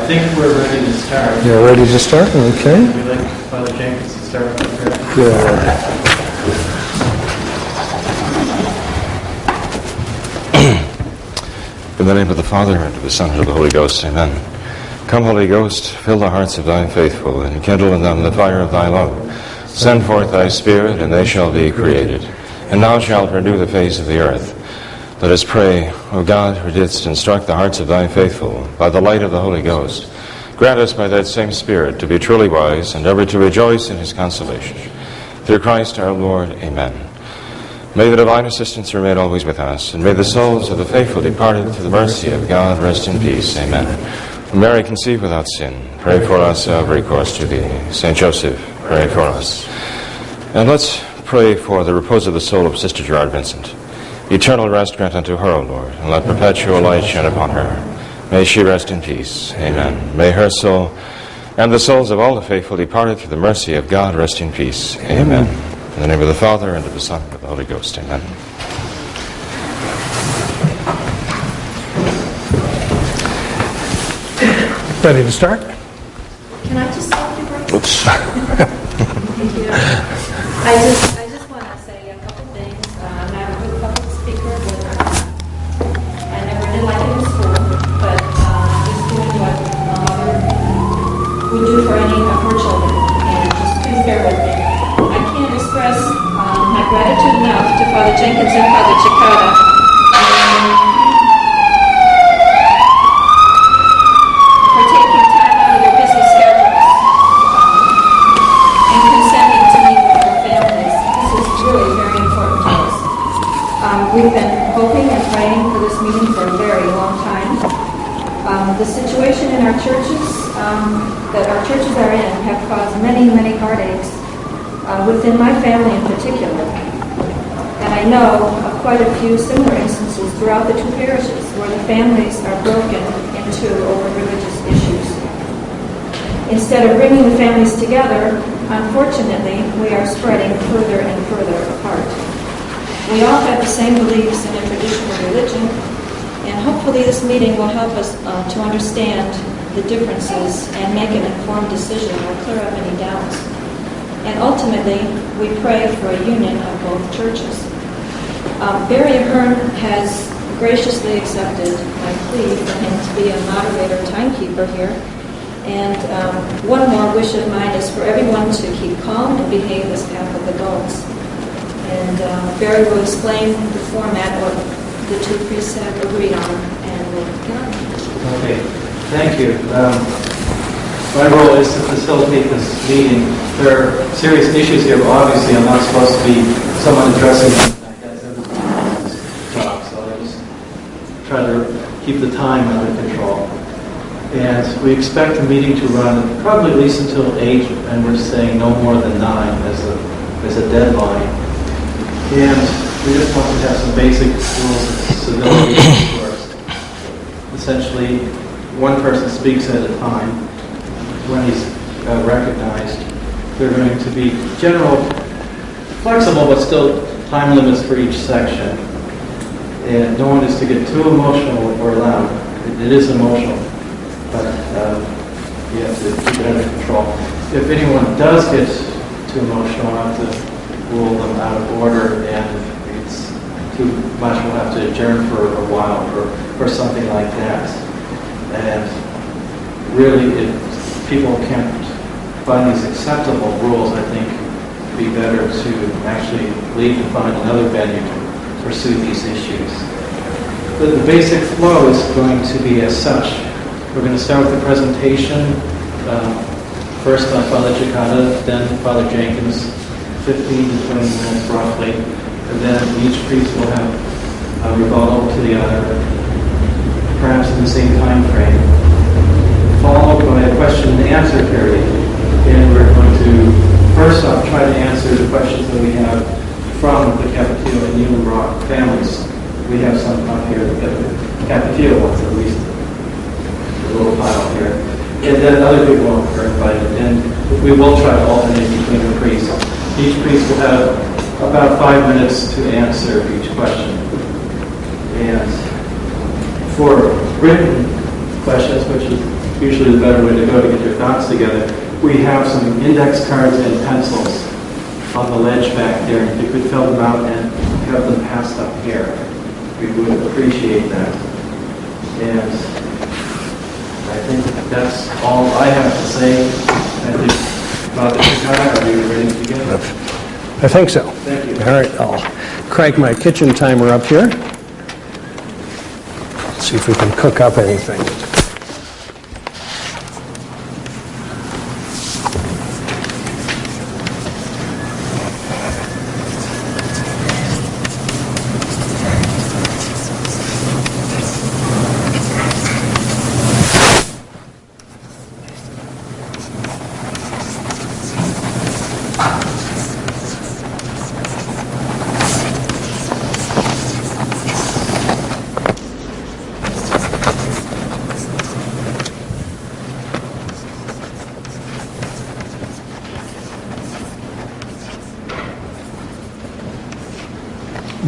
think we're ready to start. You're ready to start? Okay. We'd like Father Jenkins to start with the prayer. Good. In the name of the Father, and of the Son, and of the Holy Ghost, amen. Come, Holy Ghost, fill the hearts of thy faithful, and kindle in them the fire of thy love. Send forth thy Spirit, and they shall be created. And thou shalt renew the face of the earth. Let us pray, O God, who didst instruct the hearts of thy faithful by the light of the Holy Ghost, grant us by that same Spirit to be truly wise and ever to rejoice in his consolation. Through Christ our Lord, amen. May the divine assistance remain always with us, and may the souls of the faithful departed through the mercy of God rest in peace. Amen. Mary, conceived without sin, pray for us who have recourse to thee. Saint Joseph, pray for us. And let's pray for the repose of the soul of Sister Gerard Vincent. Eternal rest grant unto her, O Lord, and let perpetual light shine upon her. May she rest in peace. Amen. May her soul and the souls of all the faithful departed through the mercy of God rest in peace. Amen. In the name of the Father, and of the Son, and of the Holy Ghost. Amen. Ready to start? Can I just stop you, Bruce? Oops. Thank you. I just want to say a couple things. I'm not a good public speaker, but I never did like it in school. But just doing what a mother would do for any of her children. And just please bear with me. I can't express my gratitude enough to Father Jenkins and Father Cekada. For taking time out of their busy schedules and consenting to meet with our families. This is really very important to us. We've been hoping and praying for this meeting for a very long time. The situation in our churches, that our churches are in, have caused many, many heartaches within my family in particular. And I know of quite a few similar instances throughout the two parishes where the families are broken into over religious issues. Instead of bringing the families together, unfortunately, we are spreading further and further apart. We all have the same beliefs in a traditional religion, and hopefully this meeting will help us to understand the differences and make an informed decision or clear up any doubts. And ultimately, we pray for a union of both churches. Barry Ahern has graciously accepted my plea for him to be a moderator timekeeper here. And one more wish of mine is for everyone to keep calm and behave as Catholic adults. And Barry will explain the format of the two priests have agreed on, and we'll get on. Okay, thank you. My role is to facilitate this meeting. There are serious issues here, but obviously I'm not supposed to be someone addressing them. So I just try to keep the time under control. And we expect the meeting to run probably at least until 8, and we're saying no more than 9 as a deadline. And we just want to have some basic rules of civility first. Essentially, one person speaks at a time. When he's recognized, they're going to be general, flexible, but still time limits for each section. And no one is to get too emotional or loud. It is emotional, but you have to keep it under control. If anyone does get too emotional, I'll have to rule them out of order, and if it's too much, we'll have to adjourn for a while for something like that. And really, if people can't find these acceptable rules, I think it'd be better to actually leave and find another venue to pursue these issues. But the basic flow is going to be as such. We're going to start with the presentation. First by Father Cekada, then Father Jenkins, 15 to 20 minutes roughly, and then each priest will have a rebuttal to the other, perhaps in the same time frame, followed by a question and answer period. And we're going to first off try to answer the questions that we have from the Cappuccino and Newman Rock families. We have some up here, the Cappuccino ones at least, a little pile here. And then other people are invited, and we will try to alternate between the priests. Each priest will have about 5 minutes to answer each question. And for written questions, which is usually the better way to go to get your thoughts together. We have some index cards and pencils on the ledge back there. If you could fill them out and have them passed up here, we would appreciate that. And I think that's all I have to say. I think, Father Cekada, are you ready to begin? I think so. Thank you. All right, I'll crank my kitchen timer up here. See if we can cook up anything.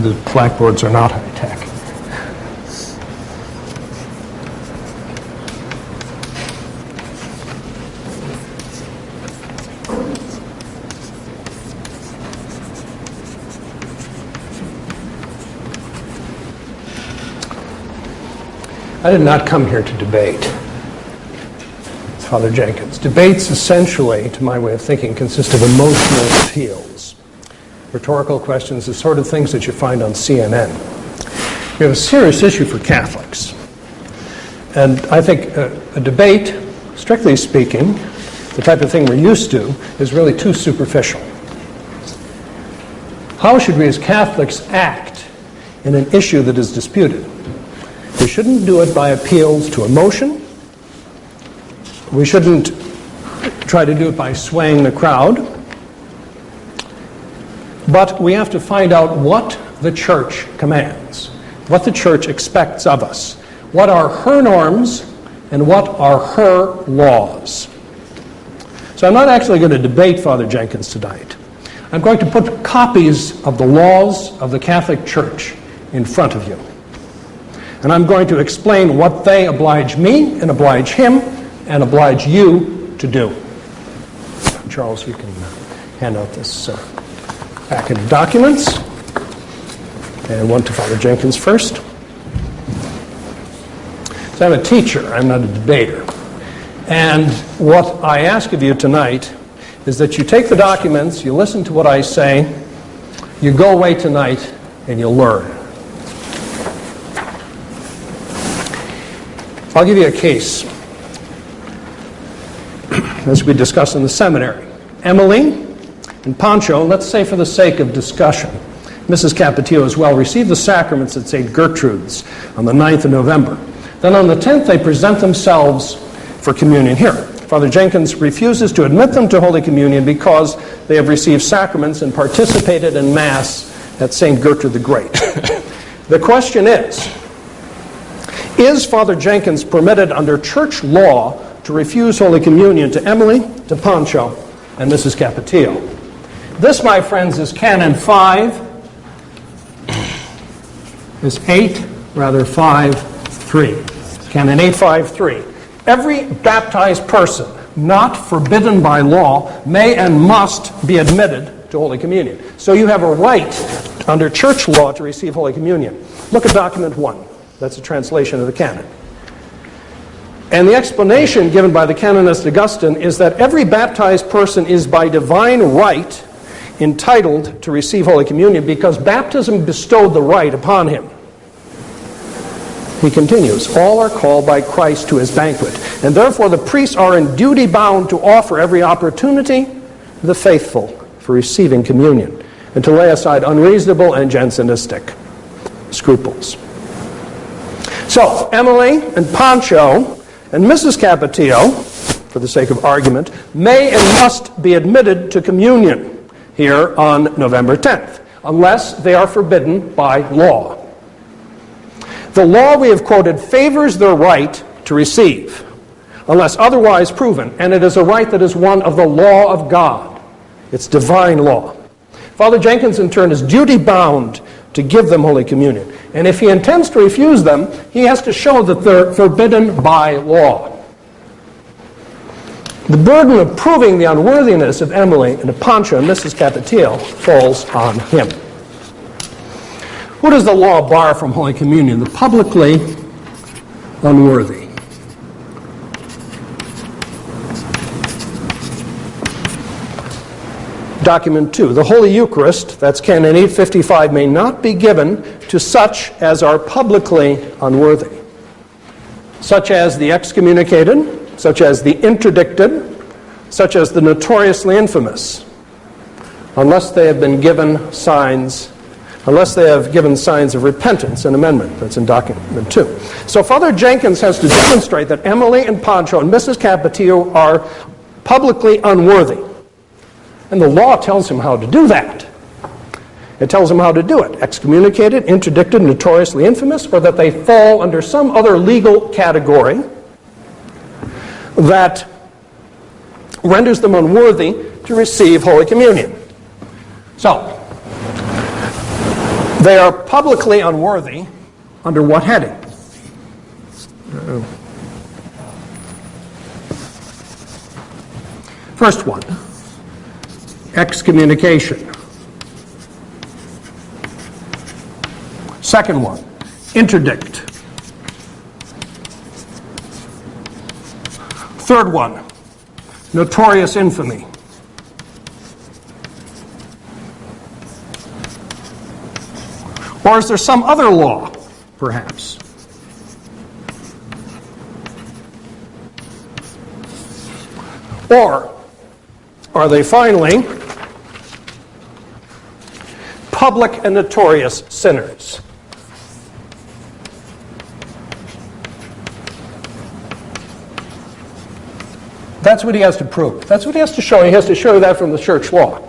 The blackboards are not high-tech. I did not come here to debate, Father Jenkins. Debates essentially, to my way of thinking, consist of emotional appeals. Rhetorical questions, the sort of things that you find on CNN. We have a serious issue for Catholics. And I think a debate, strictly speaking, the type of thing we're used to, is really too superficial. How should we as Catholics act in an issue that is disputed? We shouldn't do it by appeals to emotion. We shouldn't try to do it by swaying the crowd. But we have to find out what the Church commands, what the Church expects of us, what are her norms and what are her laws. So I'm not actually going to debate Father Jenkins tonight. I'm going to put copies of the laws of the Catholic Church in front of you. And I'm going to explain what they oblige me and oblige him and oblige you to do. Charles, you can hand out this packet of documents, and one to Father Jenkins first. So I'm a teacher, I'm not a debater. And what I ask of you tonight is that you take the documents, you listen to what I say, you go away tonight, and you'll learn. I'll give you a case, as we discussed in the seminary. Emily and Pancho, let's say for the sake of discussion, Mrs. Capetillo as well, received the sacraments at St. Gertrude's on the 9th of November. Then on the 10th, they present themselves for communion here. Father Jenkins refuses to admit them to Holy Communion because they have received sacraments and participated in Mass at St. Gertrude the Great. The question is Father Jenkins permitted under church law to refuse Holy Communion to Emily, to Pancho, and Mrs. Capetillo? This, my friends, is Canon 5, is 5-3. Canon 853. Every baptized person not forbidden by law may and must be admitted to Holy Communion. So you have a right under church law to receive Holy Communion. Look at document 1. That's a translation of the canon. And the explanation given by the canonist Augustine is that every baptized person is by divine right entitled to receive Holy Communion because baptism bestowed the right upon him. He continues, all are called by Christ to his banquet, and therefore the priests are in duty bound to offer every opportunity to the faithful for receiving communion, and to lay aside unreasonable and Jansenistic scruples. So, Emily and Pancho and Mrs. Capetillo, for the sake of argument, may and must be admitted to communion here on November 10th, unless they are forbidden by law. The law we have quoted favors their right to receive, unless otherwise proven, and it is a right that is one of the law of God. It's divine law. Father Jenkins, in turn, is duty-bound to give them Holy Communion. And if he intends to refuse them, he has to show that they're forbidden by law. The burden of proving the unworthiness of Emily and of Pancho and Mrs. Capetillo falls on him. What does the law bar from Holy Communion? The publicly unworthy. Document 2. The Holy Eucharist, that's Canon 855, may not be given to such as are publicly unworthy, such as the excommunicated, such as the interdicted, such as the notoriously infamous, unless they have given signs of repentance and amendment. That's in document 2. So Father Jenkins has to demonstrate that Emily and Pancho and Mrs. Capetillo are publicly unworthy. And the law tells him how to do that. It tells him how to do it. Excommunicated, interdicted, notoriously infamous, or that they fall under some other legal category that renders them unworthy to receive Holy Communion. So, they are publicly unworthy under what heading? First one, excommunication. Second one, interdict. Third one, notorious infamy. Or is there some other law, perhaps? Or are they finally public and notorious sinners? That's what he has to prove. That's what he has to show. He has to show that from the church law.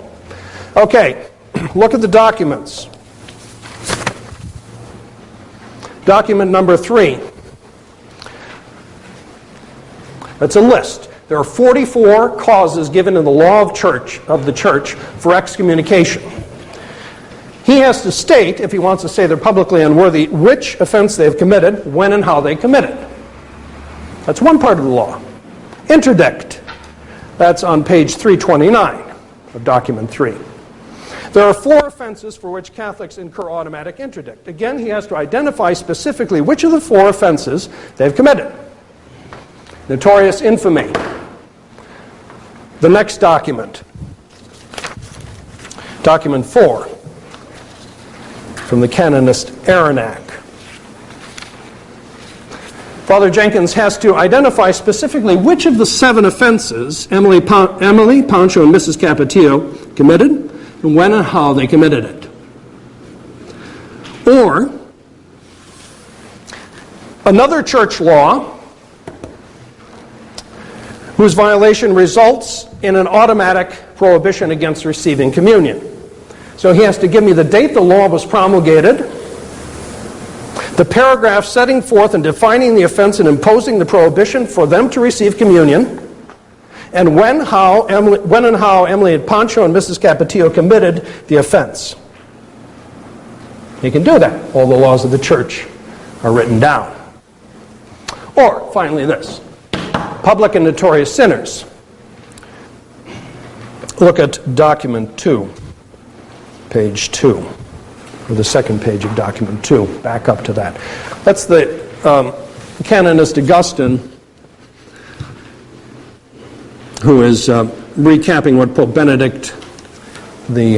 Okay, look at the documents. Document number 3. That's a list. There are 44 causes given in the law of the church for excommunication. He has to state, if he wants to say they're publicly unworthy, which offense they've committed, when and how they committed. That's one part of the law. Interdict. That's on page 329 of document 3. There are 4 offenses for which Catholics incur automatic interdict. Again, he has to identify specifically which of the 4 offenses they've committed. Notorious infamy. The next document, document 4, from the canonist Aronach. Father Jenkins has to identify specifically which of the 7 offenses Emily, Pancho, and Mrs. Capetillo committed, and when and how they committed it. Or, another church law whose violation results in an automatic prohibition against receiving communion. So he has to give me the date the law was promulgated, the paragraph setting forth and defining the offense and imposing the prohibition for them to receive communion, and when and how Emily and Pancho and Mrs. Capetillo committed the offense. He can do that. All the laws of the church are written down. Or, finally, this. Public and notorious sinners. Look at document 2, page 2, or the second page of document 2. Back up to that. That's the canonist Augustine, who is recapping what Pope Benedict the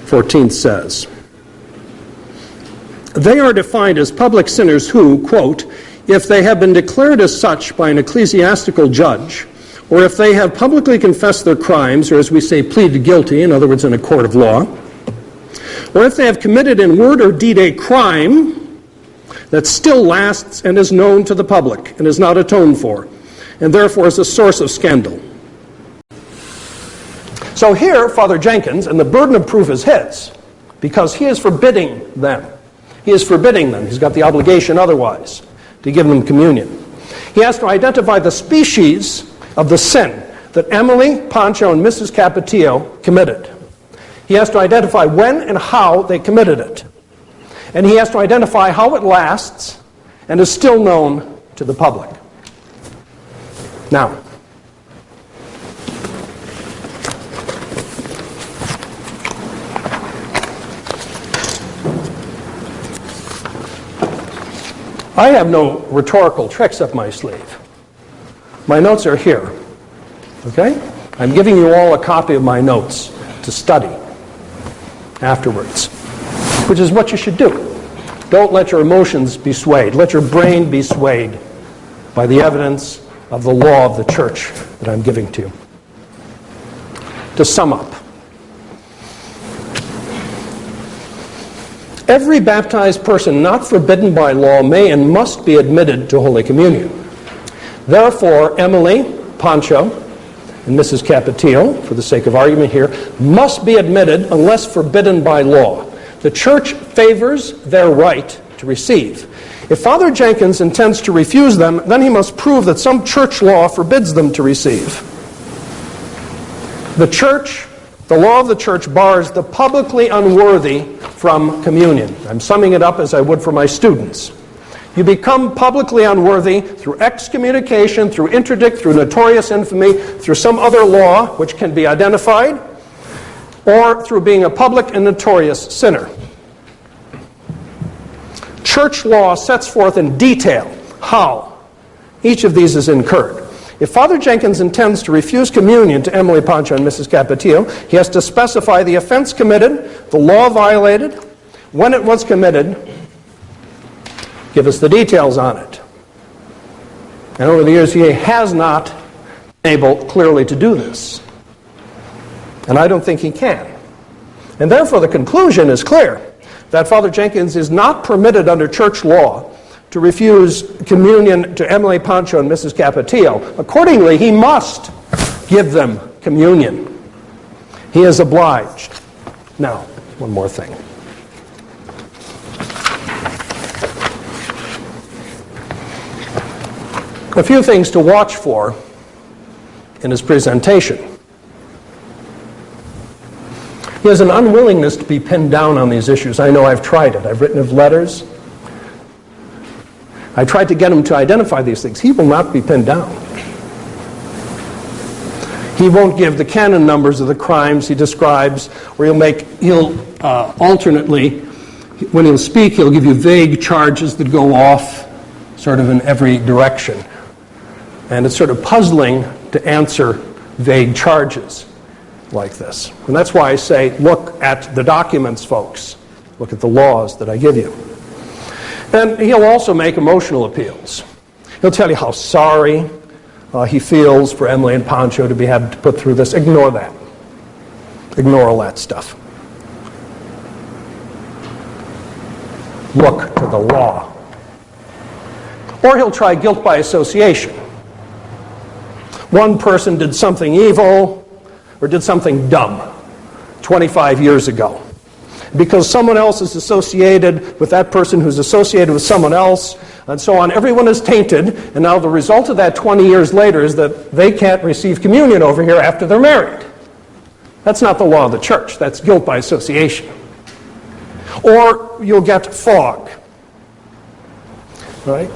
14th says. They are defined as public sinners who, quote, if they have been declared as such by an ecclesiastical judge, or if they have publicly confessed their crimes, or as we say, pleaded guilty, in other words, in a court of law, or if they have committed in word or deed a crime that still lasts and is known to the public and is not atoned for, and therefore is a source of scandal. So here, Father Jenkins, and the burden of proof is his, because he is forbidding them. He is forbidding them. He's got the obligation otherwise to give them communion. He has to identify the species of the sin that Emily, Pancho, and Mrs. Capetillo committed. He has to identify when and how they committed it. And he has to identify how it lasts and is still known to the public. Now, I have no rhetorical tricks up my sleeve. My notes are here. Okay? I'm giving you all a copy of my notes to study afterwards, which is what you should do. Don't let your emotions be swayed. Let your brain be swayed by the evidence of the law of the church that I'm giving to you. To sum up, every baptized person not forbidden by law may and must be admitted to Holy Communion. Therefore, Emily, Pancho, and Mrs. Capetillo, for the sake of argument here, must be admitted unless forbidden by law. The church favors their right to receive. If Father Jenkins intends to refuse them, then he must prove that some church law forbids them to receive. The law of the church bars the publicly unworthy from communion. I'm summing it up as I would for my students. You become publicly unworthy through excommunication, through interdict, through notorious infamy, through some other law which can be identified, or through being a public and notorious sinner. Church law sets forth in detail how each of these is incurred. If Father Jenkins intends to refuse communion to Emily, Pancho, and Mrs. Capetillo, he has to specify the offense committed, the law violated, when it was committed, give us the details on it. And over the years, he has not been able clearly to do this. And I don't think he can. And therefore, the conclusion is clear, that Father Jenkins is not permitted under church law to refuse communion to Emily, Pancho, and Mrs. Capetillo. Accordingly, he must give them communion. He is obliged. Now, one more thing. A few things to watch for in his presentation. He has an unwillingness to be pinned down on these issues. I know I've tried it. I've written him letters. I tried to get him to identify these things. He will not be pinned down. He won't give the canon numbers of the crimes he describes, or he'll alternately, when he'll speak, he'll give you vague charges that go off sort of in every direction. And it's sort of puzzling to answer vague charges like this. And that's why I say, look at the documents, folks. Look at the laws that I give you. And he'll also make emotional appeals. He'll tell you how sorry he feels for Emily and Pancho to be having to put through this. Ignore that. Ignore all that stuff. Look to the law. Or he'll try guilt by association. One person did something evil or did something dumb 25 years ago. Because someone else is associated with that person who's associated with someone else, and so on. Everyone is tainted, and now the result of that 20 years later is that they can't receive communion over here after they're married. That's not the law of the church. That's guilt by association. Or you'll get fog. Right?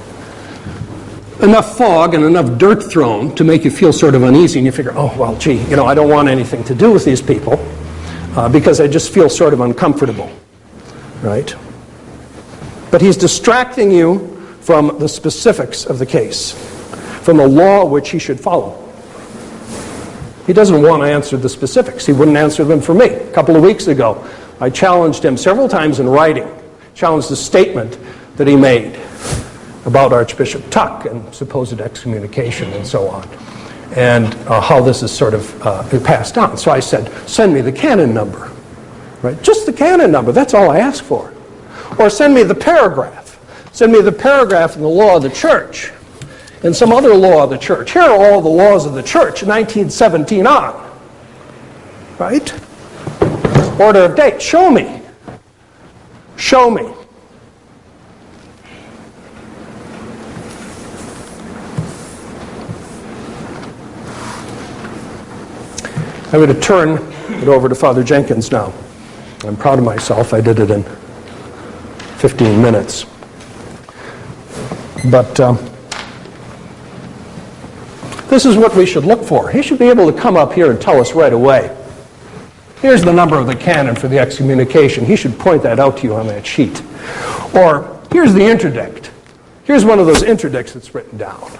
Enough fog and enough dirt thrown to make you feel sort of uneasy, and you figure, oh, well, gee, I don't want anything to do with these people. Because I just feel sort of uncomfortable, right? But he's distracting you from the specifics of the case, from the law which he should follow. He doesn't want to answer the specifics. He wouldn't answer them for me. A couple of weeks ago, I challenged him several times in writing, challenged the statement that he made about Archbishop Thuc and supposed excommunication and so on. And how this is sort of passed on. So I said, send me the canon number, right? Just the canon number, that's all I ask for. Or send me the paragraph. Send me the paragraph in the law of the church and some other law of the church. Here are all the laws of the church, 1917 on, right? Order of date, show me. Show me. I'm going to turn it over to Father Jenkins now. I'm proud of myself. I did it in 15 minutes. But this is what we should look for. He should be able to come up here and tell us right away. Here's the number of the canon for the excommunication. He should point that out to you on that sheet. Or here's the interdict. Here's one of those interdicts that's written down.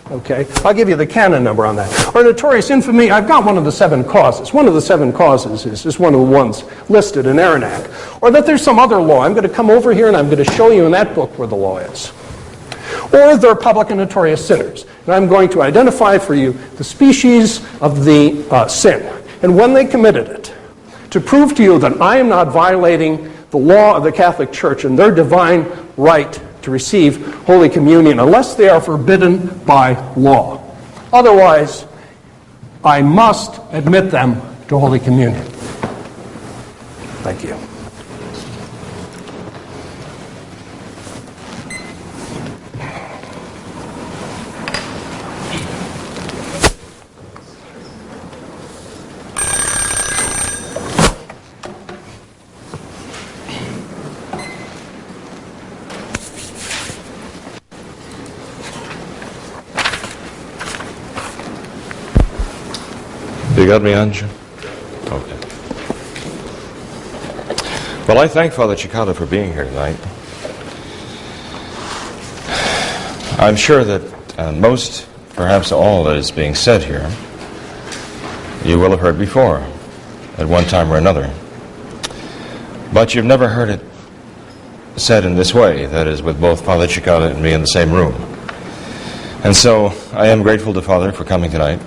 Okay? I'll give you the canon number on that. Or notorious infamy, I've got one of the 7 causes. One of the 7 causes is one of the ones listed in Arenac. Or that there's some other law. I'm going to come over here and I'm going to show you in that book where the law is. Or they're public and notorious sinners. And I'm going to identify for you the species of the sin. And when they committed it, to prove to you that I am not violating the law of the Catholic Church and their divine right to receive Holy Communion unless they are forbidden by law. Otherwise, I must admit them to Holy Communion. Thank you. You got me, Anju? Okay. Well, I thank Father Cekada for being here tonight. I'm sure that most, perhaps all, that is being said here, you will have heard before, at one time or another. But you've never heard it said in this way, that is, with both Father Cekada and me in the same room. And so I am grateful to Father for coming tonight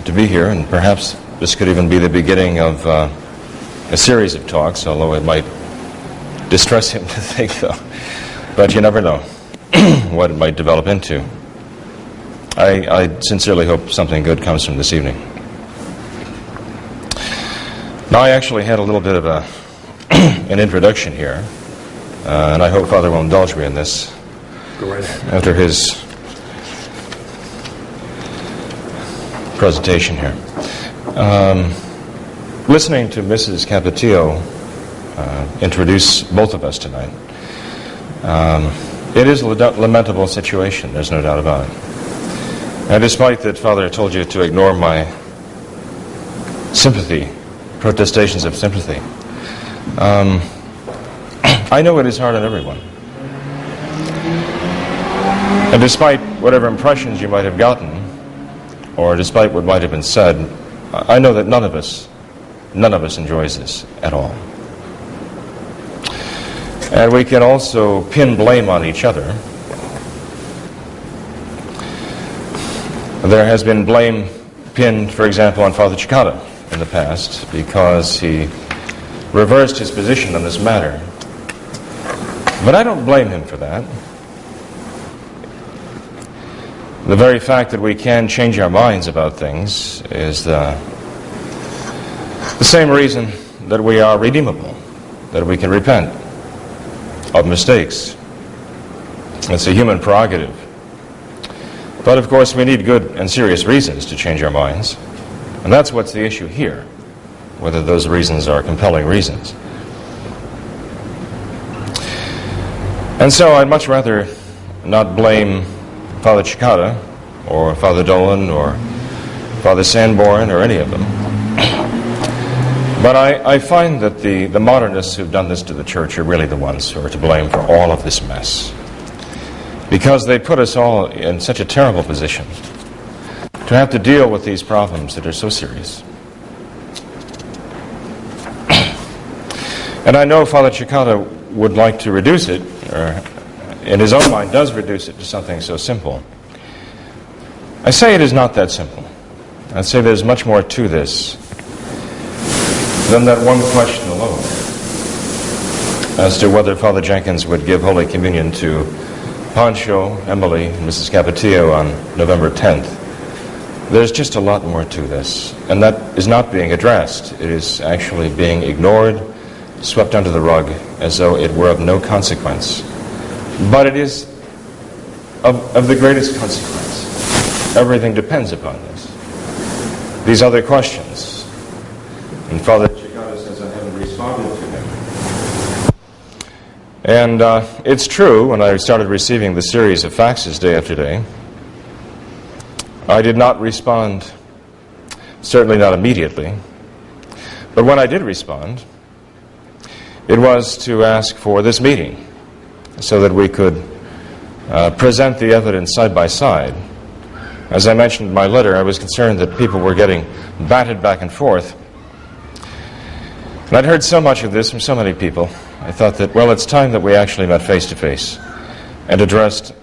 to be here, and perhaps this could even be the beginning of a series of talks, although it might distress him to think so. But you never know what it might develop into. I sincerely hope something good comes from this evening. Now, I actually had a little bit of an introduction here, and I hope Father will indulge me in this. Go right ahead. After his presentation here. Listening to Mrs. Capetillo introduce both of us tonight, it is a lamentable situation, there's no doubt about it. And despite that Father told you to ignore my sympathy, protestations of sympathy, I know it is hard on everyone. And despite whatever impressions you might have gotten, or despite what might have been said, I know that none of us enjoys this at all. And we can also pin blame on each other. There has been blame pinned, for example, on Father Cekada in the past because he reversed his position on this matter. But I don't blame him for that. The very fact that we can change our minds about things is the same reason that we are redeemable, that we can repent of mistakes. It's a human prerogative. But of course we need good and serious reasons to change our minds. And that's what's the issue here, whether those reasons are compelling reasons. And so I'd much rather not blame Father Cekada, or Father Dolan, or Father Sanborn, or any of them. But I find that the modernists who've done this to the Church are really the ones who are to blame for all of this mess. Because they put us all in such a terrible position to have to deal with these problems that are so serious. And I know Father Cekada would like to reduce it, or in his own mind does reduce it to something so simple. I say it is not that simple. I'd say there's much more to this than that one question alone as to whether Father Jenkins would give Holy Communion to Pancho, Emily, and Mrs. Capetillo on November 10th. There's just a lot more to this, and that is not being addressed. It is actually being ignored, swept under the rug, as though it were of no consequence. But it is of the greatest consequence. Everything depends upon this. These other questions. And Father Cekada says I haven't responded to him. And it's true, when I started receiving the series of faxes day after day, I did not respond, certainly not immediately. But when I did respond, it was to ask for this meeting so that we could present the evidence side by side. As I mentioned in my letter, I was concerned that people were getting batted back and forth. And I'd heard so much of this from so many people, I thought that, well, it's time that we actually met face to face and addressed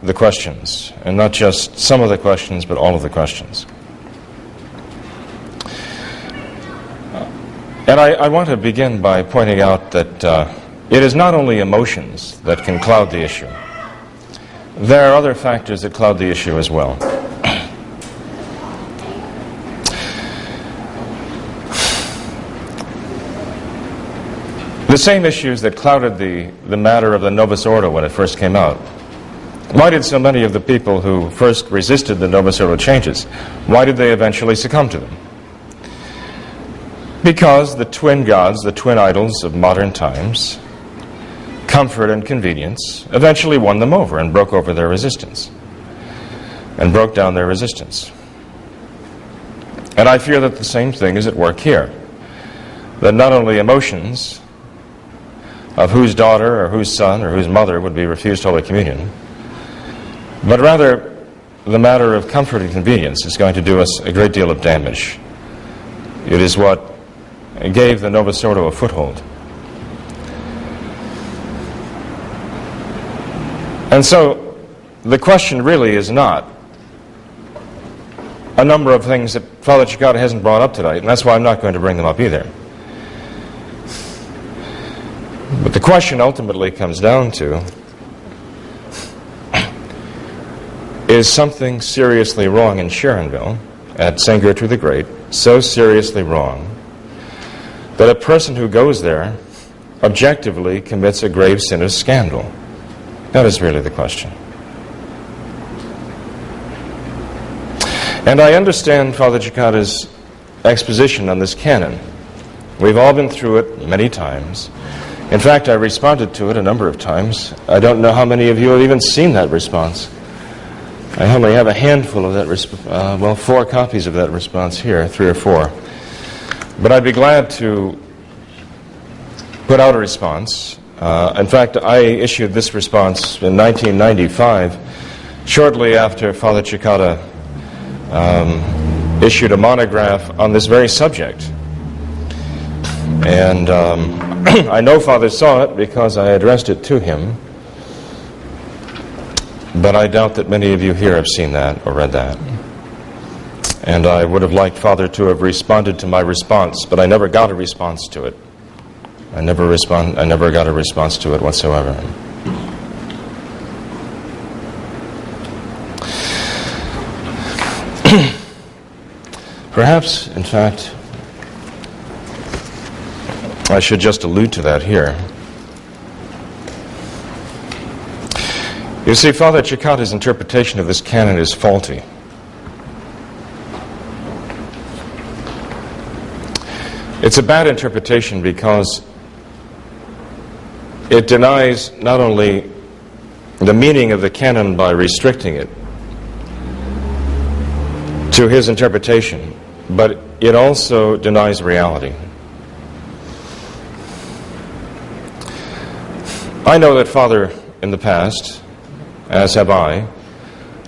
the questions, and not just some of the questions, but all of the questions. And I want to begin by pointing out that it is not only emotions that can cloud the issue. There are other factors that cloud the issue as well. The same issues that clouded the matter of the Novus Ordo when it first came out. Why did so many of the people who first resisted the Novus Ordo changes, why did they eventually succumb to them? Because the twin gods, the twin idols of modern times, comfort and convenience, eventually won them over and broke over their resistance, and broke down their resistance. And I fear that the same thing is at work here. That not only emotions of whose daughter or whose son or whose mother would be refused Holy Communion, but rather the matter of comfort and convenience is going to do us a great deal of damage. It is what gave the Novus Ordo a foothold. And so the question really is not a number of things that Father Cekada hasn't brought up tonight, and that's why I'm not going to bring them up either. But the question ultimately comes down to, is something seriously wrong in Sharonville at St. Gertrude the Great, so seriously wrong that a person who goes there objectively commits a grave sin of scandal? That is really the question. And I understand Father Cekada's exposition on this canon. We've all been through it many times. In fact, I responded to it a number of times. I don't know how many of you have even seen that response. I only have a handful of that 4 copies of that response here, 3 or 4. But I'd be glad to put out a response. In fact, I issued this response in 1995, shortly after Father Cekada issued a monograph on this very subject. And I know Father saw it because I addressed it to him. But I doubt that many of you here have seen that or read that. And I would have liked Father to have responded to my response, but I never got a response to it. I never got a response to it whatsoever. Perhaps, in fact, I should just allude to that here. You see, Father Cekada's interpretation of this canon is faulty. It's a bad interpretation because it denies not only the meaning of the canon by restricting it to his interpretation, but it also denies reality. I know that Father in the past, as have I,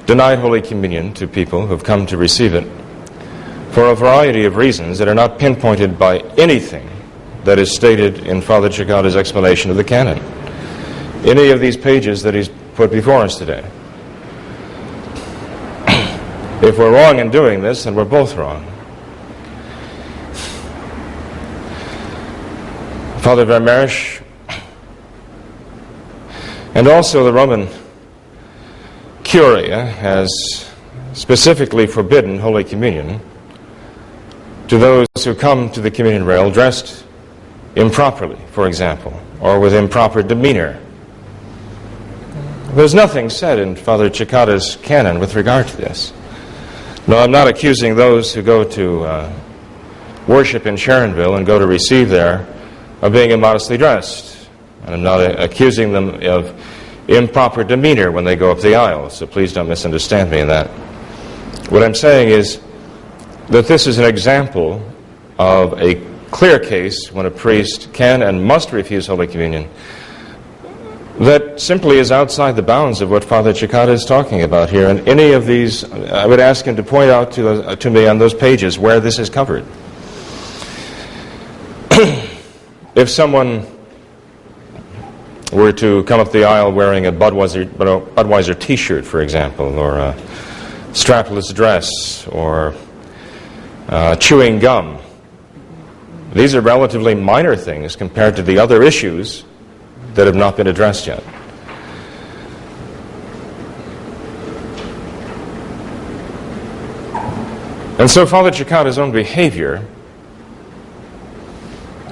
denied Holy Communion to people who have come to receive it for a variety of reasons that are not pinpointed by anything that is stated in Father Cekada's explanation of the canon, any of these pages that he's put before us today. If we're wrong in doing this, then we're both wrong. Father Vermeersch and also the Roman Curia has specifically forbidden Holy Communion to those who come to the communion rail dressed improperly, for example, or with improper demeanor. There's nothing said in Father Cekada's canon with regard to this. No, I'm not accusing those who go to worship in Sharonville and go to receive there of being immodestly dressed. And I'm not accusing them of improper demeanor when they go up the aisle, so please don't misunderstand me in that. What I'm saying is that this is an example of a clear case when a priest can and must refuse Holy Communion that simply is outside the bounds of what Father Cekada is talking about here. And any of these, I would ask him to point out to me on those pages where this is covered. If someone were to come up the aisle wearing a Budweiser T-shirt, for example, or a strapless dress, or chewing gum, these are relatively minor things compared to the other issues that have not been addressed yet. And so Father Cekada's own behavior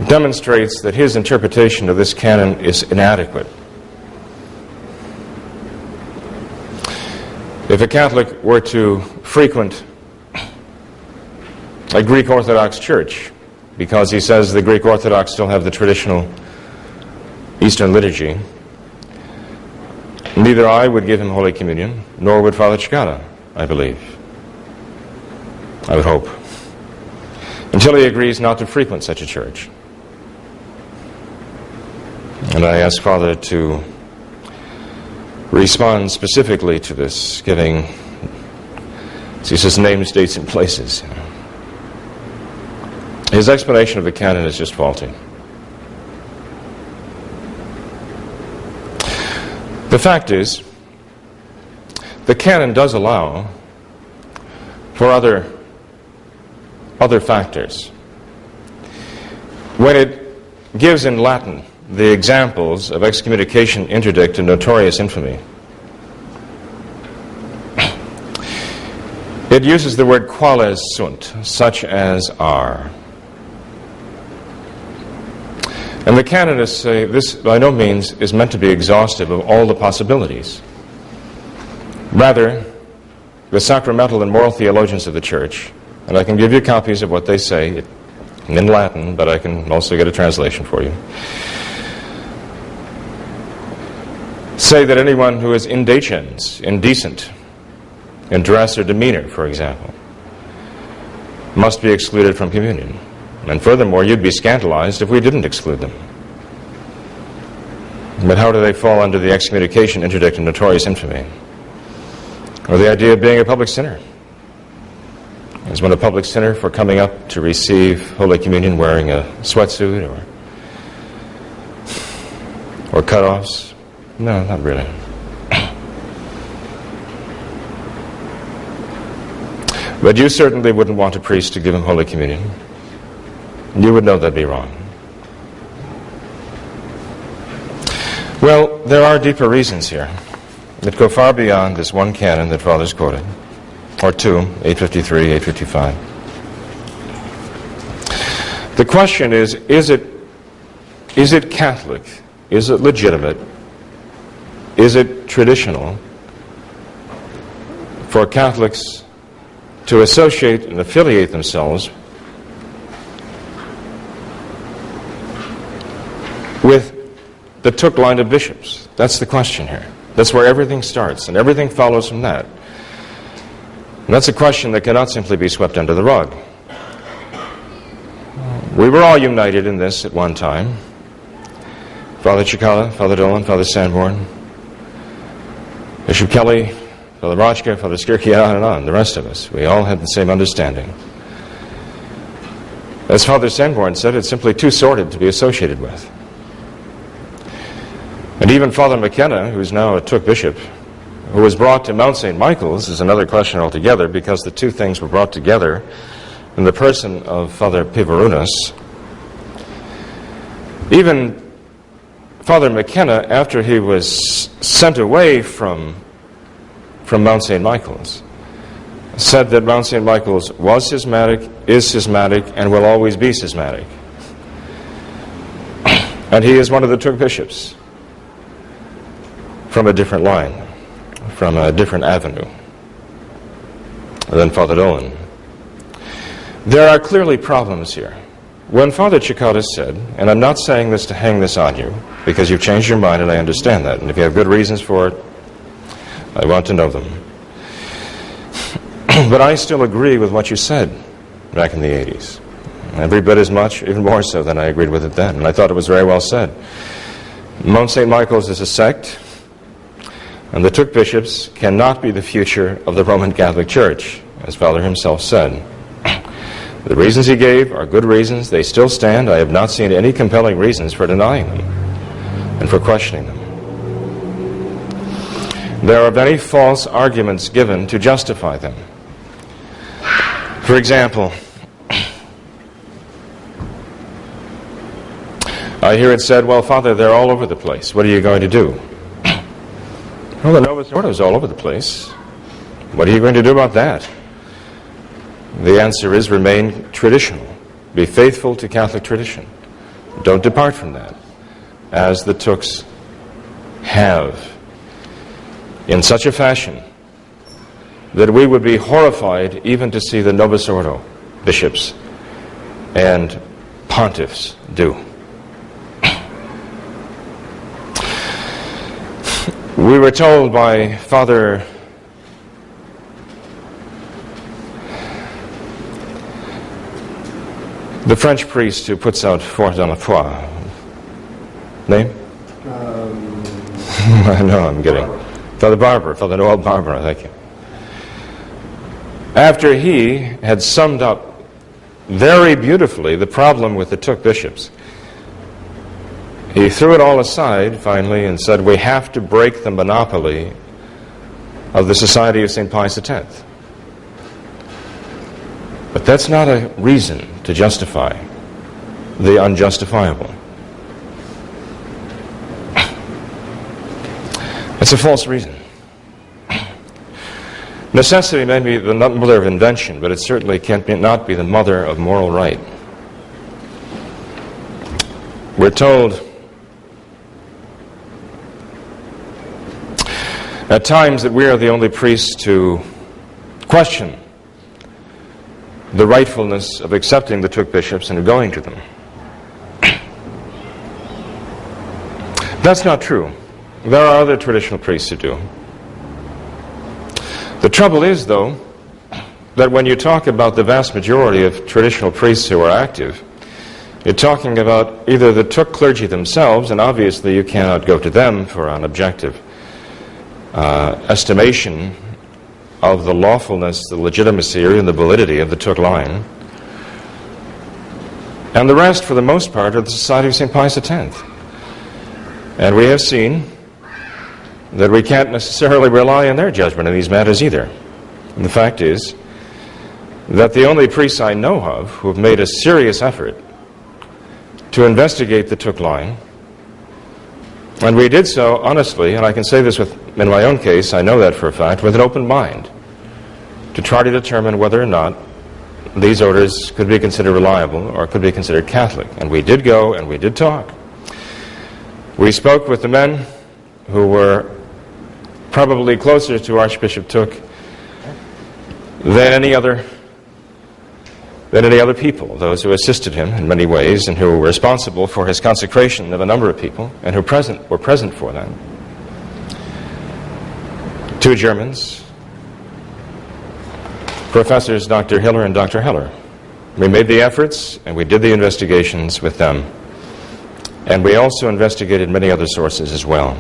demonstrates that his interpretation of this canon is inadequate. If a Catholic were to frequent a Greek Orthodox church because he says the Greek Orthodox still have the traditional Eastern liturgy, neither I would give him Holy Communion, nor would Father Cekada, I believe. I would hope. Until he agrees not to frequent such a church. And I ask Father to respond specifically to this, giving, as he says, names, dates, and places. His explanation of the canon is just faulty. The fact is, the canon does allow for other factors. When it gives in Latin the examples of excommunication, interdict, and notorious infamy, it uses the word quales sunt, such as are. And the canonists say this by no means is meant to be exhaustive of all the possibilities. Rather, the sacramental and moral theologians of the Church, and I can give you copies of what they say in Latin, but I can also get a translation for you, say that anyone who is indecens, indecent, in dress or demeanor, for example, must be excluded from communion. And furthermore, you'd be scandalized if we didn't exclude them. But how do they fall under the excommunication, interdict, and notorious infamy? Or the idea of being a public sinner? Is one a public sinner for coming up to receive Holy Communion wearing a sweatsuit or cutoffs? No, not really. But you certainly wouldn't want a priest to give him Holy Communion. You would know that'd be wrong. Well, there are deeper reasons here that go far beyond this one canon that Father's quoted, or two, 853, 855. The question is it Catholic? Is it legitimate? Is it traditional for Catholics to associate and affiliate themselves with the Thuc line of bishops? That's the question here. That's where everything starts, and everything follows from that. And that's a question that cannot simply be swept under the rug. We were all united in this at one time. Father Cekada, Father Dolan, Father Sanborn, Bishop Kelly, Father Rochka, Father Skirky, on and on, the rest of us. We all had the same understanding. As Father Sanborn said, it's simply too sordid to be associated with. And even Father McKenna, who's now a Thuc bishop, who was brought to Mount St. Michael's, is another question altogether, because the two things were brought together in the person of Father Pivarunas. Even Father McKenna, after he was sent away from Mount St. Michael's, said that Mount St. Michael's was schismatic, is schismatic, and will always be schismatic. And he is one of the Thuc bishops from a different line, from a different avenue than Father Dolan. There are clearly problems here. When Father Cekada said, and I'm not saying this to hang this on you, because you've changed your mind and I understand that, and if you have good reasons for it, I want to know them. But I still agree with what you said back in the 80s. Every bit as much, even more so than I agreed with it then. And I thought it was very well said. Mount St. Michael's is a sect, and the Thuc bishops cannot be the future of the Roman Catholic Church, as Father himself said. The reasons he gave are good reasons. They still stand. I have not seen any compelling reasons for denying them and for questioning them. There are many false arguments given to justify them. For example, I hear it said, well, Father, they're all over the place. What are you going to do? Well, the Novus Ordo is all over the place. What are you going to do about that? The answer is remain traditional. Be faithful to Catholic tradition. Don't depart from that, as the Thucs have, in such a fashion that we would be horrified even to see the Novus Ordo bishops and pontiffs do. We were told by Father the French priest who puts out Fort dans la Foi. Name? No, I'm kidding. Father Barber, Father Noel Barber, thank you. After he had summed up very beautifully the problem with the Thuc bishops, he threw it all aside finally and said, we have to break the monopoly of the Society of St. Pius X. But that's not a reason to justify the unjustifiable. It's a false reason. Necessity may be the mother of invention, but it certainly not be the mother of moral right. We're told at times that we are the only priests to question the rightfulness of accepting the Thuc bishops and of going to them. That's not true. There are other traditional priests who do. The trouble is, though, that when you talk about the vast majority of traditional priests who are active, you're talking about either the Thuc clergy themselves, and obviously you cannot go to them for an objective estimation of the lawfulness, the legitimacy, or even the validity of the Thuc line. And the rest, for the most part, are the Society of St. Pius X. And we have seen that we can't necessarily rely on their judgment in these matters either. And the fact is that the only priests I know of who have made a serious effort to investigate the Thuc line, and we did so honestly, and I can say this in my own case, I know that for a fact, with an open mind, to try to determine whether or not these orders could be considered reliable or could be considered Catholic. And we did go and we did talk. We spoke with the men who were probably closer to Archbishop Thuc than any other people, those who assisted him in many ways and who were responsible for his consecration of a number of people and who were present for that. 2 Germans, Professors Dr. Hiller and Dr. Heller. We made the efforts and we did the investigations with them. And we also investigated many other sources as well.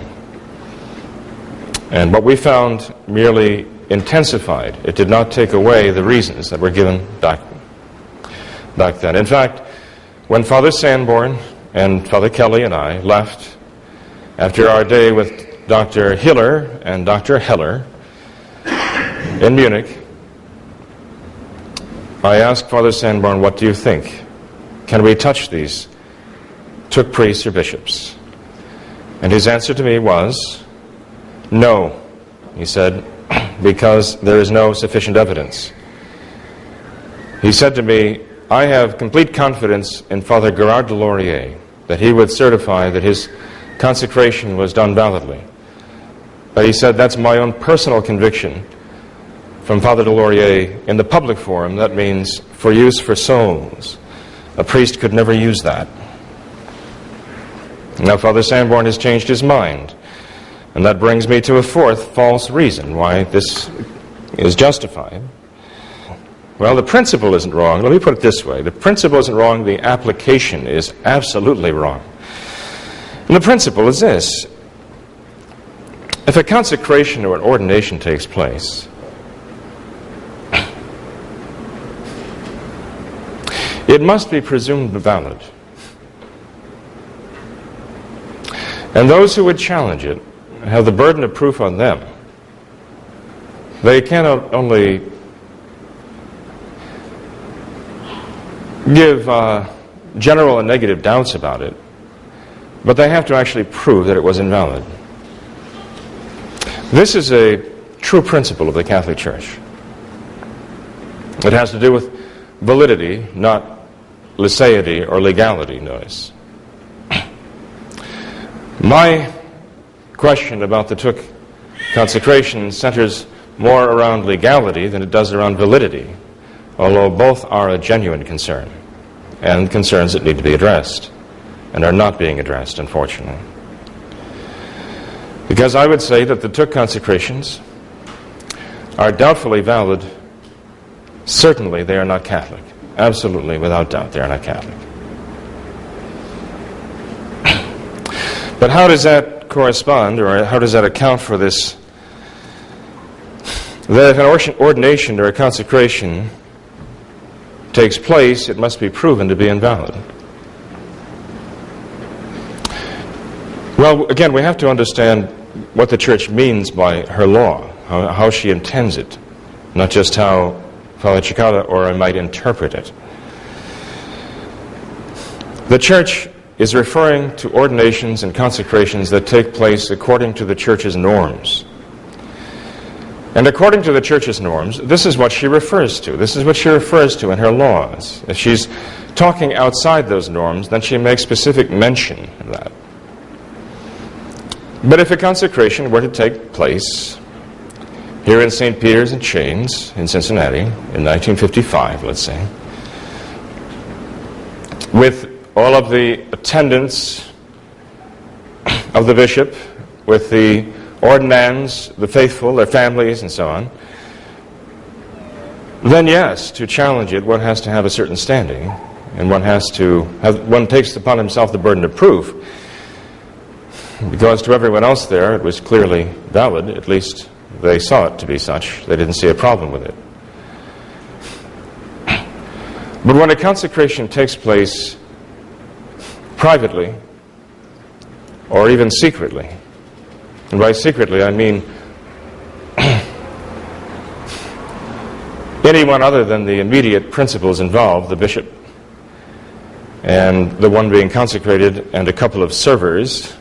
And what we found merely intensified. It did not take away the reasons that were given back then. In fact, when Father Sanborn and Father Kelly and I left after our day with Dr. Hiller and Dr. Heller in Munich, I asked Father Sanborn, what do you think? Can we touch these Thuc priests or bishops? And his answer to me was, no, he said, because there is no sufficient evidence. He said to me, I have complete confidence in Father Gerard de Laurier that he would certify that his consecration was done validly. But he said, that's my own personal conviction from Father de Laurier in the public forum. That means for use for souls. A priest could never use that. Now Father Sanborn has changed his mind. And that brings me to a fourth false reason why this is justified. Well, the principle isn't wrong. Let me put it this way. The principle isn't wrong. The application is absolutely wrong. And the principle is this: if a consecration or an ordination takes place, it must be presumed valid. And those who would challenge it have the burden of proof on them. They cannot only give general and negative doubts about it, but they have to actually prove that it was invalid. This is a true principle of the Catholic Church. It has to do with validity, not liceity or legality, notice. My question about the Thuc consecration centers more around legality than it does around validity, although both are a genuine concern, and concerns that need to be addressed, and are not being addressed, unfortunately. Because I would say that the Thuc consecrations are doubtfully valid. Certainly they are not Catholic. Absolutely, without doubt, they are not Catholic. But how does that correspond, or how does that account for this? That if an ordination or a consecration takes place, it must be proven to be invalid. Well, again, we have to understand what the Church means by her law, how she intends it, not just how Father Cekada or I might interpret it. The Church is referring to ordinations and consecrations that take place according to the Church's norms. And according to the Church's norms, this is what she refers to. This is what she refers to in her laws. If she's talking outside those norms, then she makes specific mention of that. But if a consecration were to take place here in St. Peter's in Chains in Cincinnati in 1955, let's say, with all of the attendants of the bishop, with the ordinands, the faithful, their families, and so on, then yes, to challenge it, one has to have a certain standing, and one takes upon himself the burden of proof, because to everyone else there it was clearly valid. At least they saw it to be such. They didn't see a problem with it. But when a consecration takes place privately, or even secretly, and by secretly I mean anyone other than the immediate principals involved, the bishop and the one being consecrated and a couple of servers,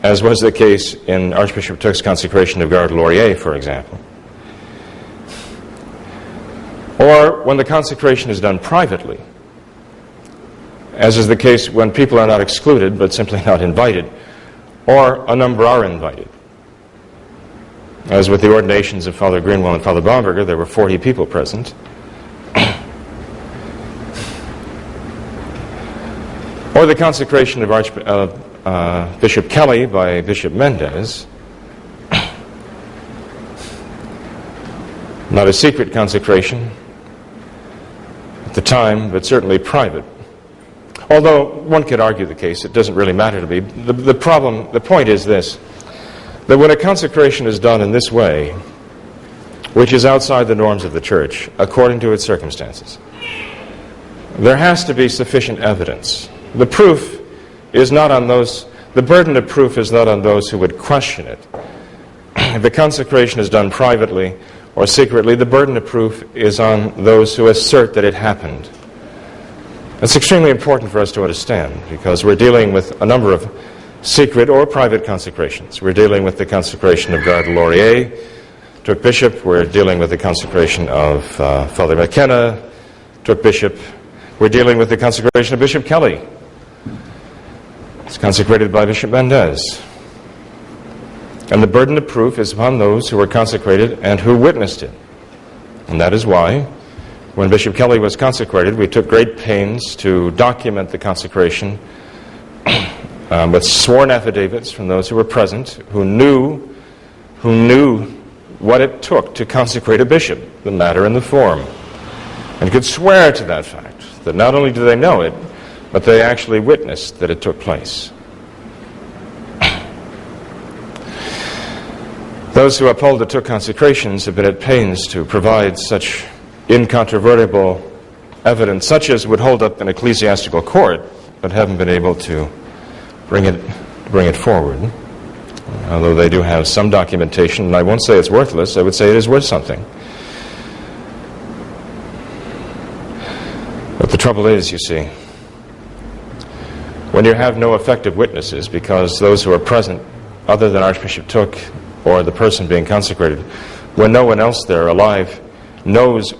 as was the case in Archbishop Thuc's consecration of Gare-de-Laurier, for example. Or when the consecration is done privately, as is the case when people are not excluded but simply not invited, or a number are invited. As with the ordinations of Father Greenwell and Father Baumberger, there were 40 people present. Or the consecration of Bishop Kelly by Bishop Mendez. Not a secret consecration at the time, but certainly private. Although one could argue the case, it doesn't really matter to me. The point is this, that when a consecration is done in this way, which is outside the norms of the Church, according to its circumstances, there has to be sufficient evidence. The proof is not on those, the burden of proof is not on those who would question it. If the consecration is done privately or secretly, the burden of proof is on those who assert that it happened. It's extremely important for us to understand, because we're dealing with a number of secret or private consecrations. We're dealing with the consecration of Gare-de-Laurier, Thuc Bishop. We're dealing with the consecration of Father McKenna, Thuc Bishop. We're dealing with the consecration of Bishop Kelly. It's consecrated by Bishop Mendez. And the burden of proof is upon those who were consecrated and who witnessed it. And that is why, when Bishop Kelly was consecrated, we took great pains to document the consecration with sworn affidavits from those who were present, who knew what it took to consecrate a bishop, the matter and the form, and could swear to that fact, that not only do they know it, but they actually witnessed that it took place. Those who uphold the Thuc consecrations have been at pains to provide such incontrovertible evidence, such as would hold up an ecclesiastical court, but haven't been able to bring it forward. Although they do have some documentation, and I won't say it's worthless, I would say it is worth something. But the trouble is, you see, when you have no effective witnesses, because those who are present, other than Archbishop Thuc or the person being consecrated, when no one else there alive knows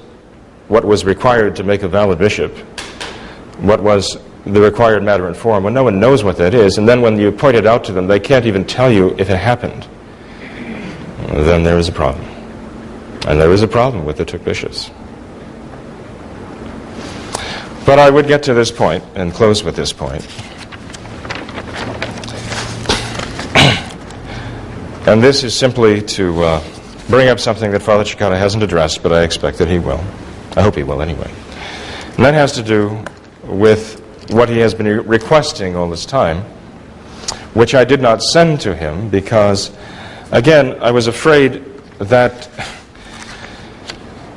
what was required to make a valid bishop, what was the required matter and form, when no one knows what that is, and then when you point it out to them, they can't even tell you if it happened, then there is a problem. And there is a problem with the Thuc bishops. But I would get to this point and close with this point. And this is simply to bring up something that Father Cekada hasn't addressed, but I expect that he will. I hope he will anyway. And that has to do with what he has been requesting all this time, which I did not send to him because, again, I was afraid that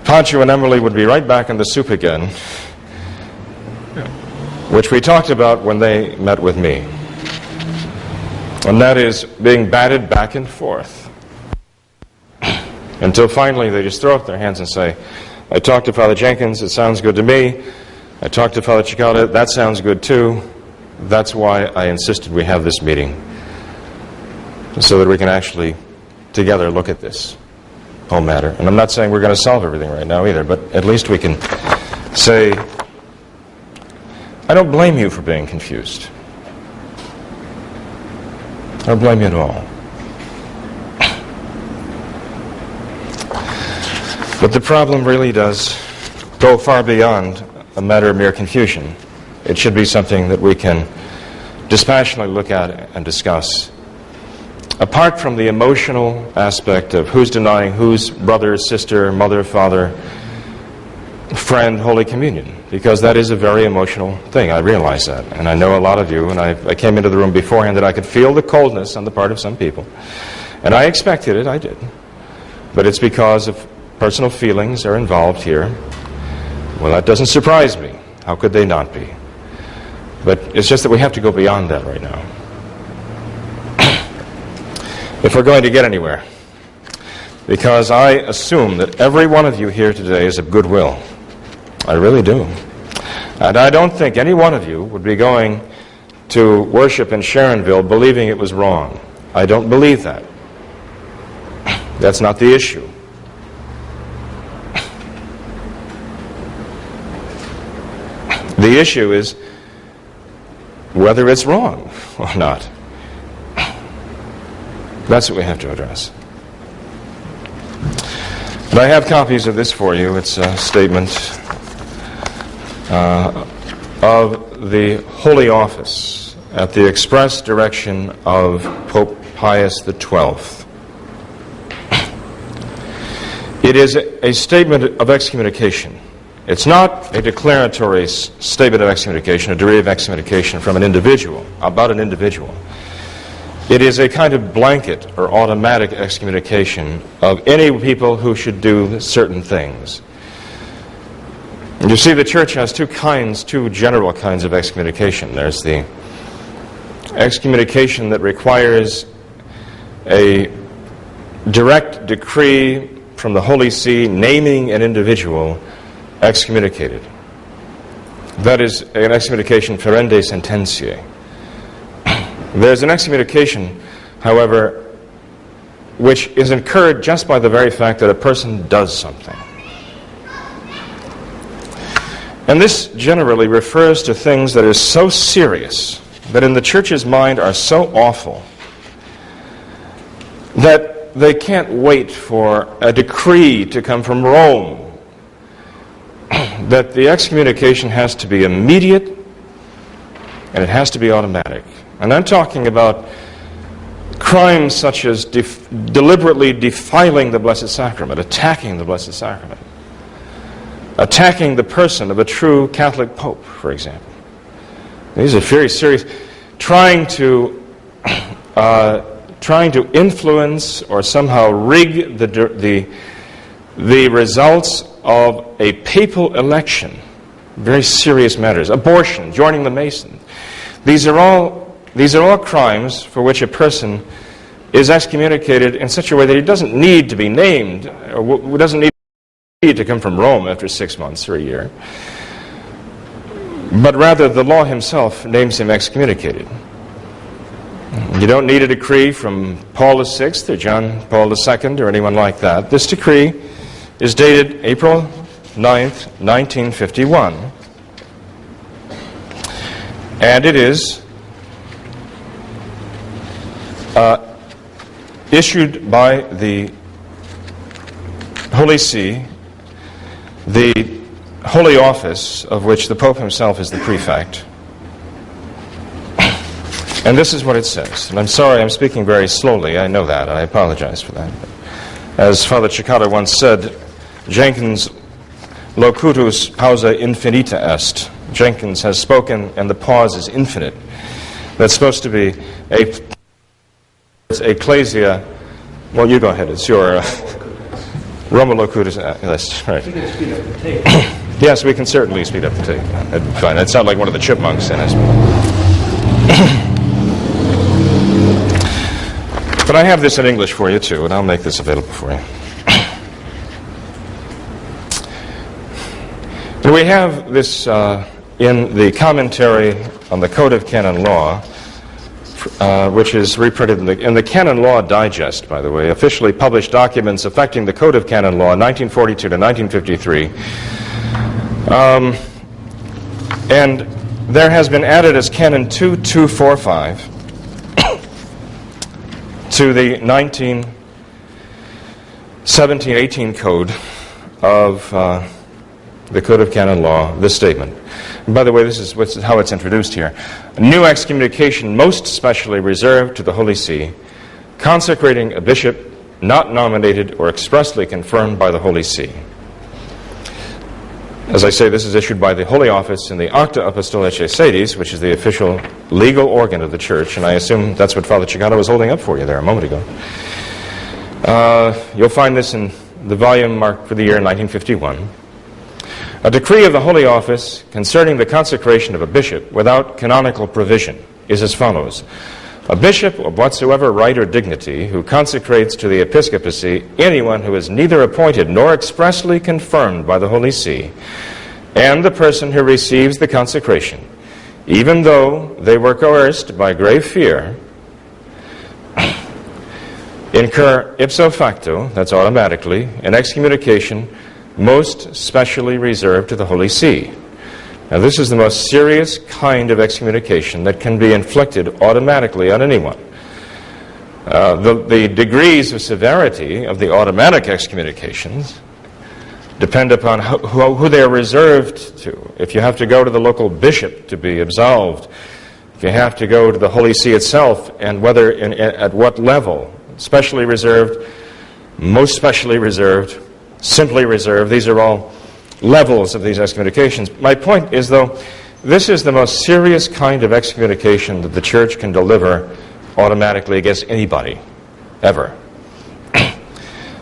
Pancho and Emily would be right back in the soup again, which we talked about when they met with me. And that is being batted back and forth until finally they just throw up their hands and say, I talked to Father Jenkins, it sounds good to me. I talked to Father Cekada, that sounds good too. That's why I insisted we have this meeting, so that we can actually together look at this whole matter. And I'm not saying we're going to solve everything right now either, but at least we can say, I don't blame you for being confused. I don't blame you at all. But the problem really does go far beyond a matter of mere confusion. It should be something that we can dispassionately look at and discuss. Apart from the emotional aspect of who's denying whose brother, sister, mother, father, friend, Holy Communion, because that is a very emotional thing. I realize that, and I know a lot of you, and I came into the room beforehand that I could feel the coldness on the part of some people. And I expected it, I did. But it's because of personal feelings are involved here. Well, that doesn't surprise me. How could they not be? But it's just that we have to go beyond that right now. If we're going to get anywhere. Because I assume that every one of you here today is of goodwill. I really do. And I don't think any one of you would be going to worship in Sharonville believing it was wrong. I don't believe that. That's not the issue. The issue is whether it's wrong or not. That's what we have to address. But I have copies of this for you. It's a statement of the Holy Office at the express direction of Pope Pius XII. It is a statement of excommunication. It's not a declaratory statement of excommunication, a decree of excommunication from an individual, about an individual. It is a kind of blanket or automatic excommunication of any people who should do certain things. And you see, the Church has two general kinds of excommunication. There's the excommunication that requires a direct decree from the Holy See naming an individual excommunicated. That is an excommunication ferende sententiae. There's an excommunication, however, which is incurred just by the very fact that a person does something. And this generally refers to things that are so serious, that in the Church's mind are so awful, that they can't wait for a decree to come from Rome, that the excommunication has to be immediate and it has to be automatic. And I'm talking about crimes such as deliberately defiling the Blessed Sacrament, attacking the Blessed Sacrament, attacking the person of a true Catholic Pope, for example. These are very serious. Trying to trying to influence or somehow rig the results of a papal election. Very serious matters. Abortion, joining the Masons. These are all crimes for which a person is excommunicated in such a way that he doesn't need to be named, or doesn't need to come from Rome after 6 months or a year, but rather the law himself names him excommunicated. You don't need a decree from Paul VI or John Paul II or anyone like that. This decree is dated April 9th, 1951, and it is issued by the Holy See, the Holy Office of which the Pope himself is the prefect. And this is what it says. And I'm sorry I'm speaking very slowly, I know that, and I apologize for that. As Father Cekada once said, Jenkins locutus pausa infinita est. Jenkins has spoken and the pause is infinite. That's supposed to be it's ecclesia. Well, you go ahead. It's your Roma locutus est. Right. Yes, we can certainly speed up the tape. That'd be fine. That'd sound like one of the chipmunks in us. But I have this in English for you too, and I'll make this available for you. And we have this in the commentary on the Code of Canon Law, which is reprinted in the Canon Law Digest, by the way, officially published documents affecting the Code of Canon Law, 1942 to 1953. And there has been added as Canon 2245 to the 1718 Code of the Code of Canon Law, this statement. And by the way, this is how it's introduced here. A new excommunication most specially reserved to the Holy See, consecrating a bishop not nominated or expressly confirmed by the Holy See. As I say, this is issued by the Holy Office in the Acta Apostolicae Sedis, which is the official legal organ of the Church, and I assume that's what Father Cekada was holding up for you there a moment ago. You'll find this in the volume marked for the year 1951. A decree of the Holy Office concerning the consecration of a bishop without canonical provision is as follows. A bishop of whatsoever right or dignity who consecrates to the episcopacy anyone who is neither appointed nor expressly confirmed by the Holy See, and the person who receives the consecration, even though they were coerced by grave fear, incur ipso facto, that's automatically, an excommunication most specially reserved to the Holy See. Now, this is the most serious kind of excommunication that can be inflicted automatically on anyone. The degrees of severity of the automatic excommunications depend upon who they are reserved to. If you have to go to the local bishop to be absolved, if you have to go to the Holy See itself, and whether at what level, specially reserved, most specially reserved, simply reserved, these are all levels of these excommunications. My point is, though, this is the most serious kind of excommunication that the Church can deliver automatically against anybody, ever.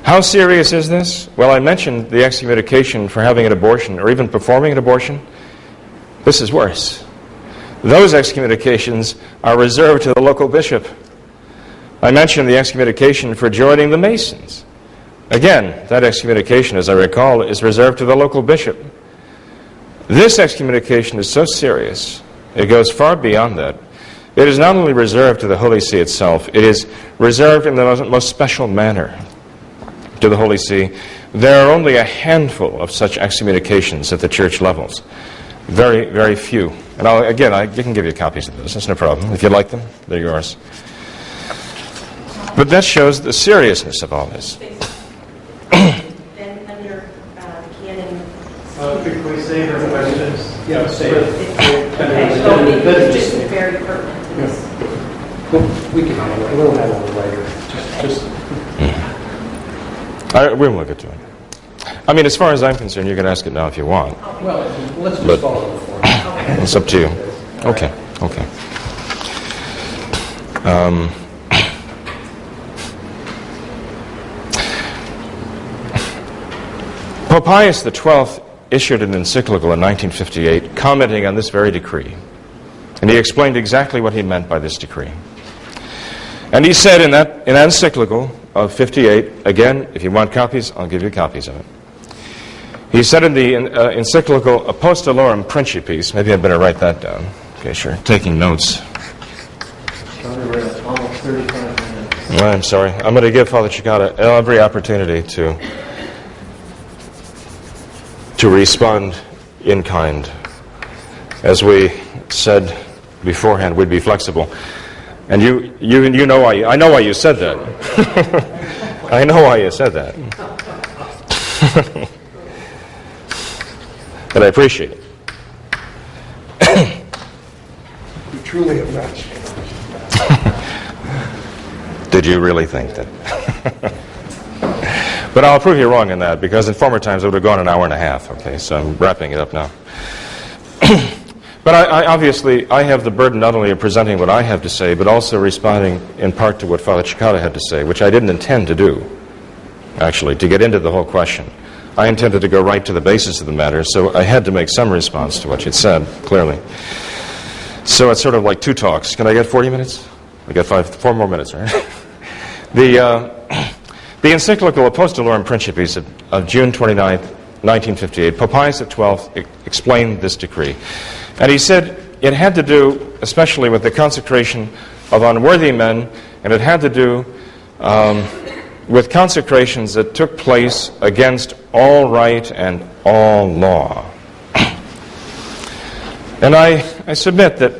How serious is this? Well, I mentioned the excommunication for having an abortion or even performing an abortion. This is worse. Those excommunications are reserved to the local bishop. I mentioned the excommunication for joining the Masons. Again, that excommunication, as I recall, is reserved to the local bishop. This excommunication is so serious, it goes far beyond that. It is not only reserved to the Holy See itself, it is reserved in the most special manner to the Holy See. There are only a handful of such excommunications at the church levels. Very, very few. And I can give you copies of those. That's no problem. If you like them, they're yours. But that shows the seriousness of all this. Then under canon... Could we save her questions? Yeah, save it. Okay, so it's just very pertinent to this. We can handle it. We'll handle it later. We won't get to it. I mean, as far as I'm concerned, you can ask it now if you want. Well, let's just follow the form. It's up to you. Okay. Pope Pius XII issued an encyclical in 1958 commenting on this very decree. And he explained exactly what he meant by this decree. And he said in that encyclical of 58, again, if you want copies, I'll give you copies of it. He said in the encyclical Apostolorum Principis, maybe I better write that down, in case you're taking notes. We're at almost 35 minutes. I'm sorry. I'm going to give Father Cekada every opportunity to respond in kind. As we said beforehand, we'd be flexible. And you know why. I know why you said that. I know why you said that. But I appreciate it. You truly have not. Did you really think that? But I'll prove you wrong in that, because in former times it would have gone an hour and a half. Okay, so I'm wrapping it up now. But I obviously have the burden not only of presenting what I have to say, but also responding in part to what Father Cekada had to say, which I didn't intend to do, actually, to get into the whole question. I intended to go right to the basis of the matter, so I had to make some response to what you'd said, clearly. So it's sort of like two talks. Can I get 40 minutes? I got 4 more minutes, right? The encyclical Apostolorum Principis of June 29th, 1958, Pope Pius XII explained this decree. And he said it had to do especially with the consecration of unworthy men, and it had to do with consecrations that took place against all right and all law. And I submit that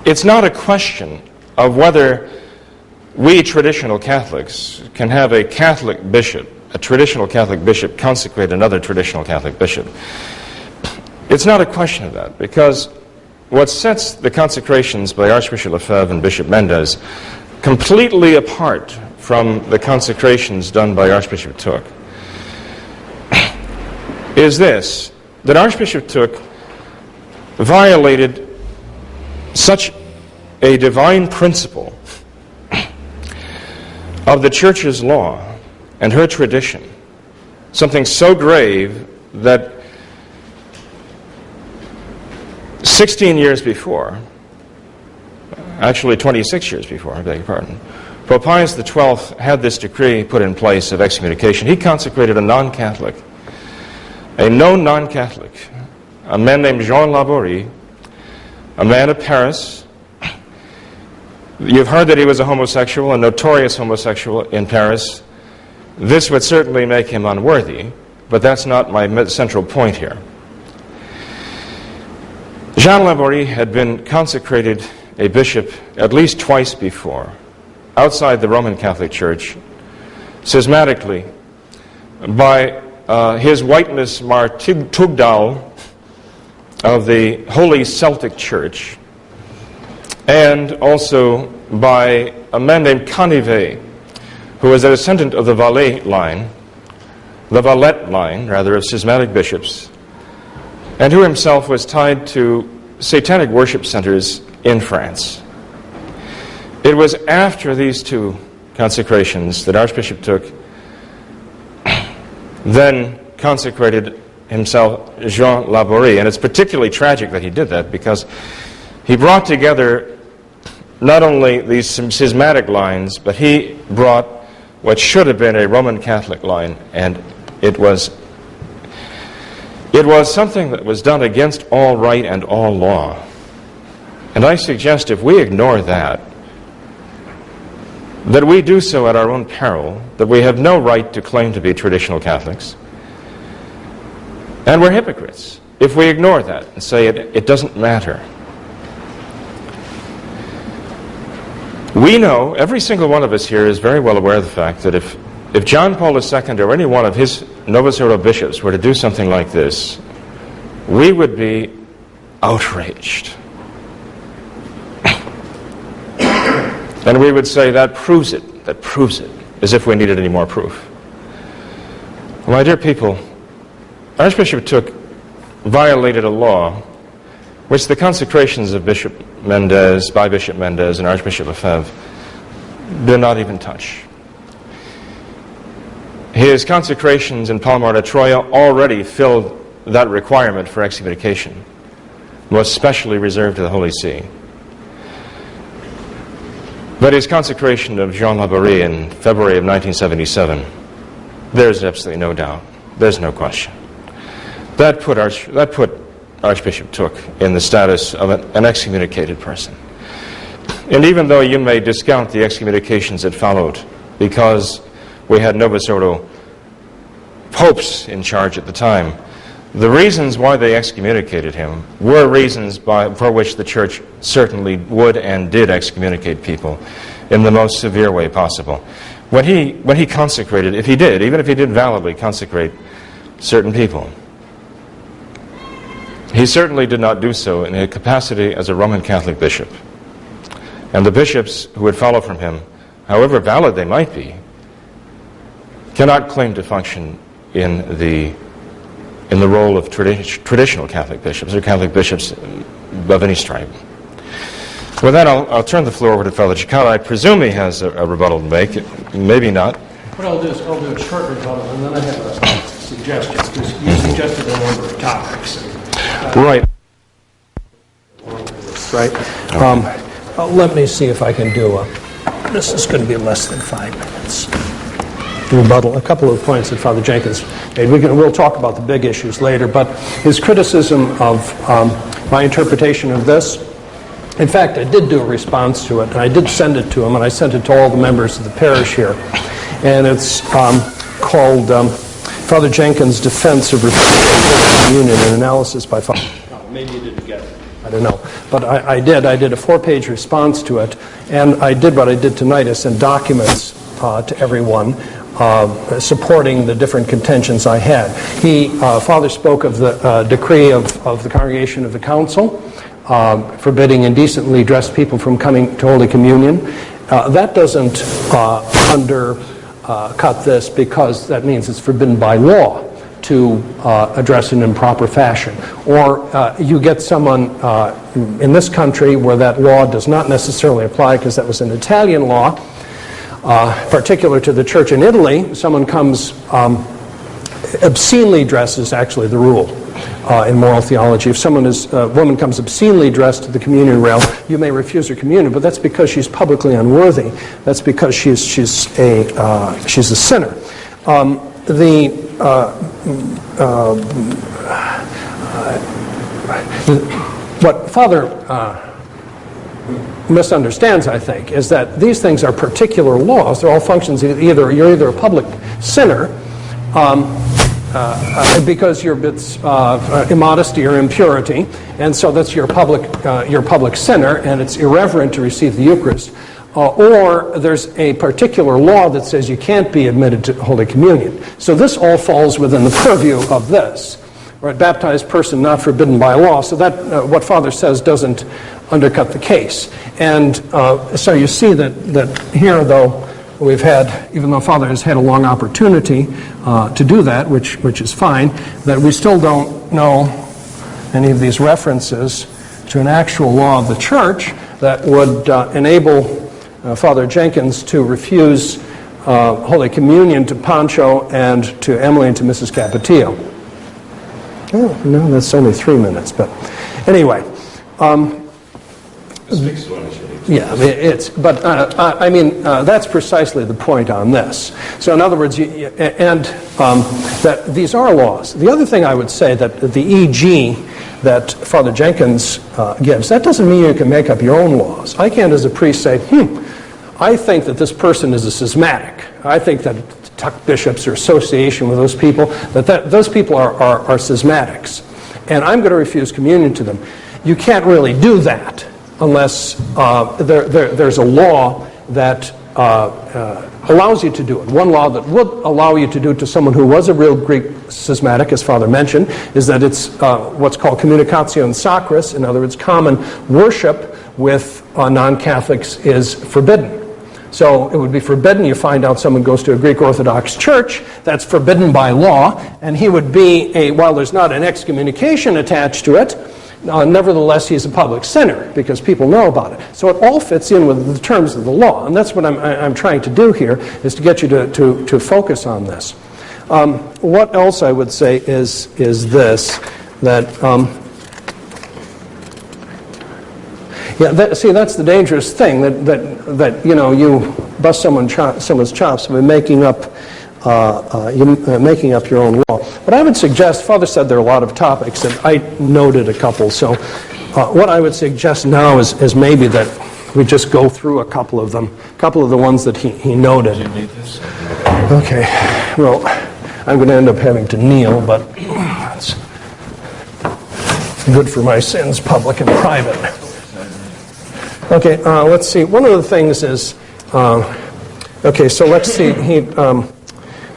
it's not a question of whether we traditional Catholics can have a Catholic bishop, a traditional Catholic bishop, consecrate another traditional Catholic bishop. It's not a question of that, because what sets the consecrations by Archbishop Lefebvre and Bishop Mendez completely apart from the consecrations done by Archbishop Thuc is this, that Archbishop Thuc violated such a divine principle of the Church's law and her tradition, something so grave that 16 years before, actually 26 years before, I beg your pardon, Pope Pius XII had this decree put in place of excommunication. He consecrated a non-Catholic, a known non-Catholic, a man named Jean Laborie, a man of Paris. You've heard that he was a homosexual, a notorious homosexual in Paris. This would certainly make him unworthy, but that's not my central point here. Jean Laborie had been consecrated a bishop at least twice before, outside the Roman Catholic Church, schismatically, by his Whiteness Mar Tugdal of the Holy Celtic Church, and also by a man named Canivet, who was a descendant of the Valette line, of schismatic bishops, and who himself was tied to satanic worship centers in France. It was after these two consecrations that Archbishop Thuc then consecrated himself Jean Laborie. And it's particularly tragic that he did that, because he brought together not only these schismatic lines, but he brought what should have been a Roman Catholic line, and it was something that was done against all right and all law. And I suggest if we ignore that we do so at our own peril, that we have no right to claim to be traditional Catholics, and we're hypocrites if we ignore that and say it doesn't matter. We know, every single one of us here is very well aware of the fact that if John Paul II or any one of his Novus Ordo bishops were to do something like this, we would be outraged. And we would say, that proves it, as if we needed any more proof. Well, my dear people, Archbishop Thuc violated a law which the consecrations of Bishop Mendez and Archbishop Lefebvre do not even touch. His consecrations in Palmar de Troya already filled that requirement for excommunication, was specially reserved to the Holy See. But his consecration of Jean Laborie in February of 1977, there's absolutely no doubt, there's no question. That put Archbishop Thuc in the status of an excommunicated person. And even though you may discount the excommunications that followed, because we had Novus Ordo popes in charge at the time, the reasons why they excommunicated him were reasons for which the Church certainly would and did excommunicate people in the most severe way possible. When he consecrated, even if he did validly consecrate certain people, he certainly did not do so in a capacity as a Roman Catholic bishop. And the bishops who would follow from him, however valid they might be, cannot claim to function in the role of traditional Catholic bishops, or Catholic bishops of any stripe. With that, I'll turn the floor over to Father Cekada. I presume he has a rebuttal to make. Maybe not. What I'll do is I'll do a short rebuttal, and then I have a suggestion, because you suggested a number of topics. Right. Right? Let me see if I can do this is going to be less than 5 minutes. Rebuttal. A couple of points that Father Jenkins made. We'll talk about the big issues later, but his criticism of my interpretation of this, in fact, I did do a response to it, and I did send it to him, and I sent it to all the members of the parish here. And it's called Father Jenkins' Defense of Communion, an analysis by Father... Maybe you didn't get it. I don't know. But I did. I did a 4-page response to it, and I did what I did tonight, is send documents to everyone supporting the different contentions I had. Father spoke of the decree of the Congregation of the Council, forbidding indecently dressed people from coming to Holy Communion. That doesn't undercut this, because that means it's forbidden by law to address in improper fashion. Or you get someone in this country where that law does not necessarily apply, because that was an Italian law, particular to the church in Italy. Someone comes obscenely dressed is actually the rule in moral theology. If a woman comes obscenely dressed to the communion rail, you may refuse her communion, but that's because she's publicly unworthy. That's because she's a sinner. What Father misunderstands, I think, is that these things are particular laws. They're all functions. You're either a public sinner because it's immodesty or impurity, and so that's your public sinner, and it's irreverent to receive the Eucharist. Or there's a particular law that says you can't be admitted to Holy Communion. So this all falls within the purview of this. Right? Baptized person not forbidden by law. So that what Father says doesn't undercut the case. And so you see that here, though, we've had, even though Father has had a long opportunity to do that, which is fine, that we still don't know any of these references to an actual law of the Church that would enable Father Jenkins to refuse Holy Communion to Pancho and to Emily and to Mrs. Capetillo. Oh, no, that's only 3 minutes, but anyway. Yeah, that's precisely the point on this. So in other words, that these are laws. The other thing I would say, that the E.G. that Father Jenkins gives, that doesn't mean you can make up your own laws. I can't, as a priest, say, I think that this person is a schismatic. I think that Thuc bishops or association with those people, those people are schismatics. And I'm going to refuse communion to them. You can't really do that unless there's a law that allows you to do it. One law that would allow you to do it to someone who was a real Greek schismatic, as Father mentioned, is that it's what's called communicatio sacris. In other words, common worship with non-Catholics is forbidden. So it would be forbidden. You find out someone goes to a Greek Orthodox church, that's forbidden by law, and he would be while there's not an excommunication attached to it, nevertheless, he's a public sinner because people know about it. So it all fits in with the terms of the law, and that's what I'm trying to do here, is to get you to focus on this. What else I would say is this, that see, that's the dangerous thing, that you know, you bust someone's chops by making up your own law. But I would suggest, Father said there are a lot of topics, and I noted a couple. So what I would suggest now is maybe that we just go through a couple of them, a couple of the ones that he noted. Okay. Well, I'm going to end up having to kneel, but it's good for my sins, public and private. Okay, let's see. One of the things is, okay, so let's see.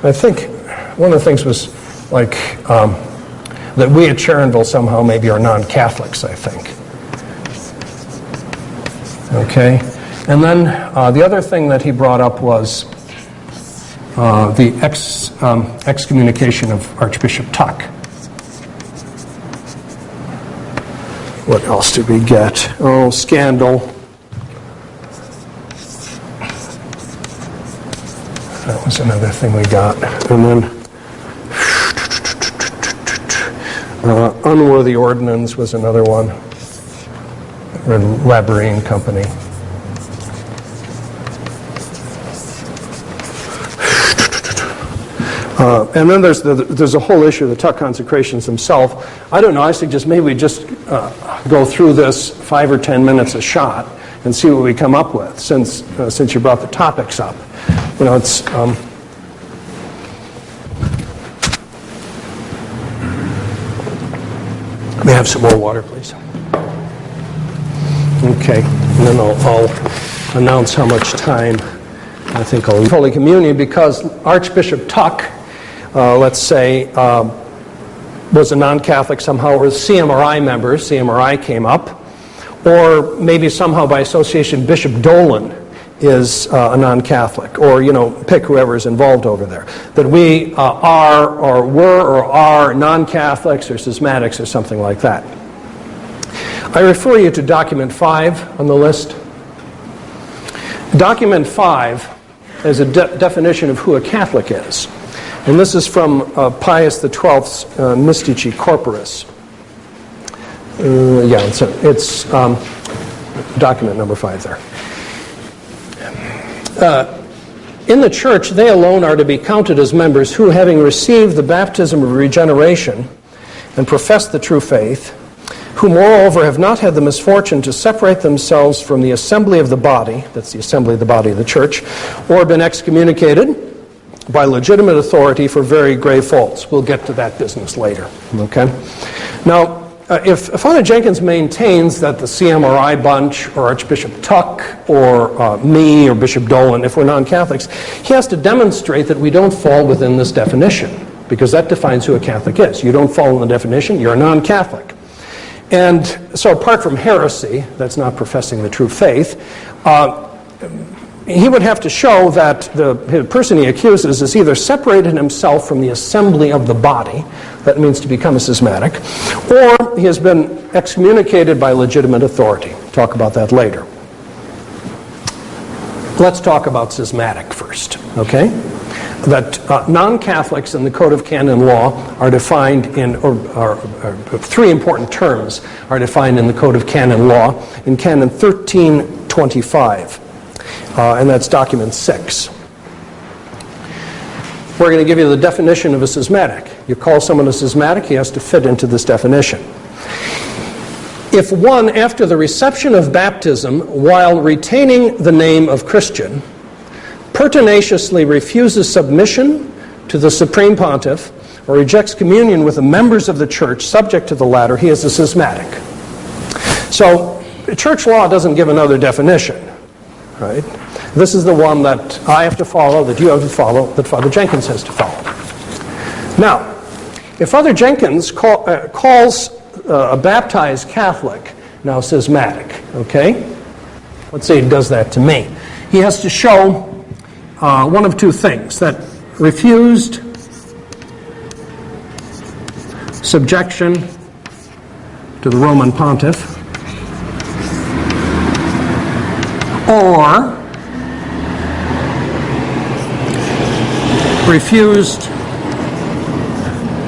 I think one of the things was like that we at Sharonville somehow maybe are non-Catholics, I think. Okay, and then the other thing that he brought up was the excommunication of Archbishop Thuc. What else did we get? Oh, scandal. That was another thing we got. And then unworthy ordinance was another one. Labyrinth Company. And then there's a whole issue of the Thuc consecrations themselves. I don't know, I suggest maybe we just go through this 5 or 10 minutes a shot and see what we come up with, since you brought the topics up. You know, it's may I have some more water, please? Okay, and then I'll announce how much time I think I'll Holy Communion, because Archbishop Thuc, let's say, was a non-Catholic somehow, or CMRI member. CMRI came up, or maybe somehow by association Bishop Dolan is a non-Catholic, or, you know, pick whoever is involved over there. That we are, or were, or are non-Catholics or schismatics or something like that. I refer you to document 5 on the list. Document 5 is a definition of who a Catholic is. And this is from Pius XII's Mystici Corporis. It's document number 5 there. In the church, they alone are to be counted as members who, having received the baptism of regeneration and professed the true faith, who moreover have not had the misfortune to separate themselves from the assembly of the body, that's the assembly of the body of the church, or been excommunicated by legitimate authority for very grave faults. We'll get to that business later, okay? Now, if Father Jenkins maintains that the CMRI bunch, or Archbishop Thuc, or me, or Bishop Dolan, if we're non-Catholics, he has to demonstrate that we don't fall within this definition, because that defines who a Catholic is. You don't fall in the definition, you're a non-Catholic. And so apart from heresy, that's not professing the true faith, he would have to show that the person he accuses has either separated himself from the assembly of the body, that means to become a schismatic, or he has been excommunicated by legitimate authority. Talk about that later. Let's talk about schismatic first, okay? That non-Catholics in the Code of Canon Law are defined in, or 3 important terms are defined in the Code of Canon Law in Canon 1325. And that's document 6. We're going to give you the definition of a schismatic. You call someone a schismatic, he has to fit into this definition. If one, after the reception of baptism, while retaining the name of Christian, pertinaciously refuses submission to the Supreme Pontiff, or rejects communion with the members of the church subject to the latter, he is a schismatic. So, church law doesn't give another definition, right? This is the one that I have to follow, that you have to follow, that Father Jenkins has to follow. Now, if Father Jenkins calls a baptized Catholic now schismatic, okay? Let's say he does that to me. He has to show one of 2 things: that refused subjection to the Roman pontiff, or refused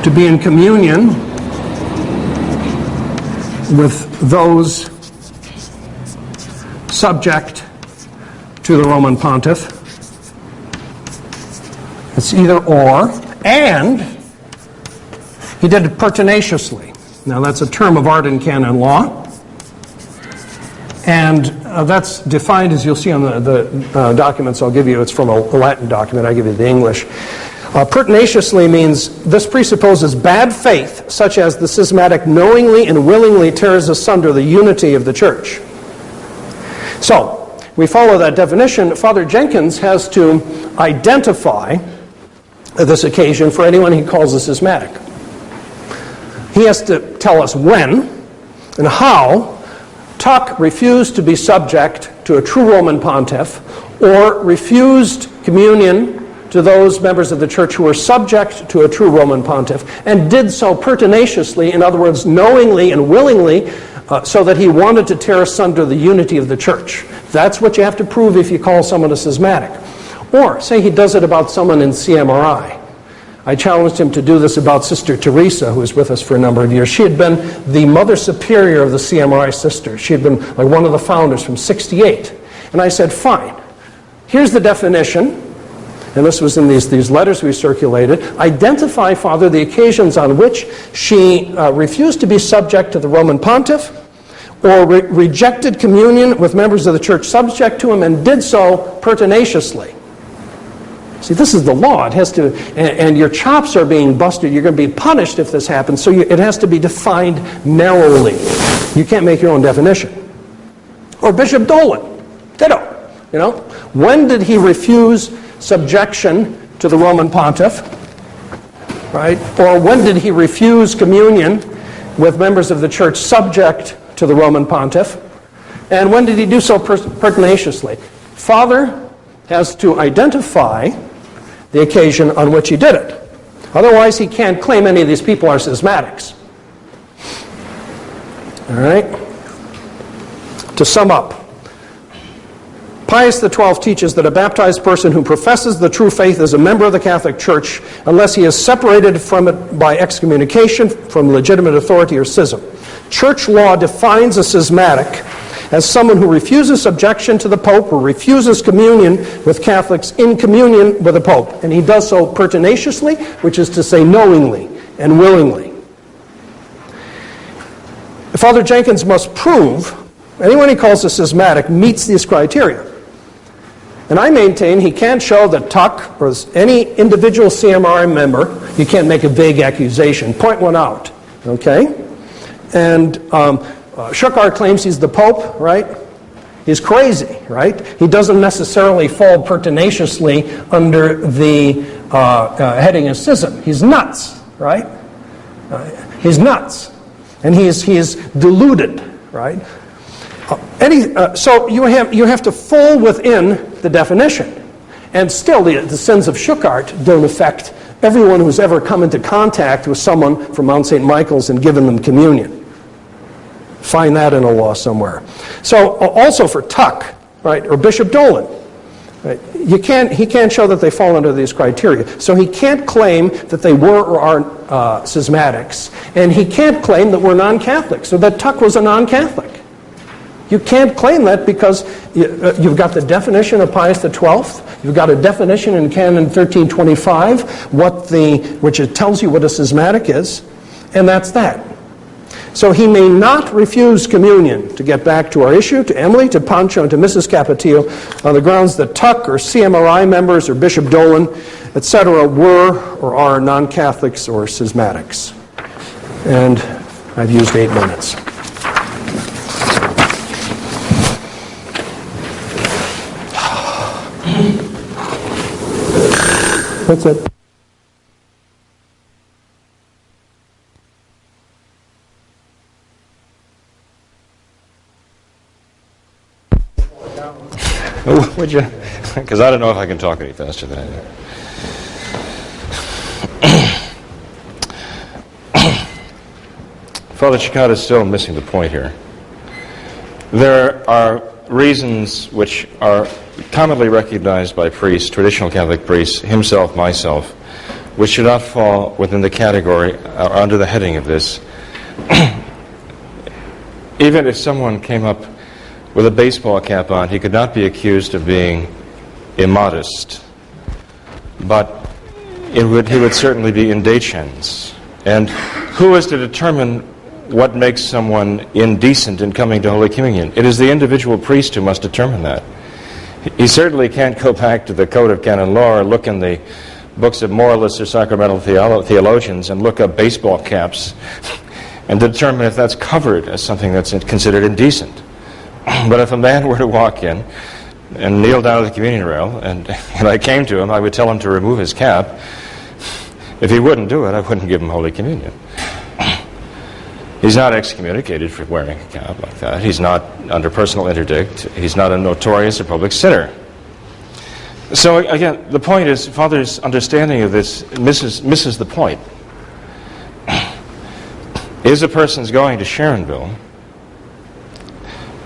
to be in communion with those subject to the Roman pontiff. It's either or, and he did it pertinaciously. Now that's a term of art and canon law, and that's defined, as you'll see on the documents I'll give you. It's from a Latin document. I give you the English. Pertinaciously means this presupposes bad faith, such as the schismatic knowingly and willingly tears asunder the unity of the church. So, we follow that definition. Father Jenkins has to identify this occasion for anyone he calls a schismatic. He has to tell us when and how Thuc refused to be subject to a true Roman pontiff, or refused communion to those members of the church who were subject to a true Roman pontiff, and did so pertinaciously, in other words, knowingly and willingly, so that he wanted to tear asunder the unity of the church. That's what you have to prove if you call someone a schismatic. Or, say he does it about someone in CMRI. I challenged him to do this about Sister Teresa, who was with us for a number of years. She had been the Mother Superior of the CMRI sisters. She had been like one of the founders from '68. And I said, fine, here's the definition. And this was in these letters we circulated. Identify, Father, the occasions on which she refused to be subject to the Roman pontiff, or rejected communion with members of the church subject to him, and did so pertinaciously. See, this is the law. It has to, and your chops are being busted. You're going to be punished if this happens. So it has to be defined narrowly. You can't make your own definition. Or Bishop Dolan, ditto. You know, when did he refuse subjection to the Roman pontiff? Right? Or when did he refuse communion with members of the church subject to the Roman pontiff? And when did he do so pertinaciously? Father has to identify the occasion on which he did it. Otherwise, he can't claim any of these people are schismatics. All right? To sum up, Pius XII teaches that a baptized person who professes the true faith is a member of the Catholic Church unless he is separated from it by excommunication from legitimate authority or schism. Church law defines a schismatic as someone who refuses subjection to the Pope or refuses communion with Catholics in communion with the Pope. And he does so pertinaciously, which is to say knowingly and willingly. Father Jenkins must prove anyone he calls a schismatic meets these criteria. And I maintain he can't show that Thuc or any individual CMRI member, you can't make a vague accusation. Point one out, okay? And Schuckart claims he's the Pope, right? He's crazy, right? He doesn't necessarily fall pertinaciously under the heading of schism. He's nuts, right? He's nuts. And he is deluded, right? So you have to fall within the definition. And still, the sins of Schuckart don't affect everyone who's ever come into contact with someone from Mount St. Michael's and given them communion. Find that in a law somewhere. So also for Thuc, right, or Bishop Dolan, right, he can't show that they fall under these criteria. So he can't claim that they were or are schismatics, and he can't claim that we're non-Catholics, or that Thuc was a non-Catholic. You can't claim that because you've got the definition of Pius XII, you've got a definition in Canon 1325, which it tells you what a schismatic is, and that's that. So he may not refuse communion, to get back to our issue, to Emily, to Pancho, and to Mrs. Capetillo, on the grounds that Thuc or CMRI members or Bishop Dolan, etc., were or are non-Catholics or schismatics. And I've used 8 minutes. That's it. Would you? Because I don't know if I can talk any faster than I do. Father Cekada is still missing the point here. There are reasons which are commonly recognized by priests, traditional Catholic priests, himself, myself, which should not fall within the category or under the heading of this. Even if someone came up with a baseball cap on, he could not be accused of being immodest. But he would certainly be indecens. And who is to determine what makes someone indecent in coming to Holy Communion? It is the individual priest who must determine that. He certainly can't go back to the Code of Canon Law or look in the books of moralists or sacramental theologians and look up baseball caps and determine if that's covered as something that's considered indecent. But if a man were to walk in and kneel down at the communion rail and I came to him, I would tell him to remove his cap. If he wouldn't do it, I wouldn't give him Holy Communion. He's not excommunicated for wearing a cap like that. He's not under personal interdict. He's not a notorious or public sinner. So again, the point is, Father's understanding of this misses the point. Is a person's going to Sharonville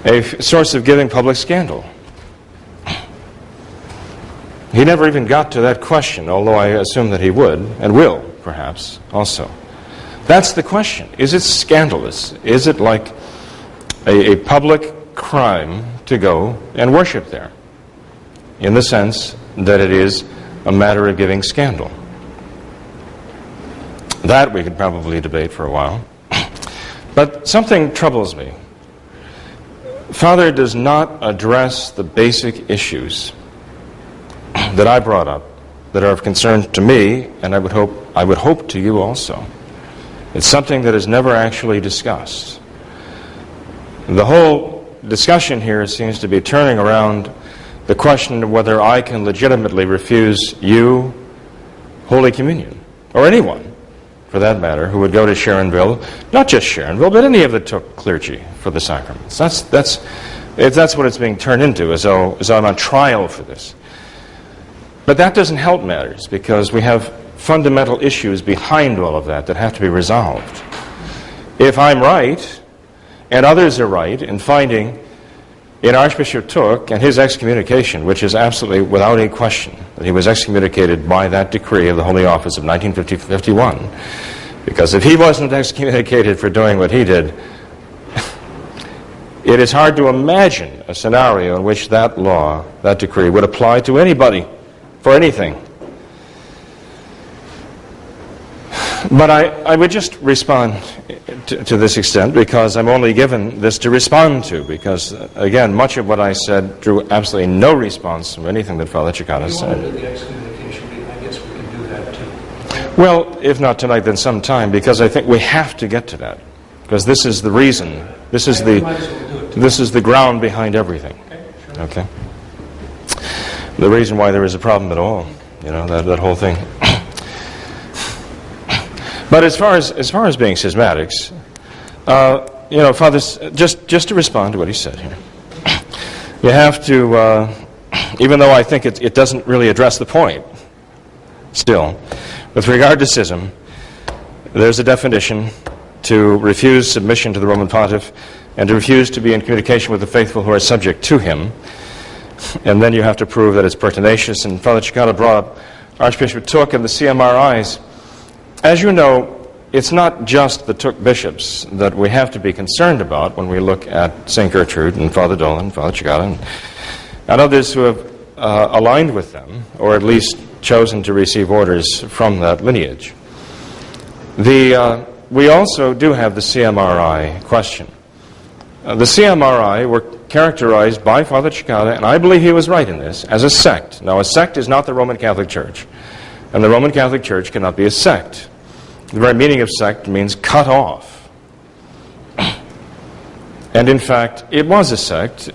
a source of giving public scandal? He never even got to that question, although I assume that he would, and will, perhaps, also. That's the question. Is it scandalous? Is it like a public crime to go and worship there? In the sense that it is a matter of giving scandal. That we could probably debate for a while. But something troubles me. Father does not address the basic issues that I brought up that are of concern to me, and I would hope to you also. It's something that is never actually discussed. The whole discussion here seems to be turning around the question of whether I can legitimately refuse you Holy Communion, or anyone, for that matter, who would go to Sharonville, not just Sharonville, but any of the Thuc clergy for the sacraments. That's what it's being turned into, as though I'm on trial for this. But that doesn't help matters, because we have fundamental issues behind all of that have to be resolved. If I'm right, and others are right, in finding in Archbishop Thuc and his excommunication, which is absolutely without any question that he was excommunicated by that decree of the Holy Office of 1951, because if he wasn't excommunicated for doing what he did, it is hard to imagine a scenario in which that law, that decree, would apply to anybody for anything. But I would just respond to this extent, because I'm only given this to respond to, because, again, much of what I said drew absolutely no response from anything that Father Cekada said. If you want to do the excommunication, I guess we can do that too. Well, if not tonight, then sometime, because I think we have to get to that. Because this is the reason, this is the ground behind everything. Okay? The reason why there is a problem at all, that whole thing. But as far as being schismatics, fathers, just to respond to what he said here, you have to, even though I think it doesn't really address the point, still, with regard to schism, there's a definition to refuse submission to the Roman Pontiff and to refuse to be in communication with the faithful who are subject to him. And then you have to prove that it's pertinacious. And Father Cekada brought up Archbishop Thuc and the CMRIs. As you know, it's not just the Thuc bishops that we have to be concerned about when we look at St. Gertrude and Father Dolan, Father Cekada, and others who have aligned with them, or at least chosen to receive orders from that lineage. We also do have the CMRI question. The CMRI were characterized by Father Cekada, and I believe he was right in this, as a sect. Now, a sect is not the Roman Catholic Church, and the Roman Catholic Church cannot be a sect. The very meaning of sect means cut off. And in fact, it was a sect.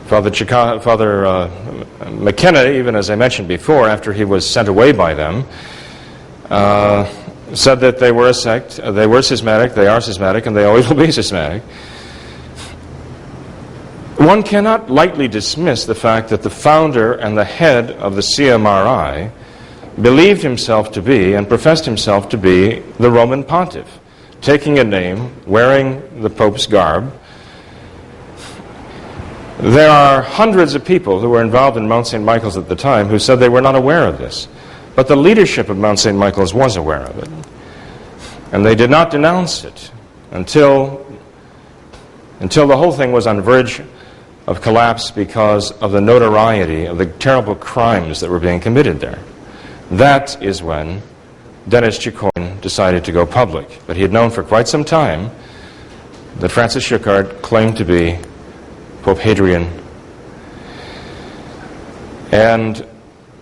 Father McKenna, even as I mentioned before, after he was sent away by them, said that they were a sect, they were schismatic, they are schismatic, and they always will be schismatic. One cannot lightly dismiss the fact that the founder and the head of the CMRI believed himself to be and professed himself to be the Roman Pontiff. taking a name, wearing the Pope's garb. There are hundreds of people who were involved in Mount St. Michael's at the time who said they were not aware of this. But the leadership of Mount St. Michael's was aware of it. And they did not denounce it until the whole thing was on the verge of collapse because of the notoriety of the terrible crimes that were being committed there. That is when Dennis Chicoine decided to go public. But he had known for quite some time that Francis Schuckardt claimed to be Pope Hadrian and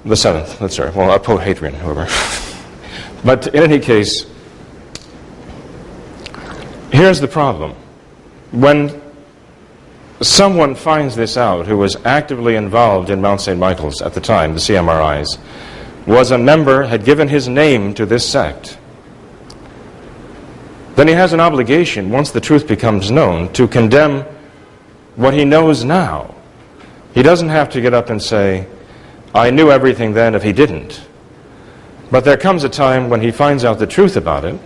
the seventh, that's right, well, Pope Hadrian, whoever. But in any case, here's the problem. When someone finds this out who was actively involved in Mount St. Michael's at the time, the CMRIs, was a member, had given his name to this sect, then he has an obligation, once the truth becomes known, to condemn what he knows now. He doesn't have to get up and say, I knew everything then, if he didn't. But there comes a time when he finds out the truth about it,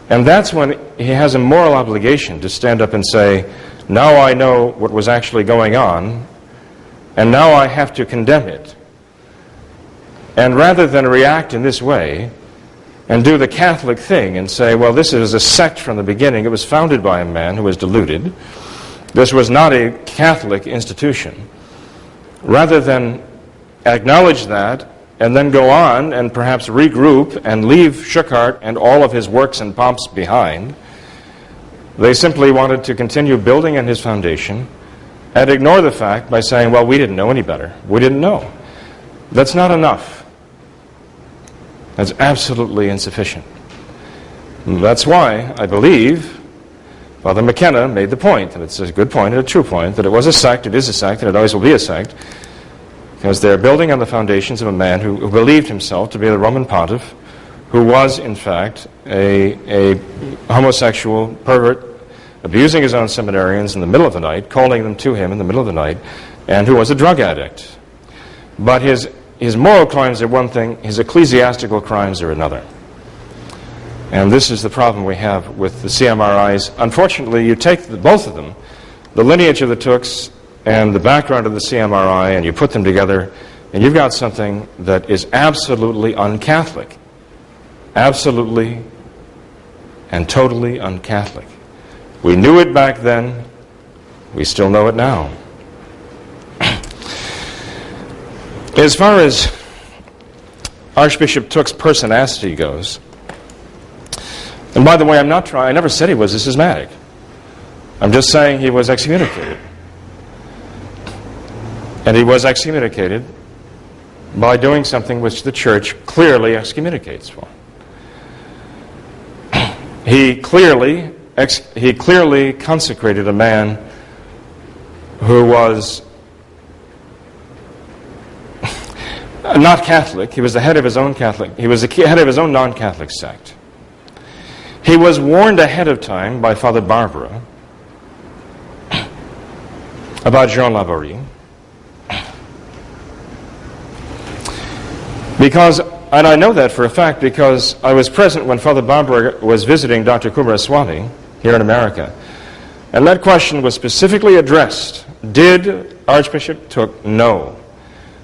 and that's when he has a moral obligation to stand up and say, now I know what was actually going on, and now I have to condemn it. And rather than react in this way and do the Catholic thing and say, well, this is a sect from the beginning, it was founded by a man who was deluded, this was not a Catholic institution, rather than acknowledge that and then go on and perhaps regroup and leave Schuckardt and all of his works and pomps behind, they simply wanted to continue building on his foundation and ignore the fact by saying, well, we didn't know any better. We didn't know. That's not enough. That's absolutely insufficient. That's why I believe Father McKenna made the point, and it's a good point and a true point, that it was a sect, it is a sect, and it always will be a sect, because they're building on the foundations of a man who believed himself to be the Roman pontiff, who was, in fact, a homosexual pervert, abusing his own seminarians in the middle of the night, calling them to him in the middle of the night, and who was a drug addict. But his moral crimes are one thing, his ecclesiastical crimes are another. And this is the problem we have with the CMRIs. Unfortunately, you take both of them, the lineage of the Thucs and the background of the CMRI, and you put them together, and you've got something that is absolutely un-Catholic. Absolutely and totally un-Catholic. We knew it back then. We still know it now. As far as Archbishop Thuc's personality goes, and by the way, I never said he was a schismatic. I'm just saying he was excommunicated. And he was excommunicated by doing something which the Church clearly excommunicates for. He clearly consecrated a man who was not Catholic. He was the head of his own Catholic. He was the head of his own non-Catholic sect. He was warned ahead of time by Father Barbara about Jean Laborie, because, and I know that for a fact because I was present when Father Barbara was visiting Dr. Kumaraswamy here in America, and that question was specifically addressed. Did Archbishop Thuc know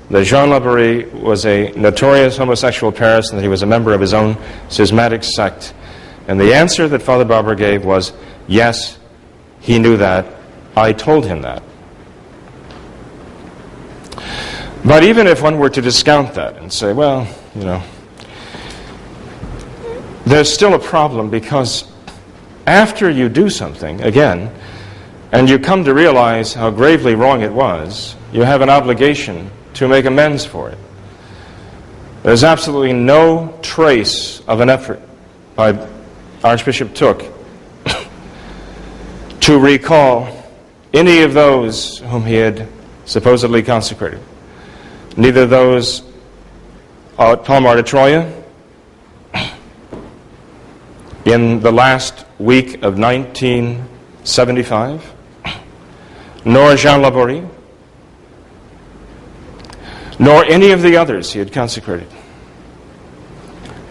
that Jean Laborie was a notorious homosexual Paris and that he was a member of his own schismatic sect? And the answer that Father Barbara gave was, yes, he knew that. I told him that. But even if one were to discount that and say, well, there's still a problem, because after you do something, again, and you come to realize how gravely wrong it was, you have an obligation to make amends for it. There's absolutely no trace of an effort by Archbishop Thuc to recall any of those whom he had supposedly consecrated. Neither those at Palmar de Troya in the last week of 1975, nor Jean Laborie, nor any of the others he had consecrated,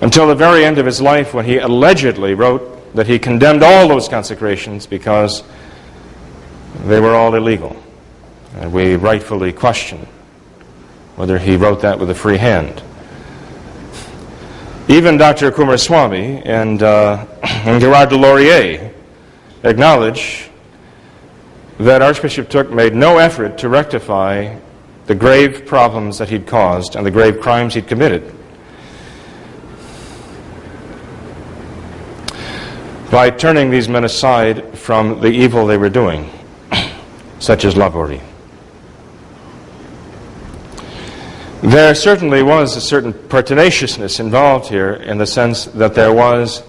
until the very end of his life, when he allegedly wrote that he condemned all those consecrations because they were all illegal. And we rightfully question whether he wrote that with a free hand. Even Dr. Kumaraswamy and Gerard de Laurier acknowledge that Archbishop Thuc made no effort to rectify the grave problems that he'd caused and the grave crimes he'd committed by turning these men aside from the evil they were doing, such as laborie. There certainly was a certain pertinaciousness involved here, in the sense that there was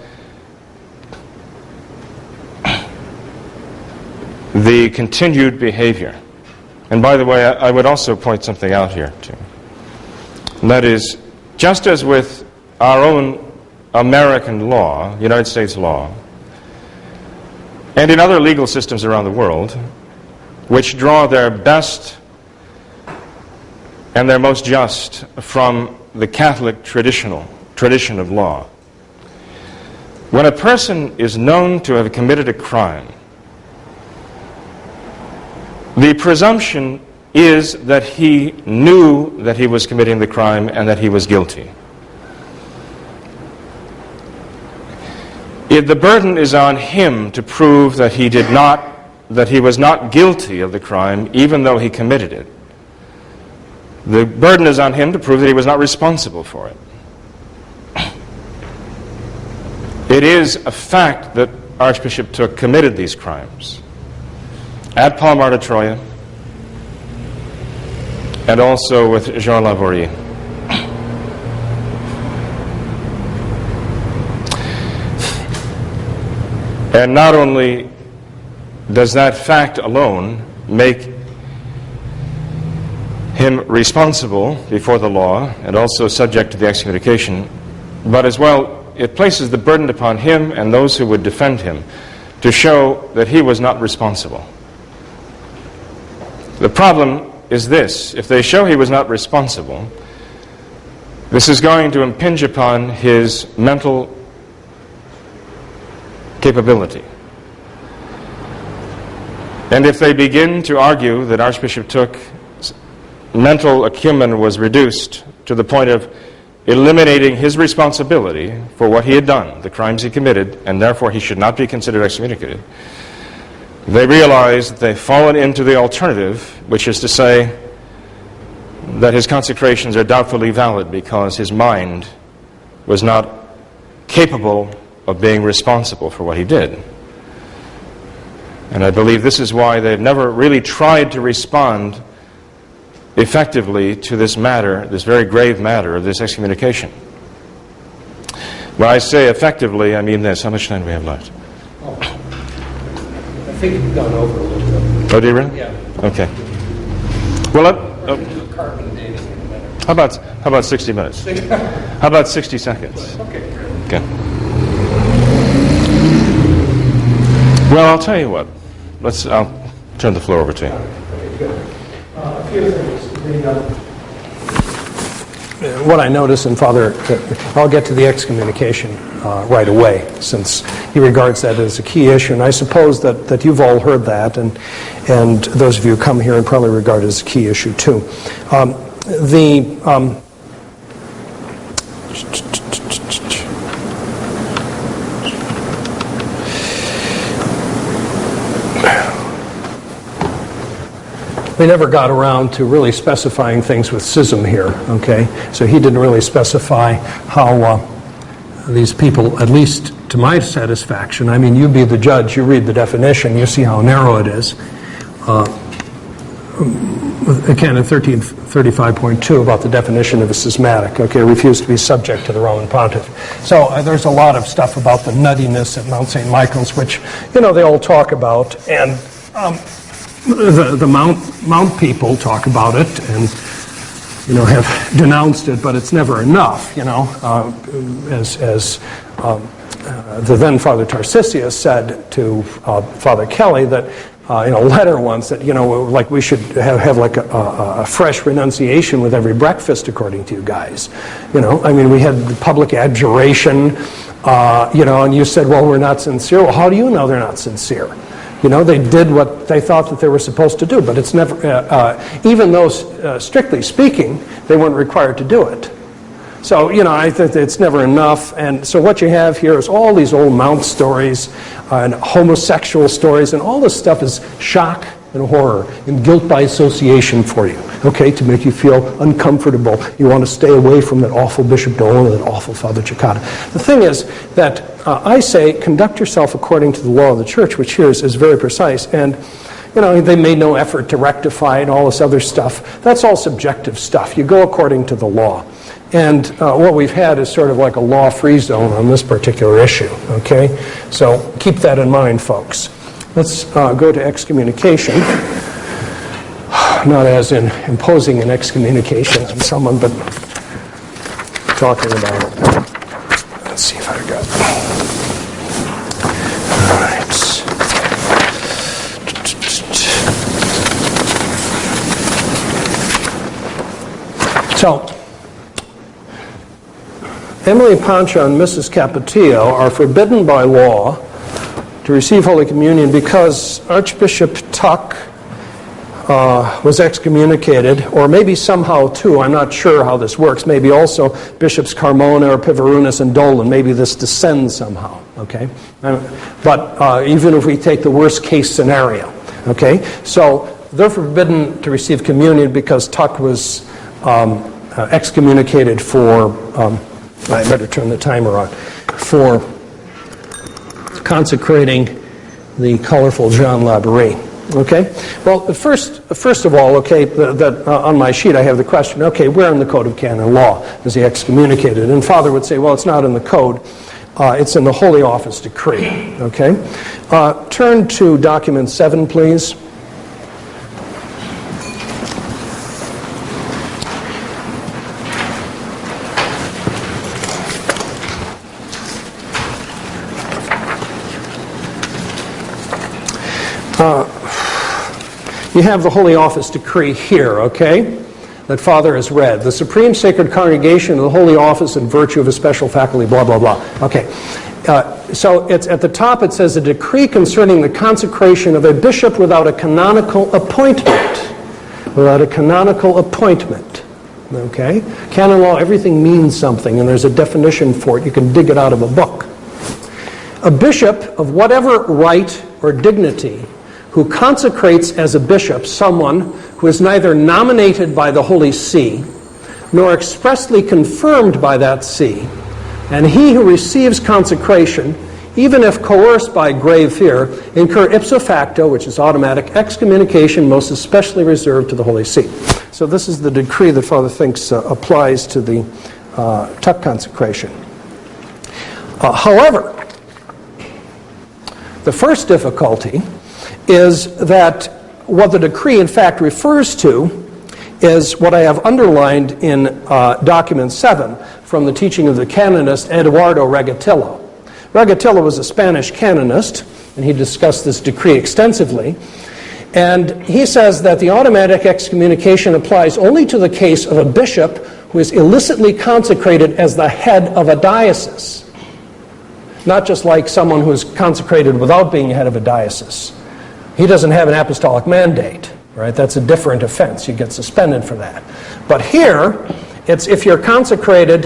the continued behavior. And by the way, I would also point something out here too. And that is, just as with our own American law, United States law, and in other legal systems around the world, which draw their best and their most just from the Catholic tradition of law, when a person is known to have committed a crime, the presumption is that he knew that he was committing the crime and that he was guilty. The burden is on him to prove that he was not guilty of the crime, even though he committed it. The burden is on him to prove that he was not responsible for it. It is a fact that Archbishop Thuc committed these crimes at Palmar de Troya and also with Jean Laborie. And not only does that fact alone make him responsible before the law and also subject to the excommunication, but as well, it places the burden upon him and those who would defend him to show that he was not responsible. The problem is this: if they show he was not responsible, this is going to impinge upon his mental capability. And if they begin to argue that Archbishop Thuc's mental acumen was reduced to the point of eliminating his responsibility for what he had done, the crimes he committed, and therefore he should not be considered excommunicated, they realize that they've fallen into the alternative, which is to say that his consecrations are doubtfully valid because his mind was not capable of being responsible for what he did. And I believe this is why they've never really tried to respond effectively to this matter, this very grave matter of this excommunication. When I say effectively, I mean this. How much time do we have left? I think you've gone over a little bit. Oh, do you really? Yeah. Okay. Well, how about 60 minutes? How about 60 seconds? Okay. Well, I'll tell you what. I'll turn the floor over to you. A few things. What I notice in Father, I'll get to the excommunication right away, since he regards that as a key issue, and I suppose that you've all heard that, and those of you who come here and probably regard it as a key issue too. We never got around to really specifying things with schism here, okay? So he didn't really specify how these people, at least to my satisfaction, I mean, you be the judge, you read the definition, you see how narrow it is. Canon 1335.2 about the definition of a schismatic, okay, refused to be subject to the Roman pontiff. So there's a lot of stuff about the nuttiness at Mount St. Michael's, which, they all talk about, and the Mount people talk about it and have denounced it, but it's never enough. As the then Father Tarsicius said to Father Kelly that in a letter once that like we should have like a fresh renunciation with every breakfast, according to you guys. I mean, we had the public adjuration and you said, well, we're not sincere. Well, how do you know they're not sincere? They did what they thought that they were supposed to do, but it's never, even though strictly speaking, they weren't required to do it. So, I think it's never enough. And so what you have here is all these old Mount stories and homosexual stories, and all this stuff is shock and horror and guilt by association for you, okay, to make you feel uncomfortable. You want to stay away from that awful Bishop Dolan and that awful Father Cekada. The thing is that I say conduct yourself according to the law of the church, which here is very precise, and they made no effort to rectify and all this other stuff. That's all subjective stuff. You go according to the law. And what we've had is sort of like a law-free zone on this particular issue, okay? So keep that in mind, folks. Let's go to excommunication. Not as in imposing an excommunication on someone, but talking about it. Let's see if I got it. All right. So, Emily Pancha and Mrs. Capetillo are forbidden by law to receive Holy Communion because Archbishop Thuc was excommunicated, or maybe somehow too, I'm not sure how this works, maybe also Bishops Carmona or Pivarunas and Dolan, maybe this descends somehow, okay? But even if we take the worst case scenario, okay? So they're forbidden to receive communion because Thuc was excommunicated for, I better turn the timer on, for consecrating the colorful Jean Laborie. Okay? Well, first of all, okay, on my sheet I have the question, okay, where in the Code of Canon Law is he excommunicated? And Father would say, well, it's not in the Code, it's in the Holy Office Decree. Okay? Turn to document 7, please. You have the Holy Office Decree here, okay, that Father has read. The Supreme Sacred Congregation of the Holy Office in virtue of a special faculty, blah, blah, blah. Okay, so it's at the top it says a decree concerning the consecration of a bishop without a canonical appointment. Without a canonical appointment. Okay? Canon law, everything means something, and there's a definition for it. You can dig it out of a book. A bishop of whatever right or dignity who consecrates as a bishop someone who is neither nominated by the Holy See nor expressly confirmed by that see, and he who receives consecration, even if coerced by grave fear, incur ipso facto, which is automatic excommunication, most especially reserved to the Holy See. So this is the decree that Father thinks applies to the Thuc consecration. However, the first difficulty is that what the decree in fact refers to is what I have underlined in document 7 from the teaching of the canonist Eduardo Regatillo. Regatillo was a Spanish canonist, and he discussed this decree extensively. And he says that the automatic excommunication applies only to the case of a bishop who is illicitly consecrated as the head of a diocese. Not just like someone who is consecrated without being head of a diocese. He doesn't have an apostolic mandate, right? That's a different offense. You get suspended for that. But here, it's if you're consecrated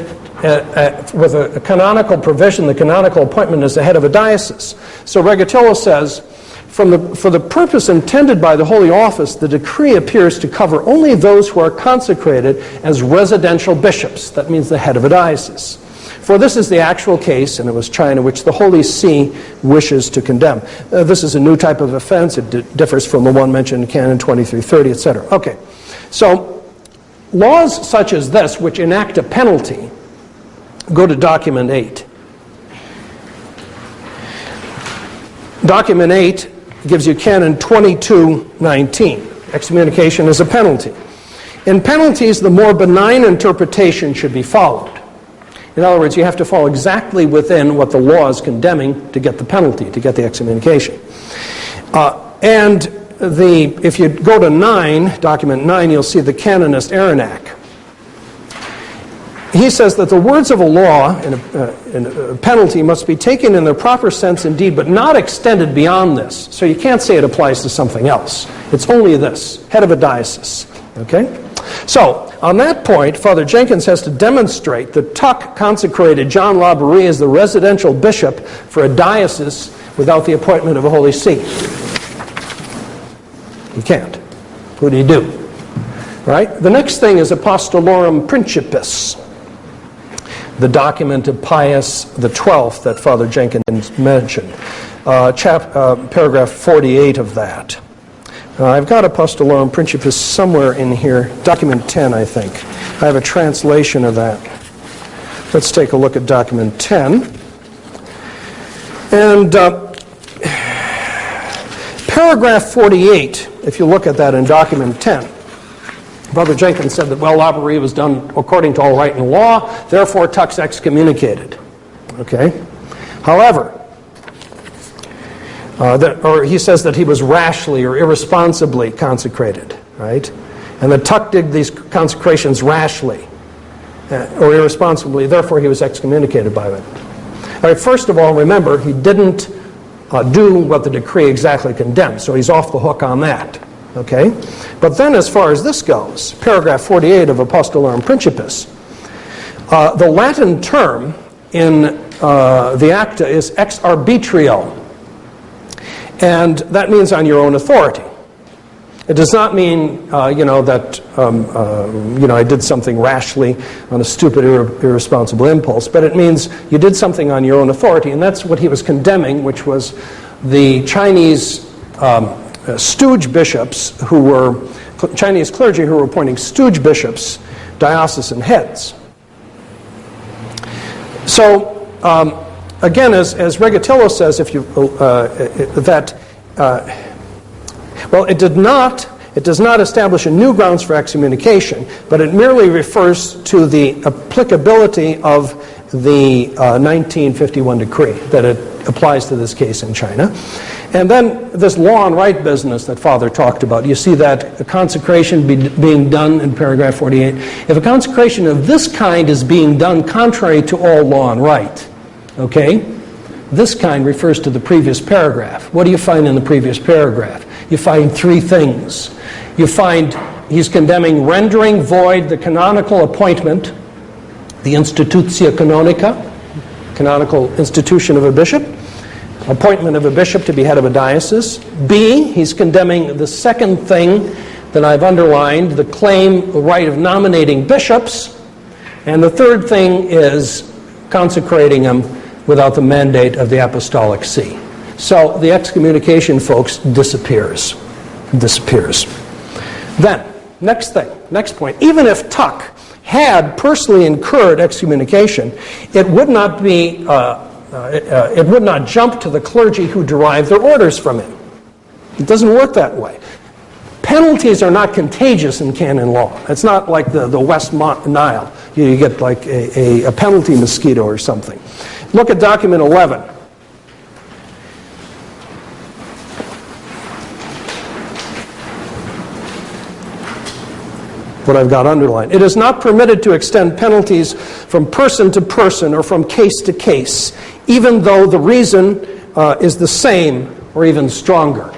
with a canonical provision, the canonical appointment is the head of a diocese. So Regatillo says, for the purpose intended by the Holy Office, the decree appears to cover only those who are consecrated as residential bishops. That means the head of a diocese. For this is the actual case, and it was China, which the Holy See wishes to condemn. This is a new type of offense. It differs from the one mentioned in Canon 2330, etc. Okay, so laws such as this, which enact a penalty, go to document 8. Document 8 gives you Canon 2219. Excommunication is a penalty. In penalties, the more benign interpretation should be followed. In other words, you have to fall exactly within what the law is condemning to get the penalty, to get the excommunication. And if you go to 9, document 9, you'll see the canonist Arenac. he says that the words of a law and a penalty must be taken in their proper sense indeed, but not extended beyond this. So you can't say it applies to something else. It's only this, head of a diocese. Okay? So, on that point, Father Jenkins has to demonstrate that Thuc consecrated John Laborie as the residential bishop for a diocese without the appointment of a Holy See. You can't. What do you do? Right? The next thing is Apostolorum Principis, the document of Pius XII that Father Jenkins mentioned. Paragraph 48 of that. I've got Apostolorum Principis somewhere in here, document 10, I think. I have a translation of that. Let's take a look at document 10. And paragraph 48, if you look at that in document 10, Brother Jenkins said that, well, Laborie was done according to all right and law, therefore Thuc's excommunicated. Okay? However, or he says that he was rashly or irresponsibly consecrated, right? And that Thuc did these consecrations rashly or irresponsibly, therefore he was excommunicated by it. All right, first of all, remember, he didn't do what the decree exactly condemned, so he's off the hook on that, okay? But then as far as this goes, paragraph 48 of Apostolorum Principis, the Latin term in the acta is ex arbitrio, and that means on your own authority. It does not mean, that, I did something rashly on a stupid, irresponsible impulse, but it means you did something on your own authority, and that's what he was condemning, which was the Chinese stooge bishops who were, Chinese clergy who were appointing stooge bishops, diocesan heads. So, again, as Regatillo says, if you it does not establish a new grounds for excommunication, but it merely refers to the applicability of the 1951 decree, that it applies to this case in China. And then this law and right business that Father talked about, you see that a consecration being done in paragraph 48. If a consecration of this kind is being done contrary to all law and right, okay, this kind refers to the previous paragraph. What do you find in the previous paragraph? You find three things. You find he's condemning rendering void the canonical appointment, the institutia canonica, canonical institution of a bishop, appointment of a bishop to be head of a diocese. B, he's condemning the second thing that I've underlined, the claim, the right of nominating bishops. And the third thing is consecrating them without the mandate of the apostolic see. So the excommunication, folks, disappears. Then, next point, even if Thuc had personally incurred excommunication, it would not be, it would not jump to the clergy who derive their orders from him. It doesn't work that way. Penalties are not contagious in canon law. It's not like the West Nile. You get like a penalty mosquito or something. Look at document 11. What I've got underlined. It is not permitted to extend penalties from person to person or from case to case, even though the reason is the same or even stronger.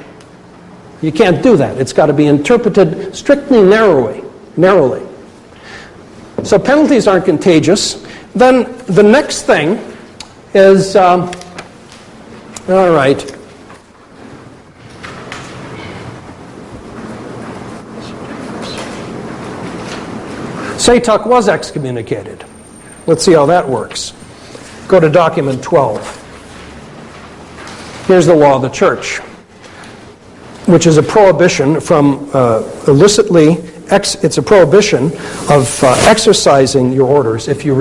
You can't do that. It's got to be interpreted strictly narrowly. So penalties aren't contagious. Then the next thing is, all right, say Thuc was excommunicated. Let's see how that works. Go to document 12. Here's the law of the church, which is a prohibition from illicitly, it's a prohibition of exercising your orders if you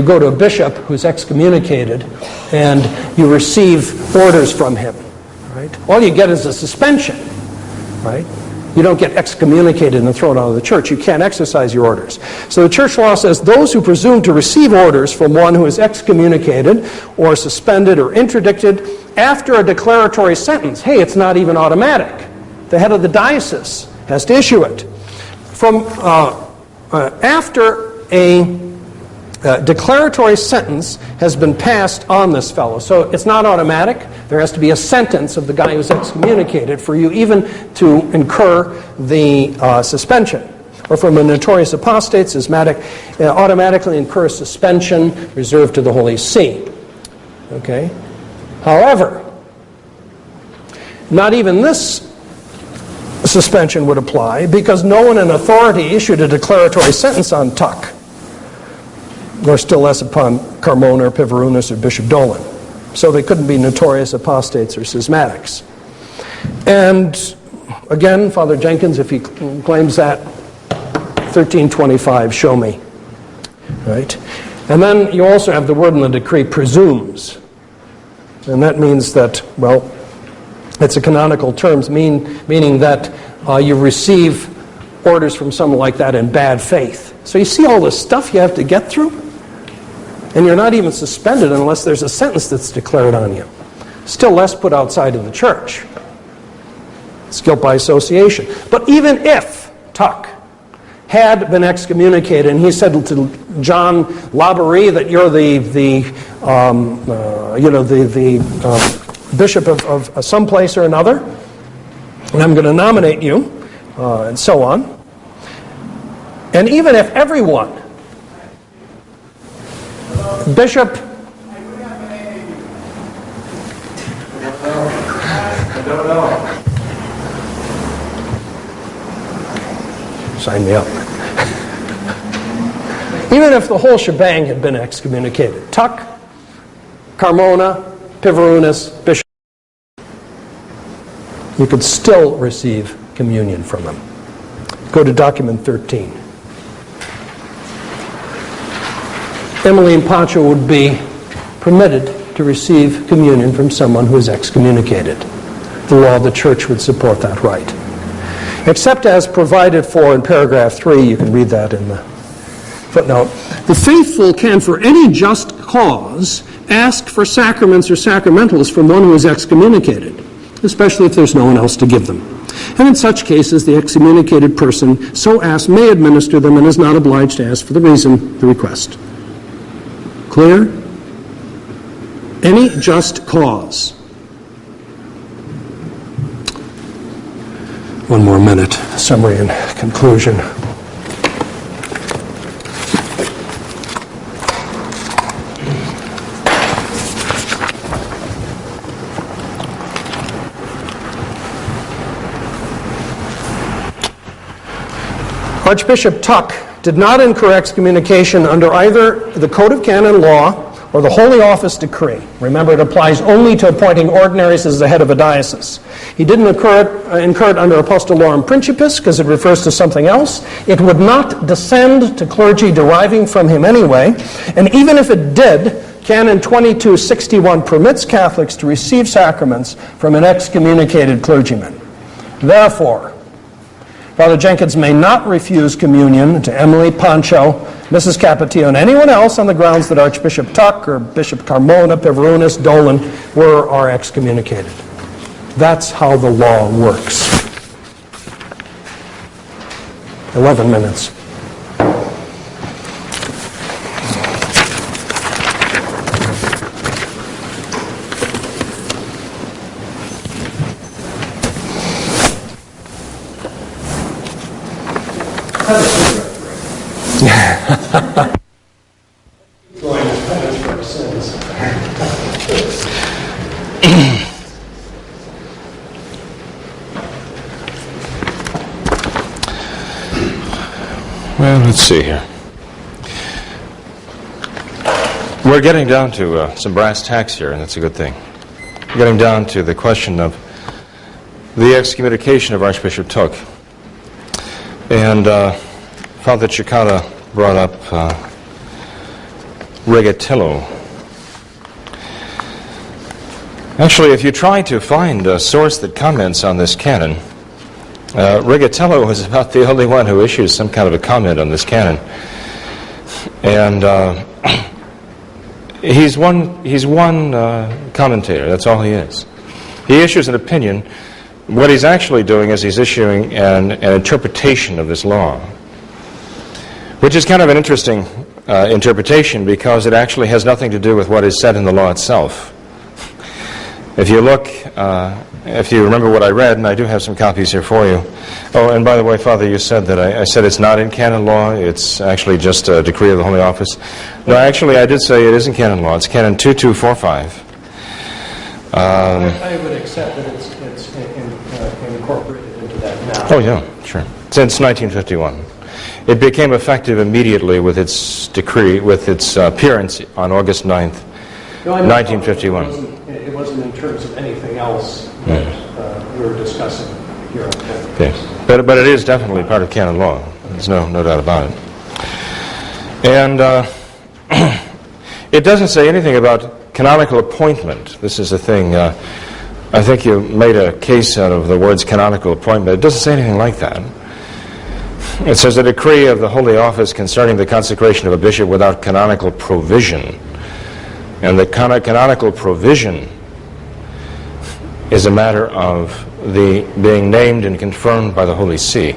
go to a bishop who's excommunicated and you receive orders from him, right? All you get is a suspension, right? You don't get excommunicated and thrown out of the church. You can't exercise your orders. So the church law says those who presume to receive orders from one who is excommunicated or suspended or interdicted after a declaratory sentence, hey, it's not even automatic. The head of the diocese has to issue it. From after a declaratory sentence has been passed on this fellow. So it's not automatic. There has to be a sentence of the guy who's excommunicated for you even to incur the suspension. Or from a notorious apostate, schismatic, automatically incurs suspension reserved to the Holy See. Okay? However, not even this suspension would apply because no one in authority issued a declaratory sentence on Thuc, nor still less upon Carmona or Pivarunus or Bishop Dolan. So they couldn't be notorious apostates or schismatics. And again, Father Jenkins, if he claims that, 1325, show me. Right? And then you also have the word in the decree, presumes. And that means that, well, it's a canonical terms, meaning that you receive orders from someone like that in bad faith. So you see all this stuff you have to get through? And you're not even suspended unless there's a sentence that's declared on you. Still less put outside of the church. It's guilt by association. But even if Thuc had been excommunicated, and he said to John Laborie that you're the bishop of some place or another, and I'm going to nominate you, and so on. And even if everyone, Bishop, I don't know. sign me up. Even if the whole shebang had been excommunicated, Thuc, Carmona, Pivarunus, Bishop, you could still receive communion from him. Go to document 13. Emily and Pancho would be permitted to receive communion from someone who is excommunicated. The law of the church would support that right. Except as provided for in paragraph 3, you can read that in the footnote. The faithful can, for any just cause, ask for sacraments or sacramentals from one who is excommunicated, especially if there's no one else to give them. And in such cases, the excommunicated person so asked may administer them and is not obliged to ask for the reason the request. Clear? Any just cause. One more minute, summary and conclusion. Archbishop Thuc did not incur excommunication under either the Code of Canon Law or the Holy Office Decree. Remember, it applies only to appointing ordinaries as the head of a diocese. He didn't incur it under Apostolorum Principis because it refers to something else. It would not descend to clergy deriving from him anyway. And even if it did, Canon 2261 permits Catholics to receive sacraments from an excommunicated clergyman. Therefore, Father Jenkins may not refuse communion to Emily, Pancho, Mrs. Capetillo, and anyone else on the grounds that Archbishop Thuc or Bishop Carmona, Pivarunus, Dolan were or are excommunicated. That's how the law works. 11 minutes. Well, let's see here. We're getting down to some brass tacks here, and that's a good thing. We're getting down to the question of the excommunication of Archbishop Thuc. And Father Cekada brought up Rigotillo. Actually, if you try to find a source that comments on this canon, Rigotillo was about the only one who issues some kind of a comment on this canon. And he's one commentator, that's all he is. He issues an opinion. What he's actually doing is he's issuing an interpretation of this law, which is kind of an interesting interpretation because it actually has nothing to do with what is said in the law itself. If you look, if you remember what I read, and I do have some copies here for you. Oh, and by the way, Father, you said that I said it's not in canon law. It's actually just a decree of the Holy Office. No, actually, I did say it is in canon law. It's canon 2245. I would accept that it's incorporated into that now. Oh, yeah, sure. Since 1951. It became effective immediately with its decree, with its appearance on August 9th, No, I know 1951. It wasn't in terms of anything else that we were discussing here on campus. Okay. But it is definitely part of canon law. There's no doubt about it. And it doesn't say anything about canonical appointment. This is a thing. I think you made a case out of the words canonical appointment. It doesn't say anything like that. It says a decree of the Holy Office concerning the consecration of a bishop without canonical provision. And the canonical provision is a matter of the being named and confirmed by the Holy See.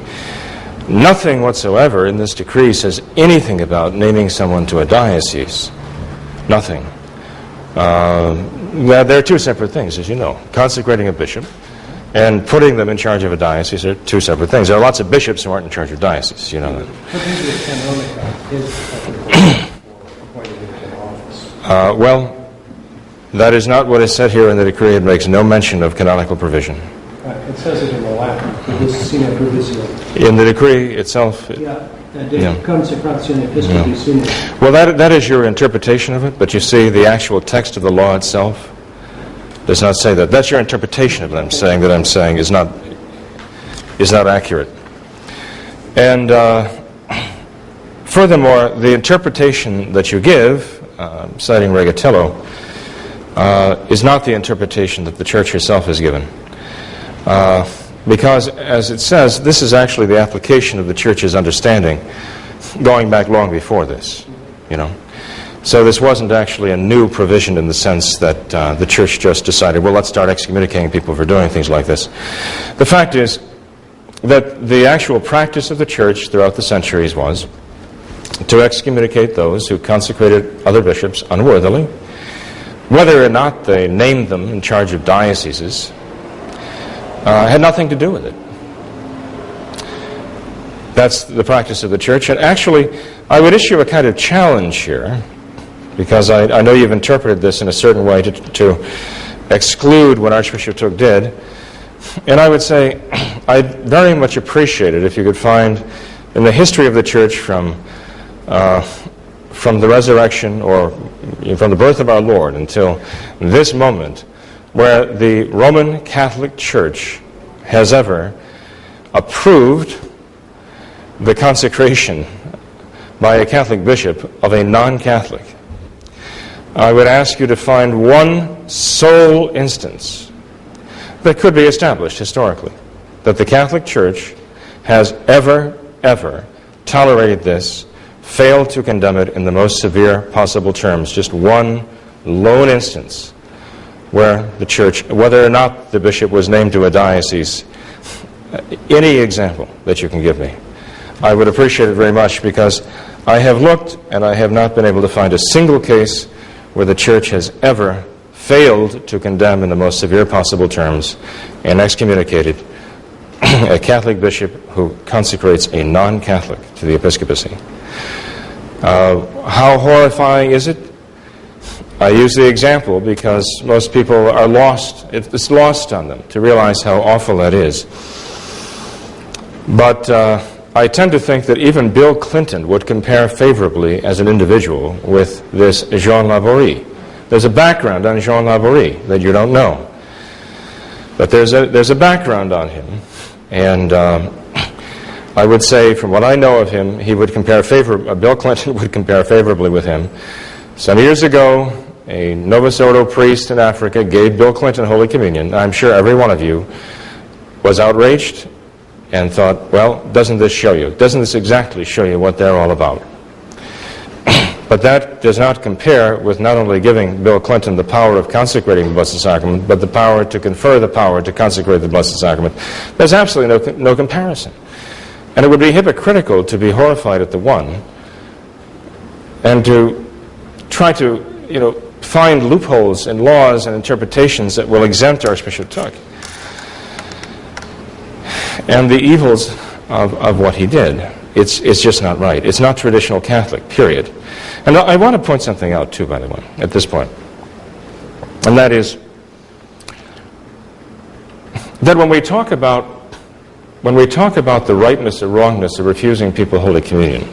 Nothing whatsoever in this decree says anything about naming someone to a diocese. Nothing. There are two separate things, as you know. Consecrating a bishop and putting them in charge of a diocese are two separate things. There are lots of bishops who aren't in charge of dioceses, you know that. Well, that is not what is said here in the decree. It makes no mention of canonical provision. It says it in the Latin. In the decree itself? Well, that is your interpretation of it, but you see the actual text of the law itself does not say that. That's your interpretation of what I'm saying, that I'm saying is not accurate. And furthermore, the interpretation that you give, citing Regatello, is not the interpretation that the Church herself has given. Because, as it says, this is actually the application of the Church's understanding going back long before this, you know. So this wasn't actually a new provision in the sense that the Church just decided, well, let's start excommunicating people for doing things like this. The fact is that the actual practice of the Church throughout the centuries was to excommunicate those who consecrated other bishops unworthily, whether or not they named them in charge of dioceses. Had nothing to do with it. That's the practice of the Church. And actually, I would issue a kind of challenge here, because I know you've interpreted this in a certain way to exclude what Archbishop Thuc did. And I would say I'd very much appreciate it if you could find in the history of the Church from the resurrection or from the birth of our Lord until this moment, where the Roman Catholic Church has ever approved the consecration by a Catholic bishop of a non-Catholic. I would ask you to find one sole instance that could be established historically, that the Catholic Church has ever tolerated this, failed to condemn it in the most severe possible terms. Just one lone instance where the Church, whether or not the bishop was named to a diocese, any example that you can give me, I would appreciate it very much, because I have looked and I have not been able to find a single case where the Church has ever failed to condemn in the most severe possible terms and excommunicated a Catholic bishop who consecrates a non-Catholic to the episcopacy. How horrifying is it? I use the example because most people are lost. It's lost on them to realize how awful that is. But I tend to think that even Bill Clinton would compare favorably as an individual with this Jean Laborie. There's a background on Jean Laborie that you don't know. But there's a background on him. And I would say, from what I know of him, Bill Clinton would compare favorably with him. Some years ago, a Novus Ordo priest in Africa gave Bill Clinton Holy Communion. I'm sure every one of you was outraged and thought, well, doesn't this exactly show you what they're all about? But that does not compare with not only giving Bill Clinton the power of consecrating the Blessed Sacrament, but the power to confer the power to consecrate the Blessed Sacrament. There's absolutely no comparison. And it would be hypocritical to be horrified at the one and to try to, find loopholes in laws and interpretations that will exempt Archbishop Thuc and the evils of what he did. It's just not right. It's not traditional Catholic, period. And I want to point something out, too, by the way, at this point. And that is that when we talk about the rightness or wrongness of refusing people Holy Communion,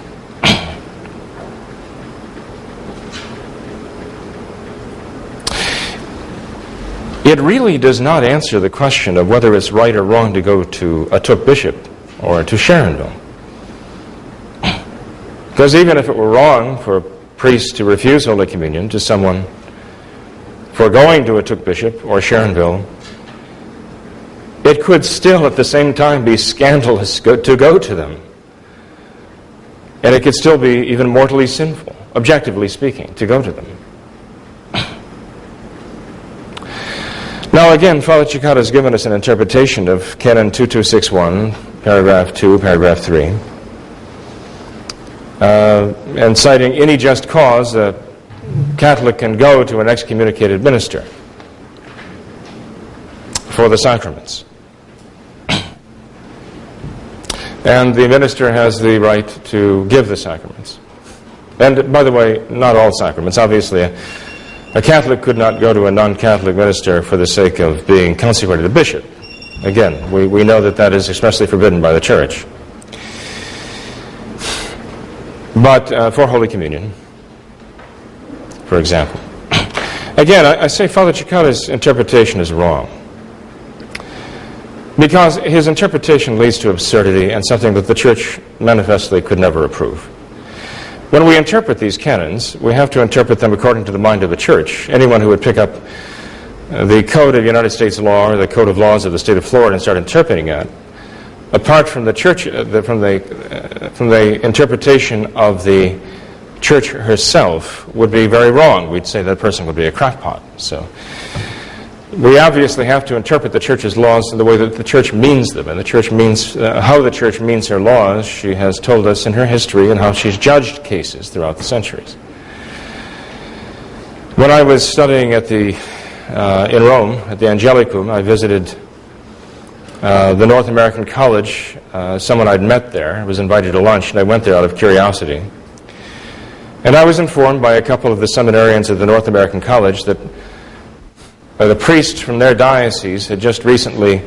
it really does not answer the question of whether it's right or wrong to go to a Thuc bishop or to Sharonville. Because even if it were wrong for a priest to refuse Holy Communion to someone for going to a Thuc bishop or Sharonville, it could still at the same time be scandalous to go to them. And it could still be even mortally sinful, objectively speaking, to go to them. Now again, Father Cekada has given us an interpretation of Canon 2261, paragraph 2, paragraph 3, and citing any just cause, a Catholic can go to an excommunicated minister for the sacraments. And the minister has the right to give the sacraments. And by the way, not all sacraments. Obviously, a Catholic could not go to a non-Catholic minister for the sake of being consecrated a bishop. Again, we know that is expressly forbidden by the Church. But for Holy Communion, for example. Again, I say Father Cekada's interpretation is wrong, because his interpretation leads to absurdity and something that the Church manifestly could never approve. When we interpret these canons, we have to interpret them according to the mind of the Church. Anyone who would pick up the Code of United States Law or the Code of Laws of the State of Florida and start interpreting it, apart from the Church, from the interpretation of the Church herself, would be very wrong. We'd say that person would be a crackpot. So we obviously have to interpret the Church's laws in the way that the Church means them, and the Church means how the Church means her laws. She has told us in her history and how she's judged cases throughout the centuries. When I was studying at in Rome at the Angelicum, I visited the North American College. Someone I'd met there. I was invited to lunch, and I went there out of curiosity. And I was informed by a couple of the seminarians at the North American College that the priest from their diocese had just recently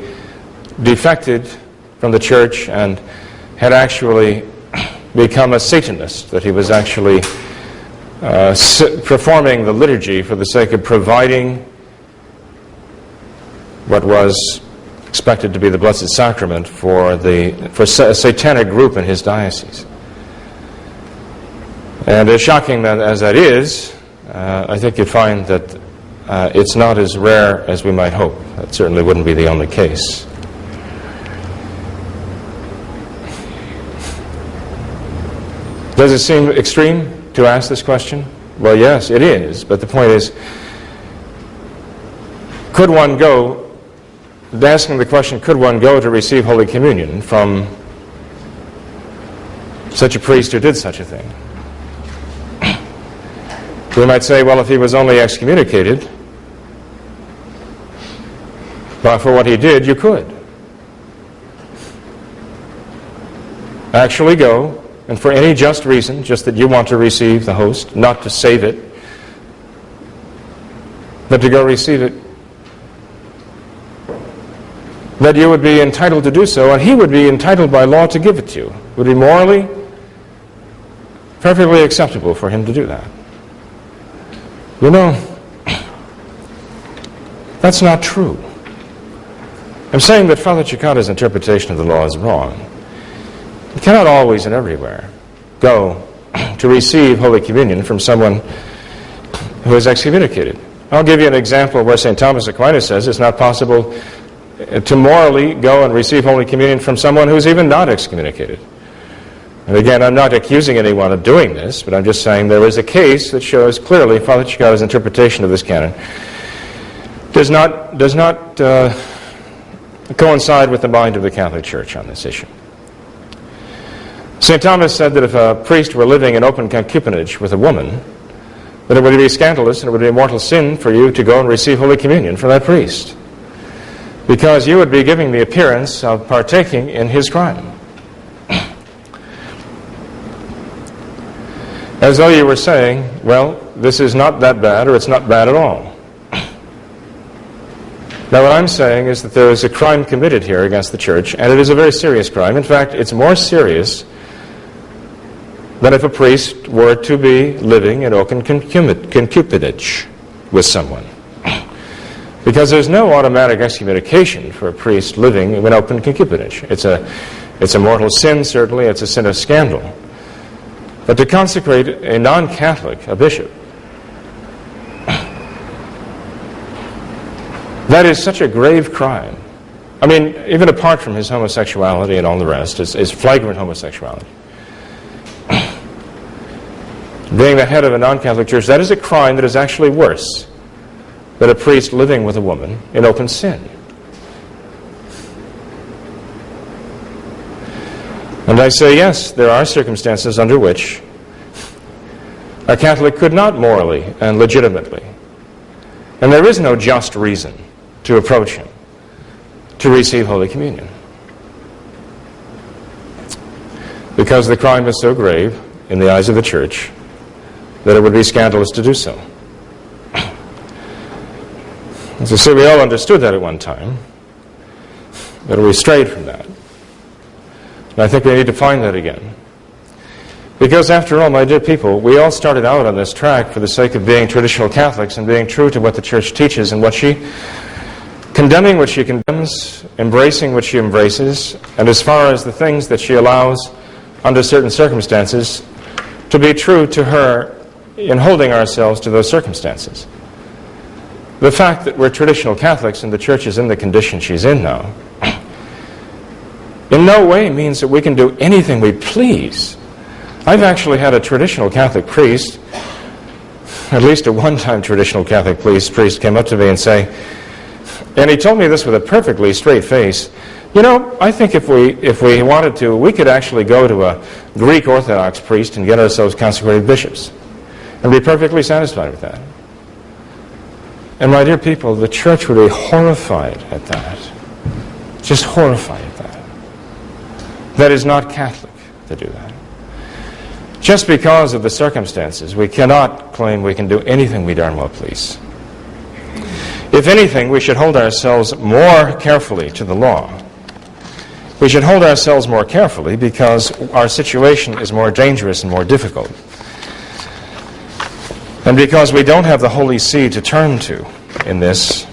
defected from the Church and had actually become a Satanist, that he was actually performing the liturgy for the sake of providing what was expected to be the Blessed Sacrament for a satanic group in his diocese. And as shocking as that is, I think you'd find that it's not as rare as we might hope. That certainly wouldn't be the only case. Does it seem extreme to ask this question? Well, yes, it is. But the point is, could one go, asking the question, could one go to receive Holy Communion from such a priest who did such a thing? We might say, well, if he was only excommunicated, but for what he did, you could. Actually go, and for any just reason, just that you want to receive the host, not to save it, but to go receive it, that you would be entitled to do so, and he would be entitled by law to give it to you. It would be morally perfectly acceptable for him to do that. You know, that's not true. I'm saying that Father Cekada's interpretation of the law is wrong. You cannot always and everywhere go to receive Holy Communion from someone who is excommunicated. I'll give you an example where St. Thomas Aquinas says it's not possible to morally go and receive Holy Communion from someone who's even not excommunicated. And again, I'm not accusing anyone of doing this, but I'm just saying there is a case that shows clearly Father Cekada's interpretation of this canon does not coincide with the mind of the Catholic Church on this issue. St. Thomas said that if a priest were living in open concubinage with a woman, that it would be scandalous and it would be a mortal sin for you to go and receive Holy Communion from that priest, because you would be giving the appearance of partaking in his crime. As though you were saying, well, this is not that bad, or it's not bad at all. Now, what I'm saying is that there is a crime committed here against the Church, and it is a very serious crime. In fact, it's more serious than if a priest were to be living in open concubinage with someone. Because there's no automatic excommunication for a priest living in open concubinage. It's a mortal sin, certainly. It's a sin of scandal. But to consecrate a non-Catholic, a bishop, that is such a grave crime. I mean, even apart from his homosexuality and all the rest, is flagrant homosexuality. Being the head of a non-Catholic church, that is a crime that is actually worse than a priest living with a woman in open sin. And I say, yes, there are circumstances under which a Catholic could not morally and legitimately, and there is no just reason to approach him to receive Holy Communion, because the crime is so grave in the eyes of the Church that it would be scandalous to do so. As I say, we all understood that at one time, but we strayed from that. And I think we need to find that again. Because after all, my dear people, we all started out on this track for the sake of being traditional Catholics and being true to what the Church teaches and condemning what she condemns, embracing what she embraces, and as far as the things that she allows under certain circumstances, to be true to her in holding ourselves to those circumstances. The fact that we're traditional Catholics and the Church is in the condition she's in now in no way means that we can do anything we please. I've actually had a traditional Catholic priest, at least a one-time traditional Catholic priest came up to me and say, and he told me this with a perfectly straight face, you know, I think if we wanted to, we could actually go to a Greek Orthodox priest and get ourselves consecrated bishops and be perfectly satisfied with that. And my dear people, the Church would be horrified at that. Just horrified at that. That is not Catholic to do that. Just because of the circumstances, we cannot claim we can do anything we darn well please. If anything, we should hold ourselves more carefully to the law. We should hold ourselves more carefully because our situation is more dangerous and more difficult. And because we don't have the Holy See to turn to in this,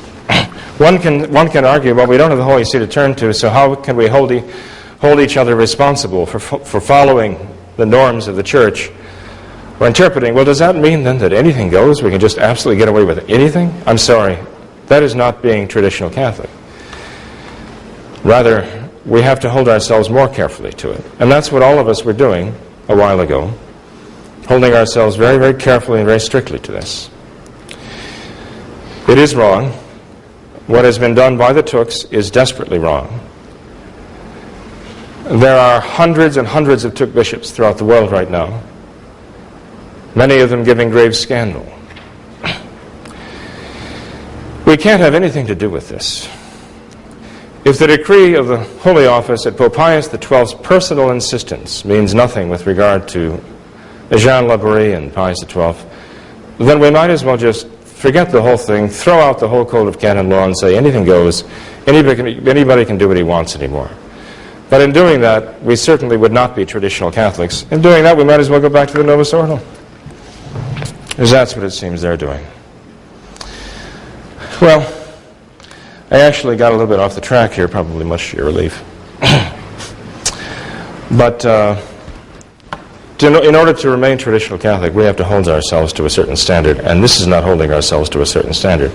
one can argue, well, we don't have the Holy See to turn to, so how can we hold each other responsible for following the norms of the Church or interpreting? Well, does that mean then that anything goes? We can just absolutely get away with anything? I'm sorry. That is not being traditional Catholic. Rather, we have to hold ourselves more carefully to it. And that's what all of us were doing a while ago, holding ourselves very, very carefully and very strictly to this. It is wrong. What has been done by the Thucs is desperately wrong. There are hundreds and hundreds of Thuc bishops throughout the world right now, many of them giving grave scandal. We can't have anything to do with this. If the decree of the Holy Office at Pope Pius XII's personal insistence means nothing with regard to Jean Laborie and Pius XII, then we might as well just forget the whole thing, throw out the whole code of canon law and say anything goes, anybody can do what he wants anymore. But in doing that, we certainly would not be traditional Catholics. In doing that, we might as well go back to the Novus Ordo, because that's what it seems they're doing. Well, I actually got a little bit off the track here, probably much to your relief. But in order to remain traditional Catholic, we have to hold ourselves to a certain standard, and this is not holding ourselves to a certain standard.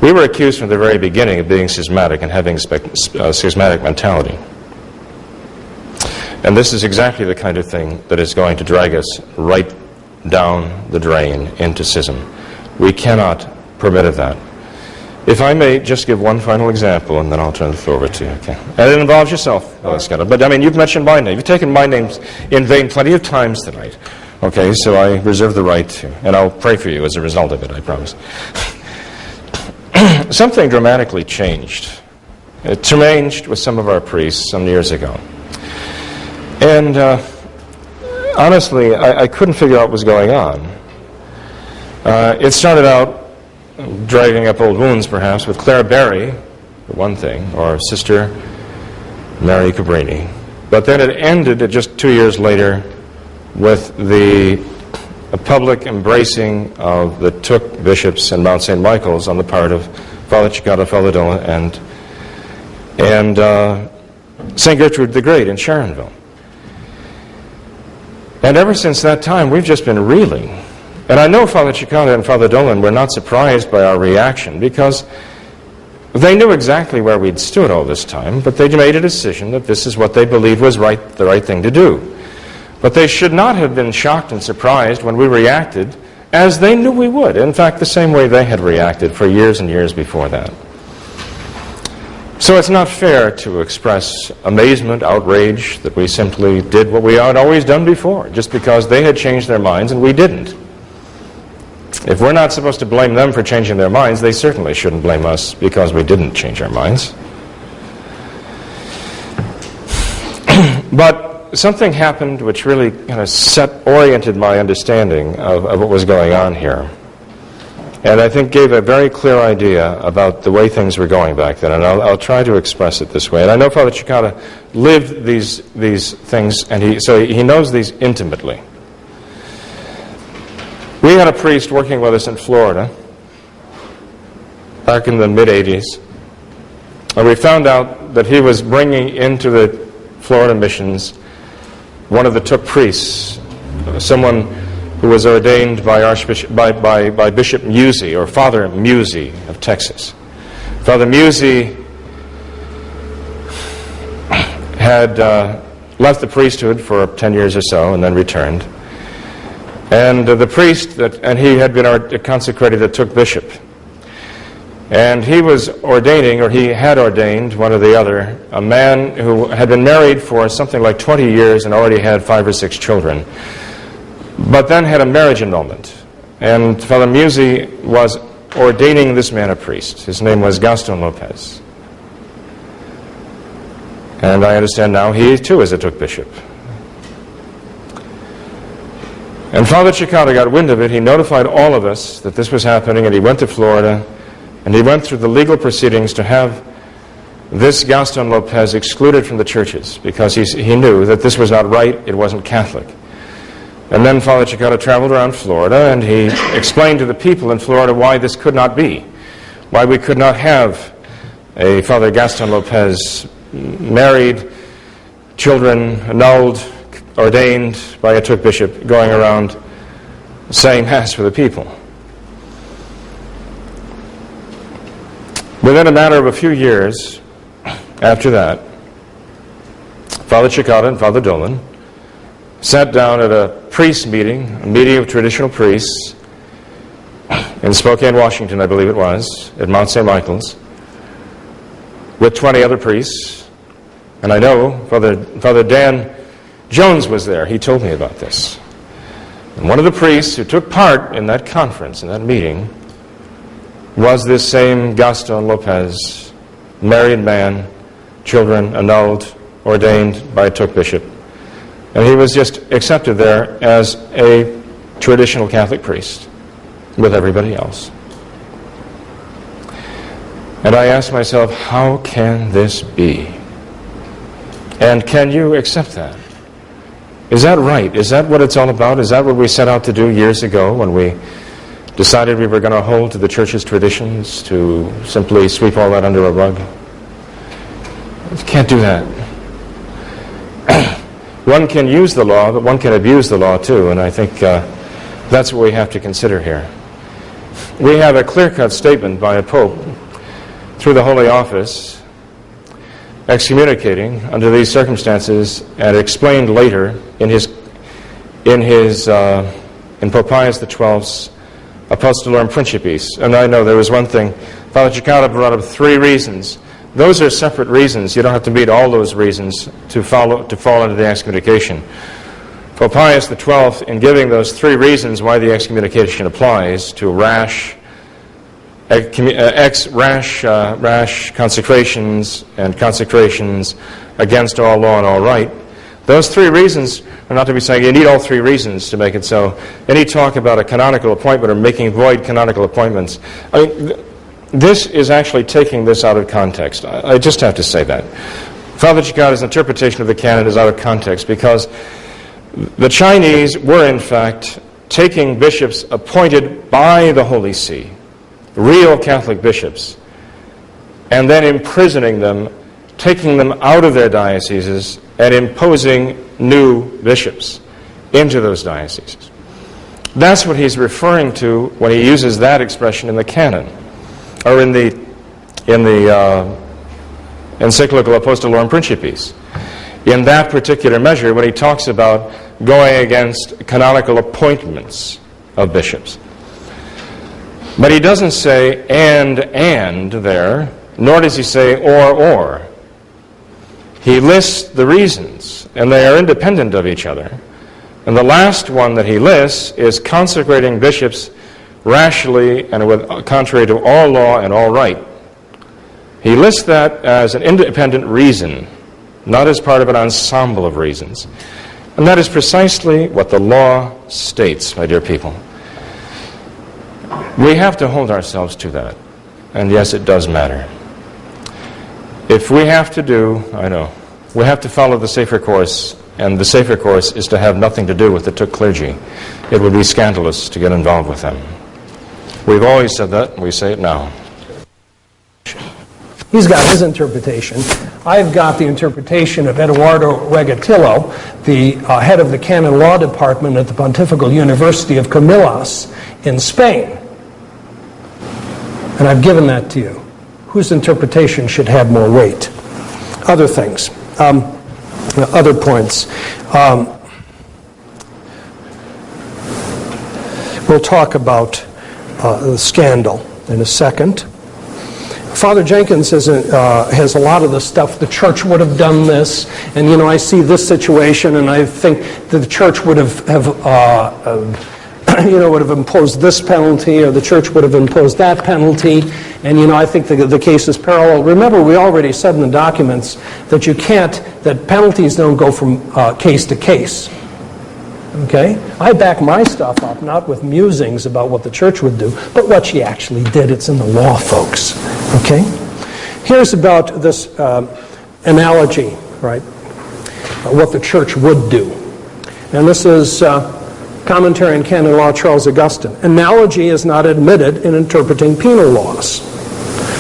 We were accused from the very beginning of being schismatic and having a schismatic mentality. And this is exactly the kind of thing that is going to drag us right down the drain into schism. We cannot permit of that. If I may just give one final example, and then I'll turn the floor over to you. Okay. And it involves yourself, Cekada. But I mean, you've mentioned my name. You've taken my name in vain plenty of times tonight. Okay, so I reserve the right to, and I'll pray for you as a result of it, I promise. Something dramatically changed. It changed with some of our priests some years ago. And honestly, I couldn't figure out what was going on. It started out dragging up old wounds, perhaps, with Clara Berry, for one thing, or Sister Mary Cabrini. But then it ended just 2 years later with a public embracing of the Thuc bishops in Mount St. Michael's on the part of Father Cekada, Father Dolan, and St. Gertrude the Great in Sharonville. And ever since that time, we've just been reeling. And I know Father Cekada and Father Dolan were not surprised by our reaction, because they knew exactly where we'd stood all this time, but they made a decision that this is what they believed was the right thing to do. But they should not have been shocked and surprised when we reacted as they knew we would. In fact, the same way they had reacted for years and years before that. So it's not fair to express amazement, outrage, that we simply did what we had always done before, just because they had changed their minds and we didn't. If we're not supposed to blame them for changing their minds, they certainly shouldn't blame us because we didn't change our minds. But something happened which really kind of oriented my understanding of what was going on here. And I think gave a very clear idea about the way things were going back then. And I'll try to express it this way. And I know Father Cekada lived these things, and so he knows these intimately. We had a priest working with us in Florida back in the mid-'80s, and we found out that he was bringing into the Florida missions one of the Thuc priests, someone who was ordained by Bishop Musey, or Father Musey of Texas. Father Musey had left the priesthood for 10 years or so and then returned. And the priest, and he had been consecrated a Thuc bishop. And he was ordaining, or he had ordained, one or the other, a man who had been married for something like 20 years and already had 5 or 6 children, but then had a marriage annulment. And Father Musey was ordaining this man a priest. His name was Gaston Lopez. And I understand now he too is a Thuc bishop. And Father Cekada got wind of it. He notified all of us that this was happening, and he went to Florida, and he went through the legal proceedings to have this Gaston Lopez excluded from the churches, because he knew that this was not right, it wasn't Catholic. And then Father Cekada traveled around Florida, and he explained to the people in Florida why this could not be, why we could not have a Father Gaston Lopez married, children annulled, ordained by a Thuc bishop, going around saying Mass for the people. Within a matter of a few years after that, Father Cekada and Father Dolan sat down at a priest meeting, a meeting of traditional priests in Spokane, Washington, I believe it was, at Mount St. Michael's, with 20 other priests. And I know Father Dan Jones was there. He told me about this. And one of the priests who took part in that conference, in that meeting, was this same Gaston Lopez, married man, children annulled, ordained by a Thuc bishop. And he was just accepted there as a traditional Catholic priest with everybody else. And I asked myself, how can this be? And can you accept that? Is that right? Is that what it's all about? Is that what we set out to do years ago when we decided we were going to hold to the church's traditions, to simply sweep all that under a rug? You can't do that. One can use the law, but one can abuse the law too, and I think that's what we have to consider here. We have a clear-cut statement by a pope through the Holy Office excommunicating under these circumstances, and explained later in Pope Pius XII's Apostolorum Principis. And I know there was one thing Father Cekada brought up 3 reasons. Those are separate reasons. You don't have to meet all those reasons to fall into the excommunication. Pope Pius XII, in giving those 3 reasons why the excommunication applies to rash consecrations and consecrations against all law and all right, those 3 reasons are not to be saying you need all 3 reasons to make it so. Any talk about a canonical appointment or making void canonical appointments, I mean, this is actually taking this out of context. I just have to say that. Father Cekada's interpretation of the canon is out of context because the Chinese were, in fact, taking bishops appointed by the Holy See, real Catholic bishops, and then imprisoning them, taking them out of their dioceses, and imposing new bishops into those dioceses. That's what he's referring to when he uses that expression in the canon, or in the encyclical Apostolorum Principis. In that particular measure, when he talks about going against canonical appointments of bishops. But he doesn't say and there, nor does he say or. He lists the reasons, and they are independent of each other. And the last one that he lists is consecrating bishops rashly and contrary to all law and all right. He lists that as an independent reason, not as part of an ensemble of reasons. And that is precisely what the law states, my dear people. We have to hold ourselves to that. And yes, it does matter. If we have to we have to follow the safer course, and the safer course is to have nothing to do with the Thuc clergy. It would be scandalous to get involved with them. We've always said that, and we say it now. He's got his interpretation. I've got the interpretation of Eduardo Regatillo, the head of the Canon Law Department at the Pontifical University of Comillas in Spain. And I've given that to you. Whose interpretation should have more weight? Other things. Other points. We'll talk about the scandal in a second. Father Jenkins has a lot of the stuff. The church would have done this, and I see this situation, and I think that the church would have imposed this penalty, or the church would have imposed that penalty, and I think the case is parallel. Remember, we already said in the documents that penalties don't go from case to case. Okay? I back my stuff up, not with musings about what the church would do, but what she actually did. It's in the law, folks. Okay? Here's about this analogy, right? What the church would do. And this is Commentary on Canon Law, Charles Augustine. Analogy is not admitted in interpreting penal laws.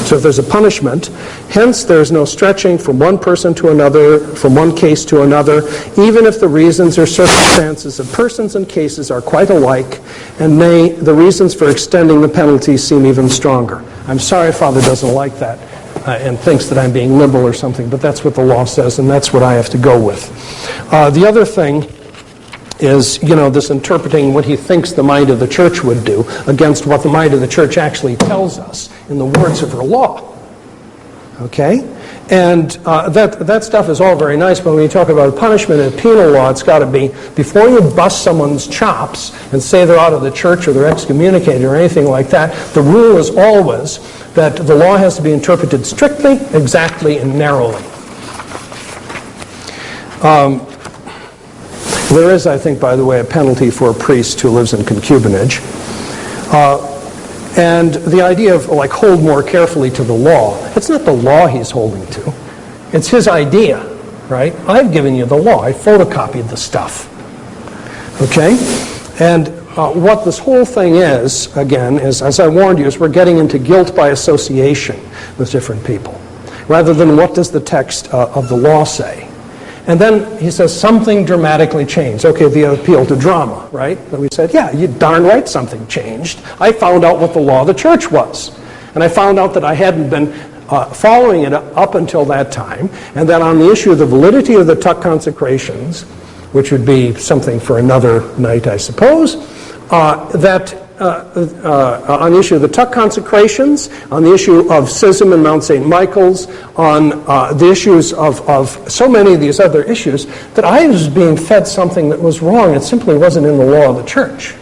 So if there's a punishment, hence there's no stretching from one person to another, from one case to another, even if the reasons or circumstances of persons and cases are quite alike, and the reasons for extending the penalty seem even stronger. I'm sorry Father doesn't like that and thinks that I'm being liberal or something, but that's what the law says, and that's what I have to go with. The other thing is, this interpreting what he thinks the mind of the church would do against what the mind of the church actually tells us in the words of her law. Okay? And that stuff is all very nice, but when you talk about punishment in penal law, it's got to be, before you bust someone's chops and say they're out of the church or they're excommunicated or anything like that, the rule is always that the law has to be interpreted strictly, exactly, and narrowly. There is, I think, by the way, a penalty for a priest who lives in concubinage. And the idea of, hold more carefully to the law, it's not the law he's holding to. It's his idea, right? I've given you the law. I photocopied the stuff. Okay? And what this whole thing is, again, is, as I warned you, is we're getting into guilt by association with different people, rather than what does the text of the law say. And then he says something dramatically changed. Okay, the appeal to drama, right? That we said, yeah, you darn right something changed. I found out what the law of the church was. And I found out that I hadn't been following it up until that time, and that on the issue of the validity of the Thuc consecrations, which would be something for another night, I suppose, that on the issue of the Thuc consecrations, on the issue of schism in Mount St. Michael's, on the issues of so many of these other issues, that I was being fed something that was wrong. It simply wasn't in the law of the church.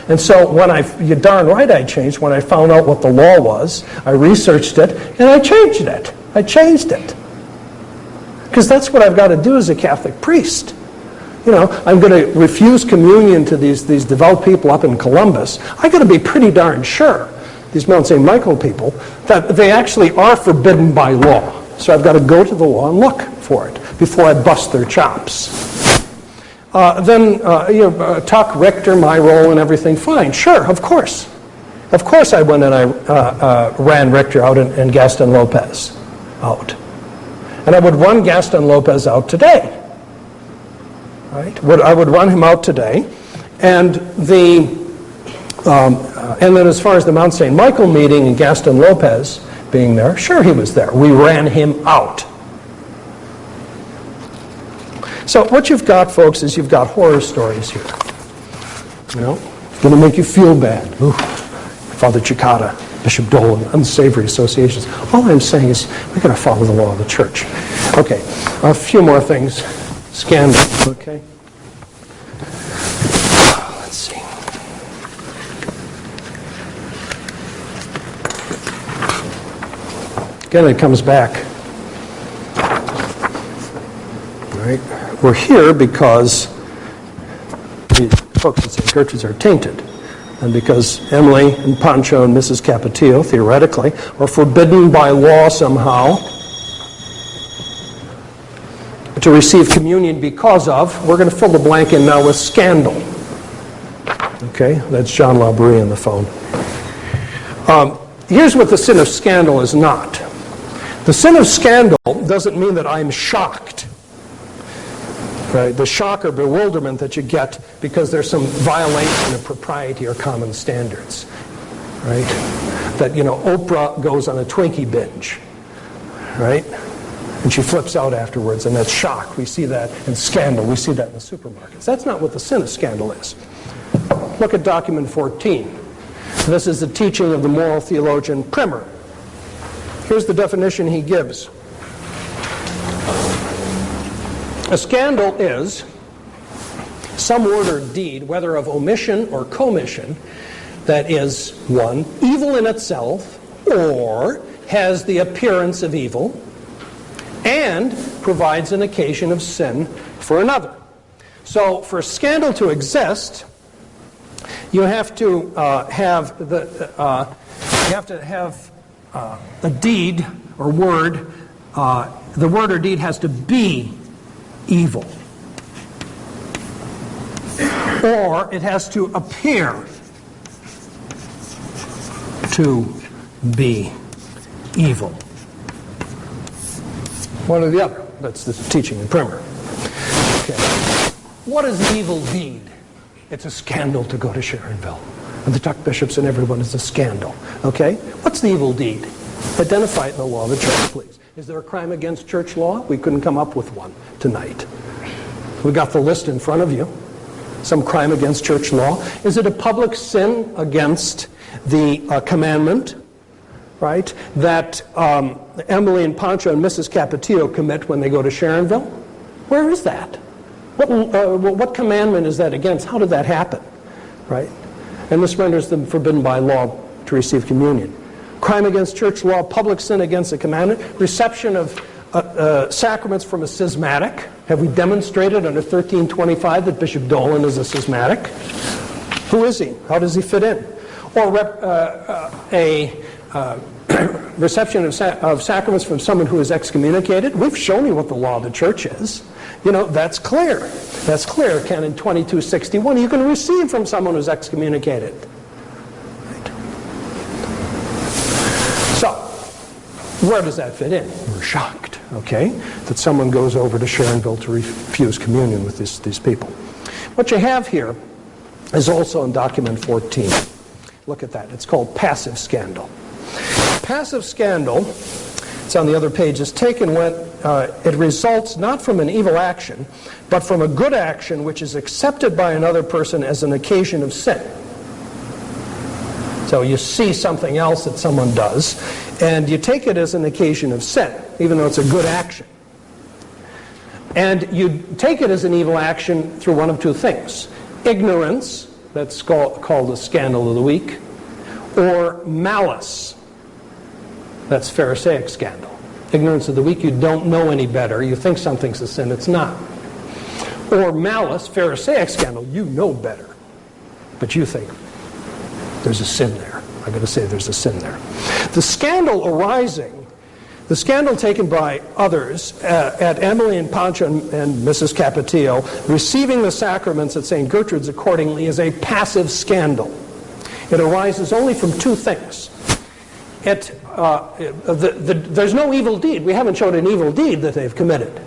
And so you're darn right I changed. When I found out what the law was, I researched it, and I changed it. I changed it. Because that's what I've got to do as a Catholic priest. You know, I'm going to refuse communion to these devout people up in Columbus. I've got to be pretty darn sure, these Mount St. Michael people, that they actually are forbidden by law. So I've got to go to the law and look for it before I bust their chops. Thuc, Richter, my role and everything, fine. Sure, of course. Of course I went and I ran Richter out and Gaston Lopez out. And I would run Gaston Lopez out today. Right? I would run him out today. And then as far as the Mount St. Michael meeting and Gaston Lopez being there, sure he was there. We ran him out. So what you've got, folks, is you've got horror stories here. You know, it's going to make you feel bad. Ooh, Father Cekada, Bishop Dolan, unsavory associations. All I'm saying is we've got to follow the law of the church. Okay, a few more things. Scandal, okay. Let's see. Again, it comes back. Right? We're here because the folks at St. Gertrude's are tainted. And because Emily and Pancho and Mrs. Capetillo, theoretically, are forbidden by law somehow to receive communion because of, we're going to fill the blank in now with scandal. Okay, that's John Labrie on the phone. Here's what the sin of scandal is not. The sin of scandal doesn't mean that I'm shocked. Right? The shock or bewilderment that you get because there's some violation of propriety or common standards. Right? That, you know, Oprah goes on a Twinkie binge. Right? And she flips out afterwards, and that's shock. We see that in scandal. We see that in the supermarkets. That's not what the sin of scandal is. Look at document 14. This is the teaching of the moral theologian Primer. Here's the definition he gives. A scandal is some word or deed, whether of omission or commission, that is, 1, evil in itself, or has the appearance of evil, and provides an occasion of sin for another. So, for scandal to exist, you have to have a deed or word. The word or deed has to be evil, or it has to appear to be evil. One or the other. That's the teaching in Primer. Okay. What is an evil deed? It's a scandal to go to Sharonville. And the Thuc bishops and everyone is a scandal. Okay? What's the evil deed? Identify it in the law of the church, please. Is there a crime against church law? We couldn't come up with one tonight. We got the list in front of you. Some crime against church law. Is it a public sin against the commandment, right, that Emily and Pancho and Mrs. Capetillo commit when they go to Sharonville? Where is that? What commandment is that against? How did that happen? Right? And this renders them forbidden by law to receive communion. Crime against church law, public sin against the commandment, reception of sacraments from a schismatic. Have we demonstrated under 1325 that Bishop Dolan is a schismatic? Who is he? How does he fit in? Or reception of sacraments from someone who is excommunicated. We've shown you what the law of the church is. You know, that's clear. That's clear. Canon 2261. You can receive from someone who's excommunicated. Right. So, where does that fit in? We're shocked, okay, that someone goes over to Sharonville to refuse communion with these people. What you have here is also in document 14. Look at that. It's called passive scandal. Passive scandal, it's on the other page, is taken when it results not from an evil action, but from a good action which is accepted by another person as an occasion of sin. So you see something else that someone does, and you take it as an occasion of sin, even though it's a good action. And you take it as an evil action through one of two things. Ignorance, that's called a scandal of the week, or malice, that's Pharisaic scandal. Ignorance of the weak, you don't know any better. You think something's a sin, it's not. Or malice, Pharisaic scandal, you know better. But you think there's a sin there. I'm going to say there's a sin there. The scandal taken by others at Emily and Pancha and Mrs. Capetillo, receiving the sacraments at St. Gertrude's accordingly, is a passive scandal. It arises only from two things. There's no evil deed. We haven't shown an evil deed that they've committed.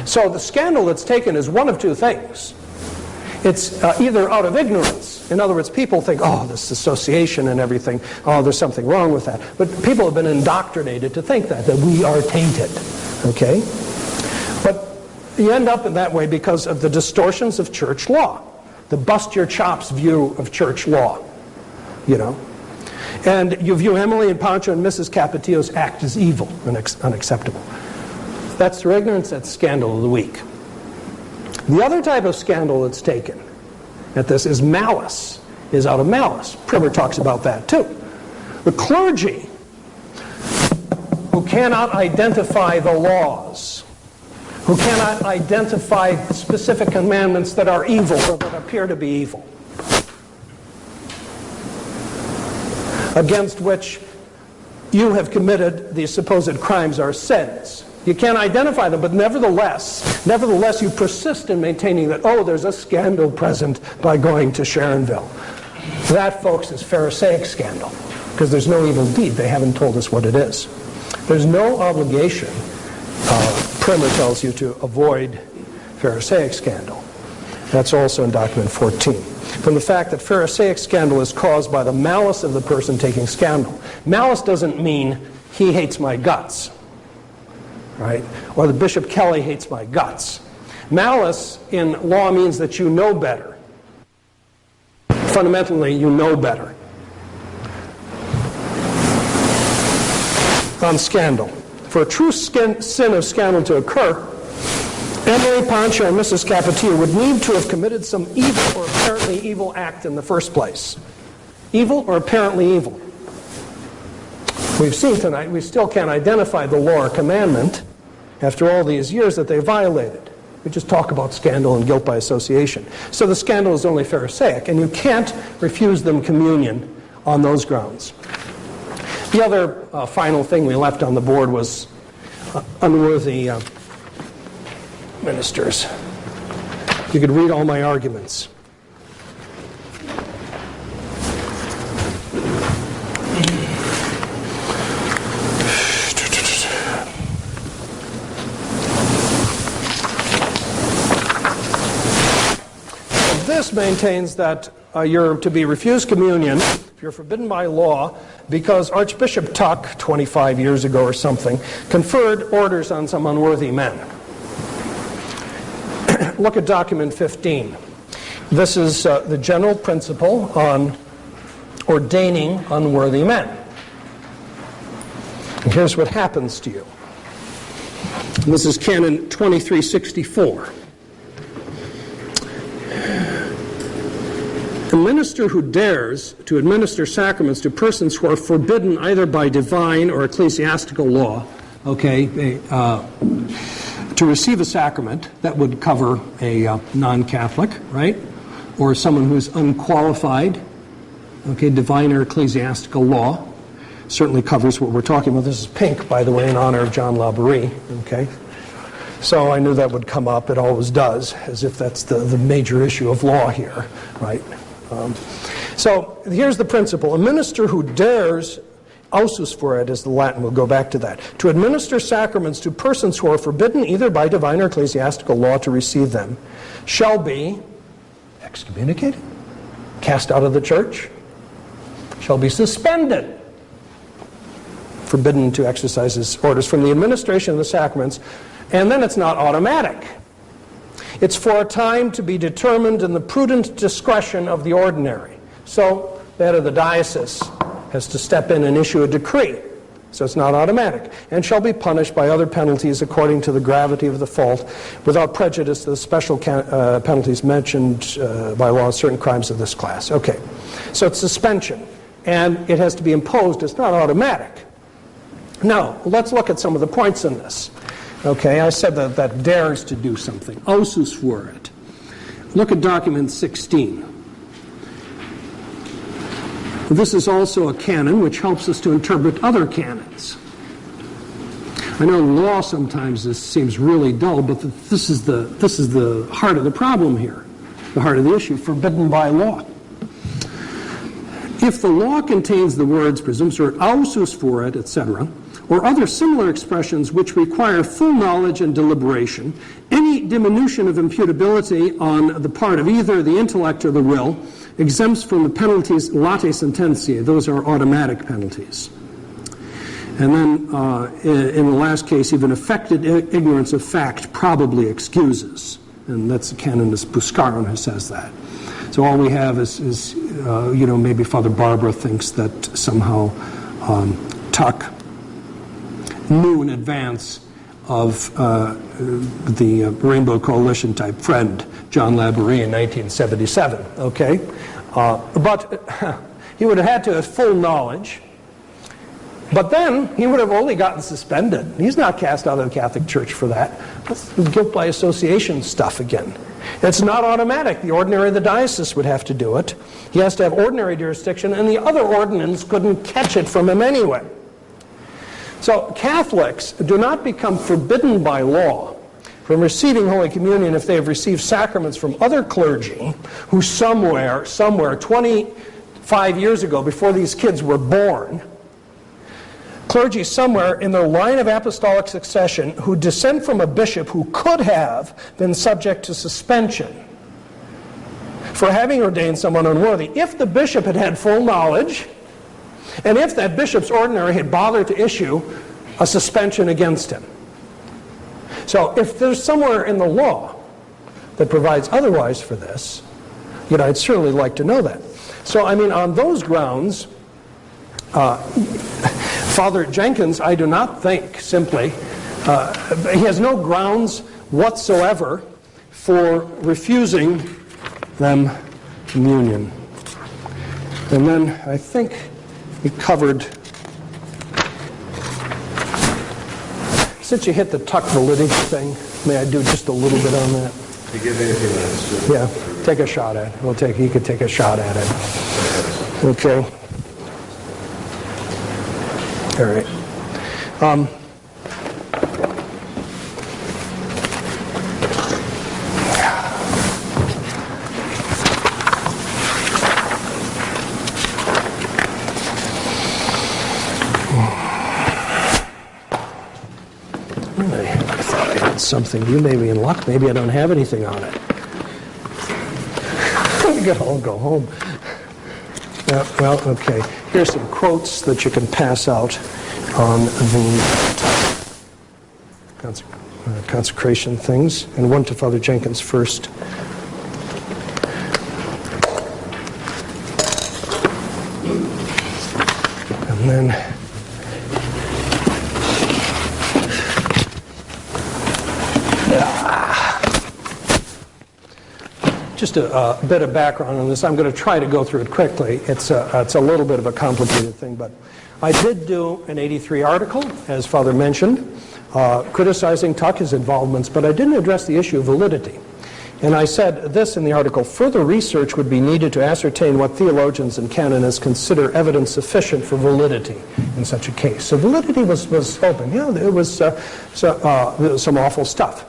So the scandal that's taken is one of two things. It's either out of ignorance. In other words, people think, oh, this association and everything, oh, there's something wrong with that. But people have been indoctrinated to think that we are tainted. Okay? But you end up in that way because of the distortions of church law. The bust-your-chops view of church law. You know? And you view Emily and Pancho and Mrs. Capetillo's act as evil and unacceptable. That's through ignorance, that's scandal of the week. The other type of scandal that's taken at this is malice, is out of malice. Primer talks about that too. The clergy who cannot identify the laws, who cannot identify specific commandments that are evil or that appear to be evil, against which you have committed these supposed crimes or sins. You can't identify them, but nevertheless you persist in maintaining that, oh, there's a scandal present by going to Sharonville. That, folks, is Pharisaic scandal, because there's no evil deed. They haven't told us what it is. There's no obligation, Primer tells you, to avoid Pharisaic scandal. That's also in document 14. From the fact that Pharisaic scandal is caused by the malice of the person taking scandal. Malice doesn't mean he hates my guts, right? Or the Bishop Kelly hates my guts. Malice in law means that you know better. Fundamentally, you know better. On scandal. For a true sin of scandal to occur, Emily, Pancho, and Mrs. Capetillo would need to have committed some evil or apparently evil act in the first place. Evil or apparently evil. We've seen tonight we still can't identify the law or commandment after all these years that they violated. We just talk about scandal and guilt by association. So the scandal is only Pharisaic, and you can't refuse them communion on those grounds. The other final thing we left on the board was unworthy ministers. You could read all my arguments. This maintains that you're to be refused communion if you're forbidden by law because Archbishop Thuc, 25 years ago or something, conferred orders on some unworthy men. Look at document 15. This is the general principle on ordaining unworthy men. And here's what happens to you. This is Canon 2364. A minister who dares to administer sacraments to persons who are forbidden either by divine or ecclesiastical law, to receive a sacrament, that would cover a non-Catholic, right? Or someone who's unqualified, divine or ecclesiastical law, certainly covers what we're talking about. This is pink, by the way, in honor of John Laborie, okay? So I knew that would come up. It always does, as if that's the major issue of law here, right? So here's the principle. A minister who dares, ausus fuerit is the Latin, we'll go back to that, to administer sacraments to persons who are forbidden either by divine or ecclesiastical law to receive them, shall be excommunicated, cast out of the church, shall be suspended, forbidden to exercise his orders from the administration of the sacraments, and then it's not automatic. It's for a time to be determined in the prudent discretion of the ordinary. So the head of the diocese has to step in and issue a decree, so it's not automatic, and shall be punished by other penalties according to the gravity of the fault, without prejudice to the special penalties mentioned by law, certain crimes of this class. Okay, so it's suspension, and it has to be imposed. It's not automatic. Now, let's look at some of the points in this. Okay, I said that dares to do something. Osus for it. Look at document 16. This is also a canon which helps us to interpret other canons. I know law sometimes this seems really dull, but this is the heart of the problem here, the heart of the issue, forbidden by law. If the law contains the words presumpsor ausus for it, etc., or other similar expressions which require full knowledge and deliberation, any diminution of imputability on the part of either the intellect or the will exempts from the penalties late sententiae. Those are automatic penalties. And then in the last case, even affected ignorance of fact probably excuses. And that's the canonist Buscaron who says that. So all we have is maybe Father Barbara thinks that somehow Thuc knew in advance of the Rainbow Coalition type friend, John Laborie, in 1977, okay? But he would have had to have full knowledge, but then he would have only gotten suspended. He's not cast out of the Catholic Church for that. That's guilt by association stuff again. It's not automatic. The ordinary of the diocese would have to do it. He has to have ordinary jurisdiction, and the other ordinance couldn't catch it from him anyway. So Catholics do not become forbidden by law from receiving Holy Communion if they have received sacraments from other clergy who somewhere 25 years ago, before these kids were born, clergy somewhere in their line of apostolic succession who descend from a bishop who could have been subject to suspension for having ordained someone unworthy. If the bishop had had full knowledge, and if that bishop's ordinary had bothered to issue a suspension against him. So if there's somewhere in the law that provides otherwise for this, I'd certainly like to know that. So, on those grounds, Father Jenkins, I do not think simply, he has no grounds whatsoever for refusing them communion. And then I think we covered, since you hit the Thuc validity thing, may I do just a little bit on that? You give me a few minutes. Yeah, take a shot at it. You could take a shot at it. Okay. All right. I thought I had something. You may be in luck. Maybe I don't have anything on it. We could all go home. Well, okay. Here's some quotes that you can pass out on the consecration things, and one to Father Jenkins first. And then just a bit of background on this. I'm going to try to go through it quickly. It's a little bit of a complicated thing, but I did do an 83 article, as Father mentioned, criticizing Thuc, his involvements, but I didn't address the issue of validity. And I said this in the article: further research would be needed to ascertain what theologians and canonists consider evidence sufficient for validity in such a case. So validity was open. Yeah, there was some awful stuff.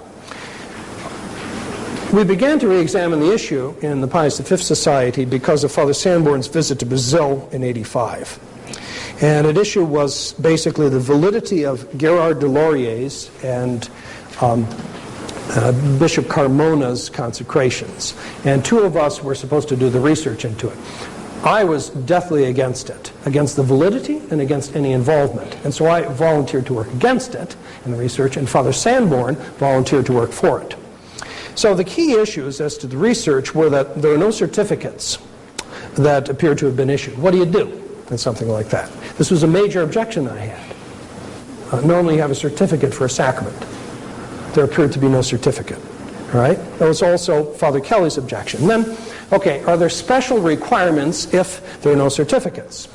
We began to re-examine the issue in the Pius V Society because of Father Sanborn's visit to Brazil in '85. And an issue was basically the validity of Gerard de Laurier's and Bishop Carmona's consecrations. And two of us were supposed to do the research into it. I was deathly against it, against the validity and against any involvement. And so I volunteered to work against it in the research, and Father Sanborn volunteered to work for it. So the key issues as to the research were that there are no certificates that appear to have been issued. What do you do in something like that? This was a major objection I had. Normally you have a certificate for a sacrament. There appeared to be no certificate. All right? That was also Father Kelly's objection. Then, okay, are there special requirements if there are no certificates?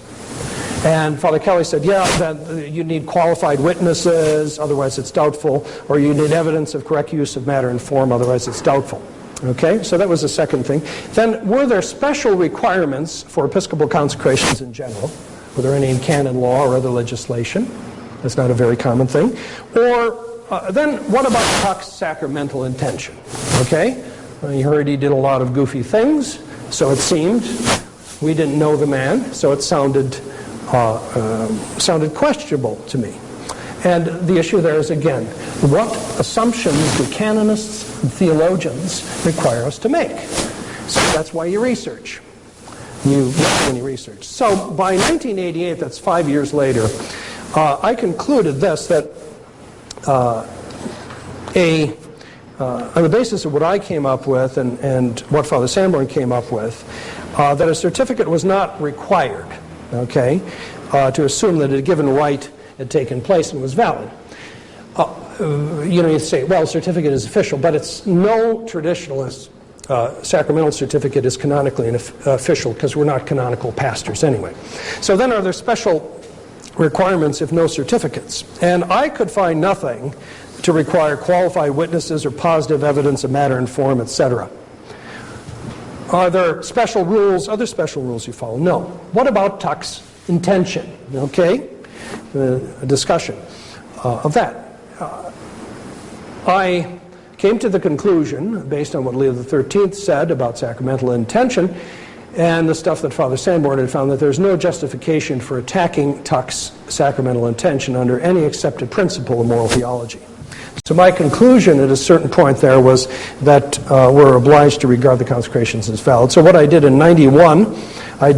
And Father Kelly said, yeah, that you need qualified witnesses, otherwise it's doubtful, or you need evidence of correct use of matter and form, otherwise it's doubtful. Okay, so that was the second thing. Then, were there special requirements for Episcopal consecrations in general? Were there any in canon law or other legislation? That's not a very common thing. Or then, what about Thuc's sacramental intention? Okay, you heard he did a lot of goofy things, so it seemed. We didn't know the man, so it sounded questionable to me. And the issue there is, again, what assumptions do canonists and theologians require us to make? So that's why you research. When you research. So by 1988, that's 5 years later, I concluded this, that on the basis of what I came up with and what Father Sanborn came up with, that a certificate was not required, okay, to assume that a given rite had taken place and was valid. You say, well, certificate is official, but it's no traditionalist sacramental certificate is canonically official because we're not canonical pastors anyway. So then are there special requirements if no certificates? And I could find nothing to require qualified witnesses or positive evidence of matter and form, etc. Are there special rules, other special rules you follow? No. What about Thuc's intention? Okay? A discussion of that. I came to the conclusion, based on what Leo XIII said about sacramental intention, and the stuff that Father Sanborn had found, that there's no justification for attacking Thuc's sacramental intention under any accepted principle of moral theology. So my conclusion at a certain point there was that we're obliged to regard the consecrations as valid. So what I did in 91, I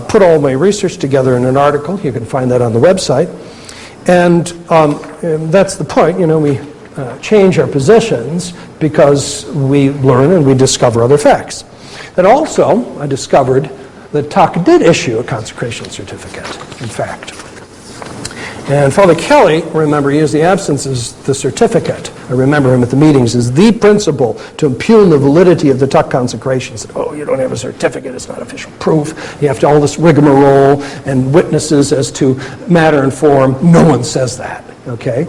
put all my research together in an article. You can find that on the website. And that's the point. We change our positions because we learn and we discover other facts. And also, I discovered that Thuc did issue a consecration certificate, in fact. And Father Kelly, remember, he is the absence of the certificate. I remember him at the meetings as the principle to impugn the validity of the Thuc consecrations. Oh, you don't have a certificate, it's not official proof. You have to all this rigmarole and witnesses as to matter and form. No one says that, okay?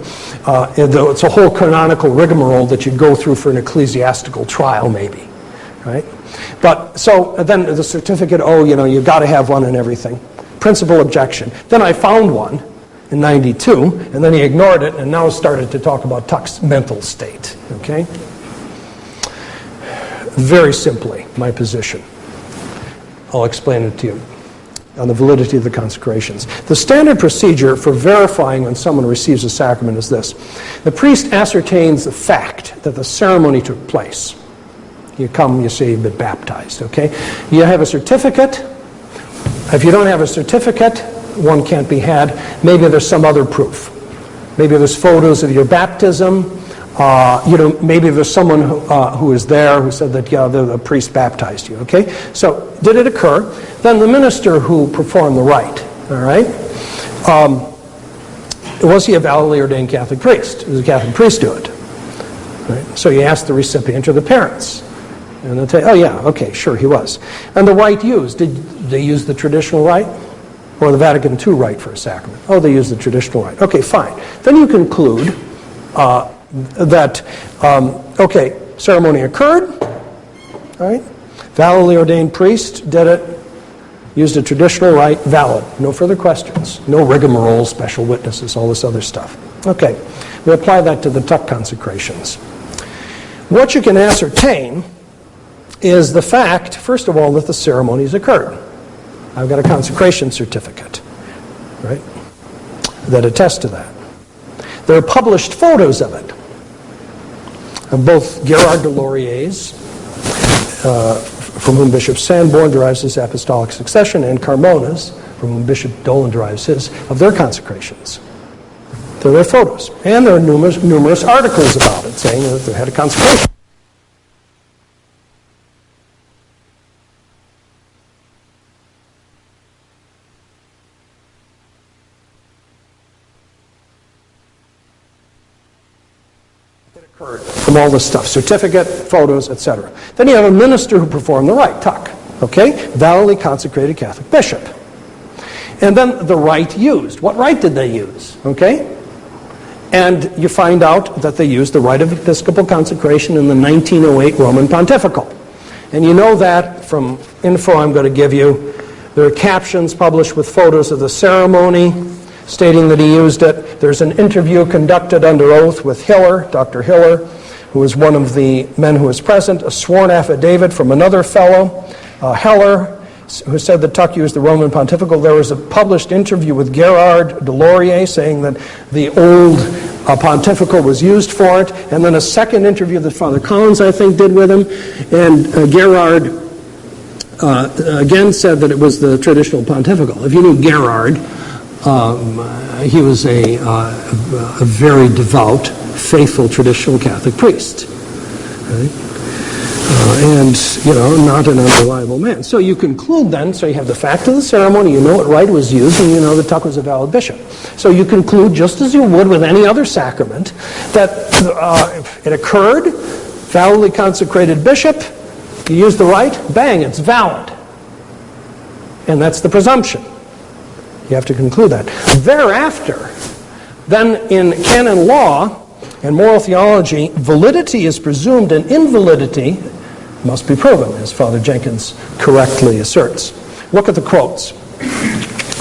Though it's a whole canonical rigmarole that you go through for an ecclesiastical trial, maybe, right? But so then the certificate, you've got to have one and everything. Principal objection. Then I found one in 92, and then he ignored it and now started to talk about Thuc's mental state, okay? Very simply, my position. I'll explain it to you on the validity of the consecrations. The standard procedure for verifying when someone receives a sacrament is this. The priest ascertains the fact that the ceremony took place. You come, you say you've been baptized, okay? You have a certificate. If you don't have a certificate, one can't be had. Maybe there's some other proof. Maybe there's photos of your baptism. Maybe there's someone who was there who said that, the priest baptized you, okay? So, did it occur? Then the minister who performed the rite, all right? Was he a validly ordained Catholic priest? Was a Catholic priest do it? Right? So you ask the recipient or the parents. And they'll tell you, oh yeah, okay, sure, he was. And the rite used, did they use the traditional rite? Or the Vatican II rite for a sacrament? Oh, they used the traditional rite. Okay, fine. Then you conclude that, ceremony occurred, right? Validly ordained priest did it, used a traditional rite, valid. No further questions. No rigmarole, special witnesses, all this other stuff. Okay, we apply that to the Thuc consecrations. What you can ascertain is the fact, first of all, that the ceremonies occurred. I've got a consecration certificate, right, that attests to that. There are published photos of it, of both Gerard de Laurier's, from whom Bishop Sanborn derives his apostolic succession, and Carmona's, from whom Bishop Dolan derives his, of their consecrations. There are photos. And there are numerous articles about it, saying that they had a consecration. from all this stuff, certificate, photos, etc. Then you have a minister who performed the rite, Thuc, okay? Validly consecrated Catholic bishop. And then the rite used. What rite did they use, okay? And you find out that they used the rite of episcopal consecration in the 1908 Roman Pontifical. And you know that from info I'm going to give you. There are captions published with photos of the ceremony stating that he used it. There's an interview conducted under oath with Hiller, Dr. Hiller, who was one of the men who was present, a sworn affidavit from another fellow, Heller, who said that Thuc used the Roman Pontifical. There was a published interview with Gerard Delorier saying that the old Pontifical was used for it, and then a second interview that Father Collins, I think, did with him, and Gerard again said that it was the traditional Pontifical. If you knew Gerard, he was a very devout, faithful, traditional Catholic priest, right? And, not an unreliable man. So you conclude then, so you have the fact of the ceremony, you know what rite was used, and you know that Thuc was a valid bishop. So you conclude, just as you would with any other sacrament, that it occurred, validly consecrated bishop, you use the rite, bang, it's valid. And that's the presumption. You have to conclude that. Thereafter, then in canon law and moral theology, validity is presumed and invalidity must be proven, as Father Jenkins correctly asserts. Look at the quotes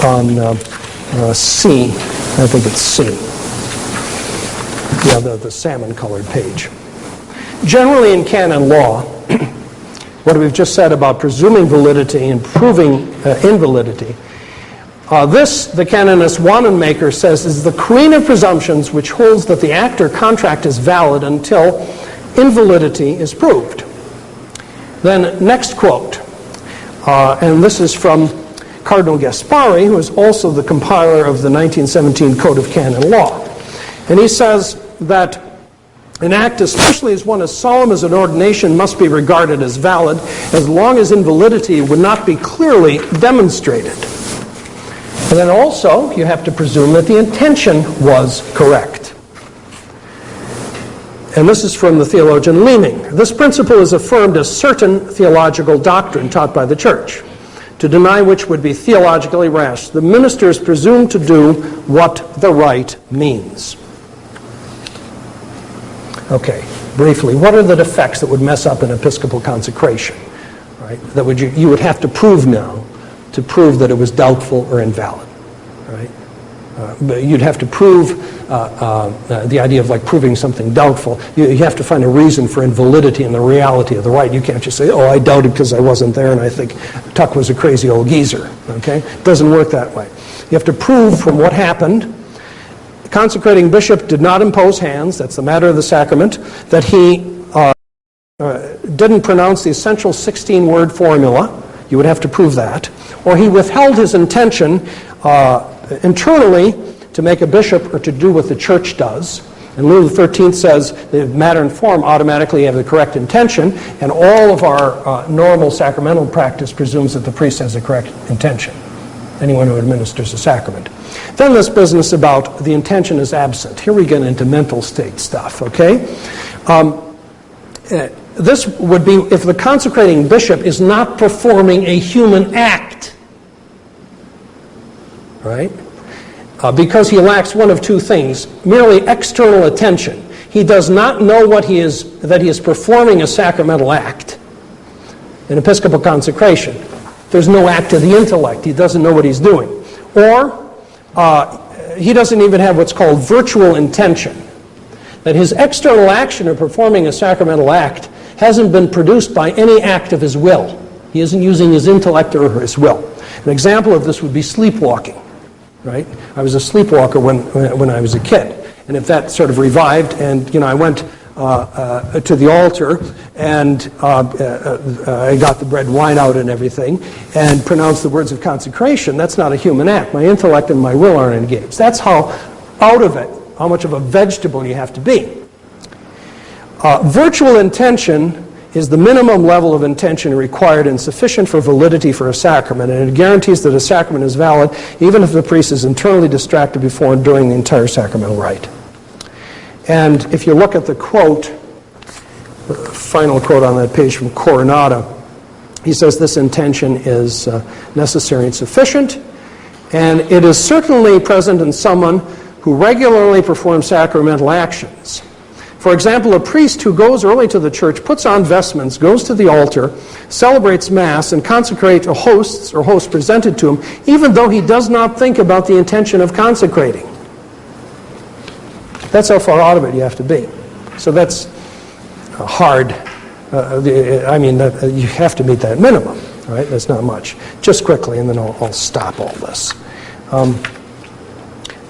on C. I think it's C. Yeah, the salmon-colored page. Generally in canon law, what we've just said about presuming validity and proving invalidity, this, the canonist Wanenmaker says, is the queen of presumptions which holds that the act or contract is valid until invalidity is proved. Then, next quote, and this is from Cardinal Gaspari, who is also the compiler of the 1917 Code of Canon Law. And he says that an act, especially as one as solemn as an ordination, must be regarded as valid as long as invalidity would not be clearly demonstrated. And then also, you have to presume that the intention was correct. And this is from the theologian Leeming. This principle is affirmed as certain theological doctrine taught by the Church, to deny which would be theologically rash. The minister is presumed to do what the rite means. Okay, briefly, what are the defects that would mess up an episcopal consecration? Right? That you would have to prove now to prove that it was doubtful or invalid. Right? But you'd have to prove the idea of like proving something doubtful. You have to find a reason for invalidity in the reality of the rite. You can't just say, oh, I doubted because I wasn't there and I think Thuc was a crazy old geezer. Okay? It doesn't work that way. You have to prove from what happened. The consecrating bishop did not impose hands, that's the matter of the sacrament, that he didn't pronounce the essential 16-word formula. You would have to prove that. Or he withheld his intention internally to make a bishop or to do what the Church does. And Leo XIII says the matter and form automatically have the correct intention, and all of our normal sacramental practice presumes that the priest has the correct intention, anyone who administers a sacrament. Then this business about the intention is absent. Here we get into mental state stuff, okay? This would be if the consecrating bishop is not performing a human act, right? Because he lacks one of two things, merely external attention. He does not know that he is performing a sacramental act in episcopal consecration. There's no act of the intellect. He doesn't know what he's doing. Or he doesn't even have what's called virtual intention. That his external action of performing a sacramental act hasn't been produced by any act of his will. He isn't using his intellect or his will. An example of this would be sleepwalking. Right? I was a sleepwalker when I was a kid, and if that sort of revived, and I went to the altar, and I got the bread and wine out and everything, and pronounced the words of consecration. That's not a human act. My intellect and my will aren't engaged. That's how out of it, how much of a vegetable you have to be. Virtual intention is the minimum level of intention required and sufficient for validity for a sacrament, and it guarantees that a sacrament is valid even if the priest is internally distracted before and during the entire sacramental rite. And if you look at the quote, the final quote on that page from Coronata, he says this intention is necessary and sufficient, and it is certainly present in someone who regularly performs sacramental actions. For example, a priest who goes early to the church, puts on vestments, goes to the altar, celebrates Mass, and consecrates a host or host presented to him, even though he does not think about the intention of consecrating. That's how far out of it you have to be. So that's hard. You have to meet that minimum, right? That's not much. Just quickly, and then I'll stop all this.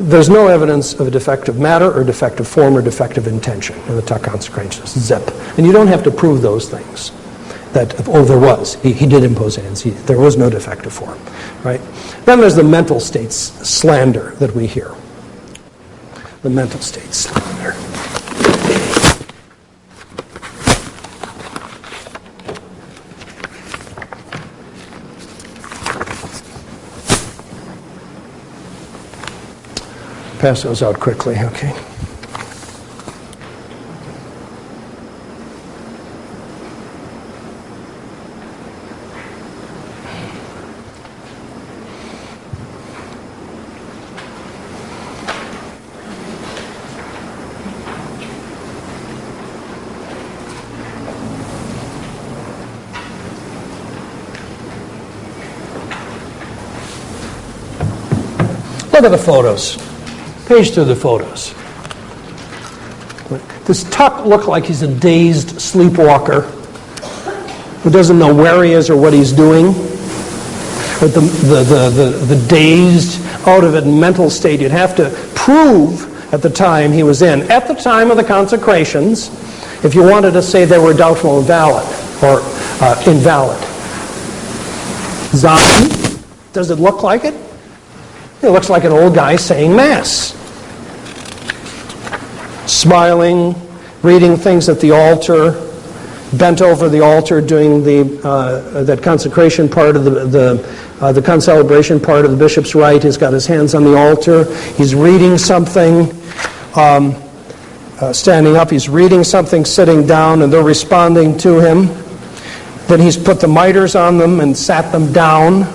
There's no evidence of a defective matter or defective form or defective intention in the Thuc consecrations. Zip. And you don't have to prove those things. That, there was. He did impose hands. There was no defective form, right? Then there's the mental states slander that we hear. The mental state slander. Pass those out quickly, okay? Look at the photos. Page through the photos. Does Thuc look like he's a dazed sleepwalker who doesn't know where he is or what he's doing? But the dazed, out of it mental state you'd have to prove at the time he was in. At the time of the consecrations, if you wanted to say they were doubtful and valid or invalid. Zombie, does it look like it? It looks like an old guy saying Mass. Smiling, reading things at the altar, bent over the altar doing that consecration part of the concelebration part of the bishop's rite. He's got his hands on the altar. He's reading something, standing up. He's reading something, sitting down, and they're responding to him. Then he's put the mitres on them and sat them down.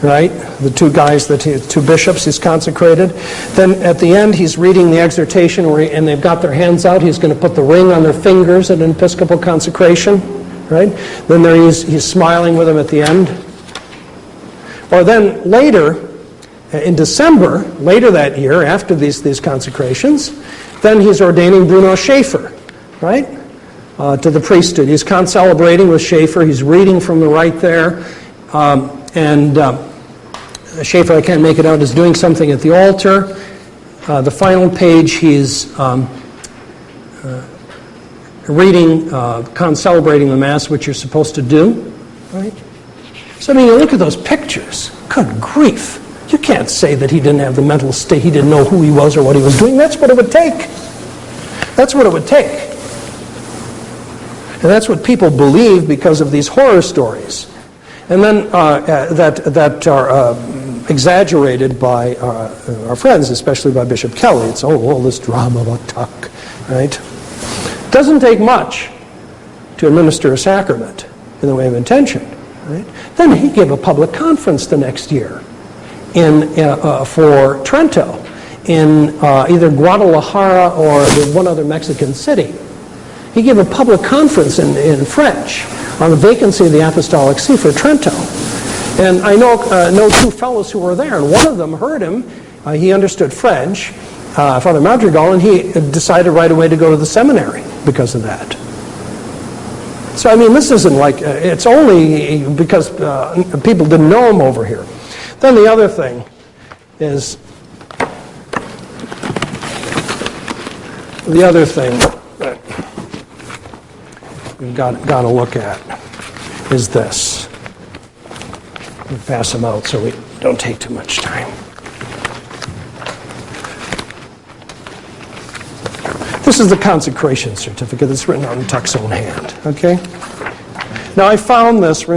Right? The two guys, two bishops he's consecrated. Then at the end he's reading the exhortation and they've got their hands out. He's going to put the ring on their fingers at an episcopal consecration. Right? Then he's smiling with them at the end. Or then later, in December, later that year, after these consecrations, then he's ordaining Bruno Schaefer, right? To the priesthood. He's concelebrating with Schaefer. He's reading from the rite there. Schaefer, I can't make it out, is doing something at the altar. The final page, he's reading, concelebrating the Mass, which you're supposed to do. Right? So, you look at those pictures. Good grief. You can't say that he didn't have the mental state, he didn't know who he was or what he was doing. That's what it would take. That's what it would take. And that's what people believe because of these horror stories. And then that are exaggerated by our friends, especially by Bishop Kelly. It's, all this drama about Thuc, right? It doesn't take much to administer a sacrament in the way of intention, right? Then he gave a public conference the next year for Trento in either Guadalajara or one other Mexican city. He gave a public conference in French on the vacancy of the apostolic see for Trento. And I know two fellows who were there, and one of them heard him. He understood French, Father Madrigal, and he decided right away to go to the seminary because of that. So, this isn't like, it's only because people didn't know him over here. Then the other thing is, that we've got to look at is this. We'll pass them out so we don't take too much time. This is the consecration certificate that's written on Thuc's own hand, okay? Now I found this,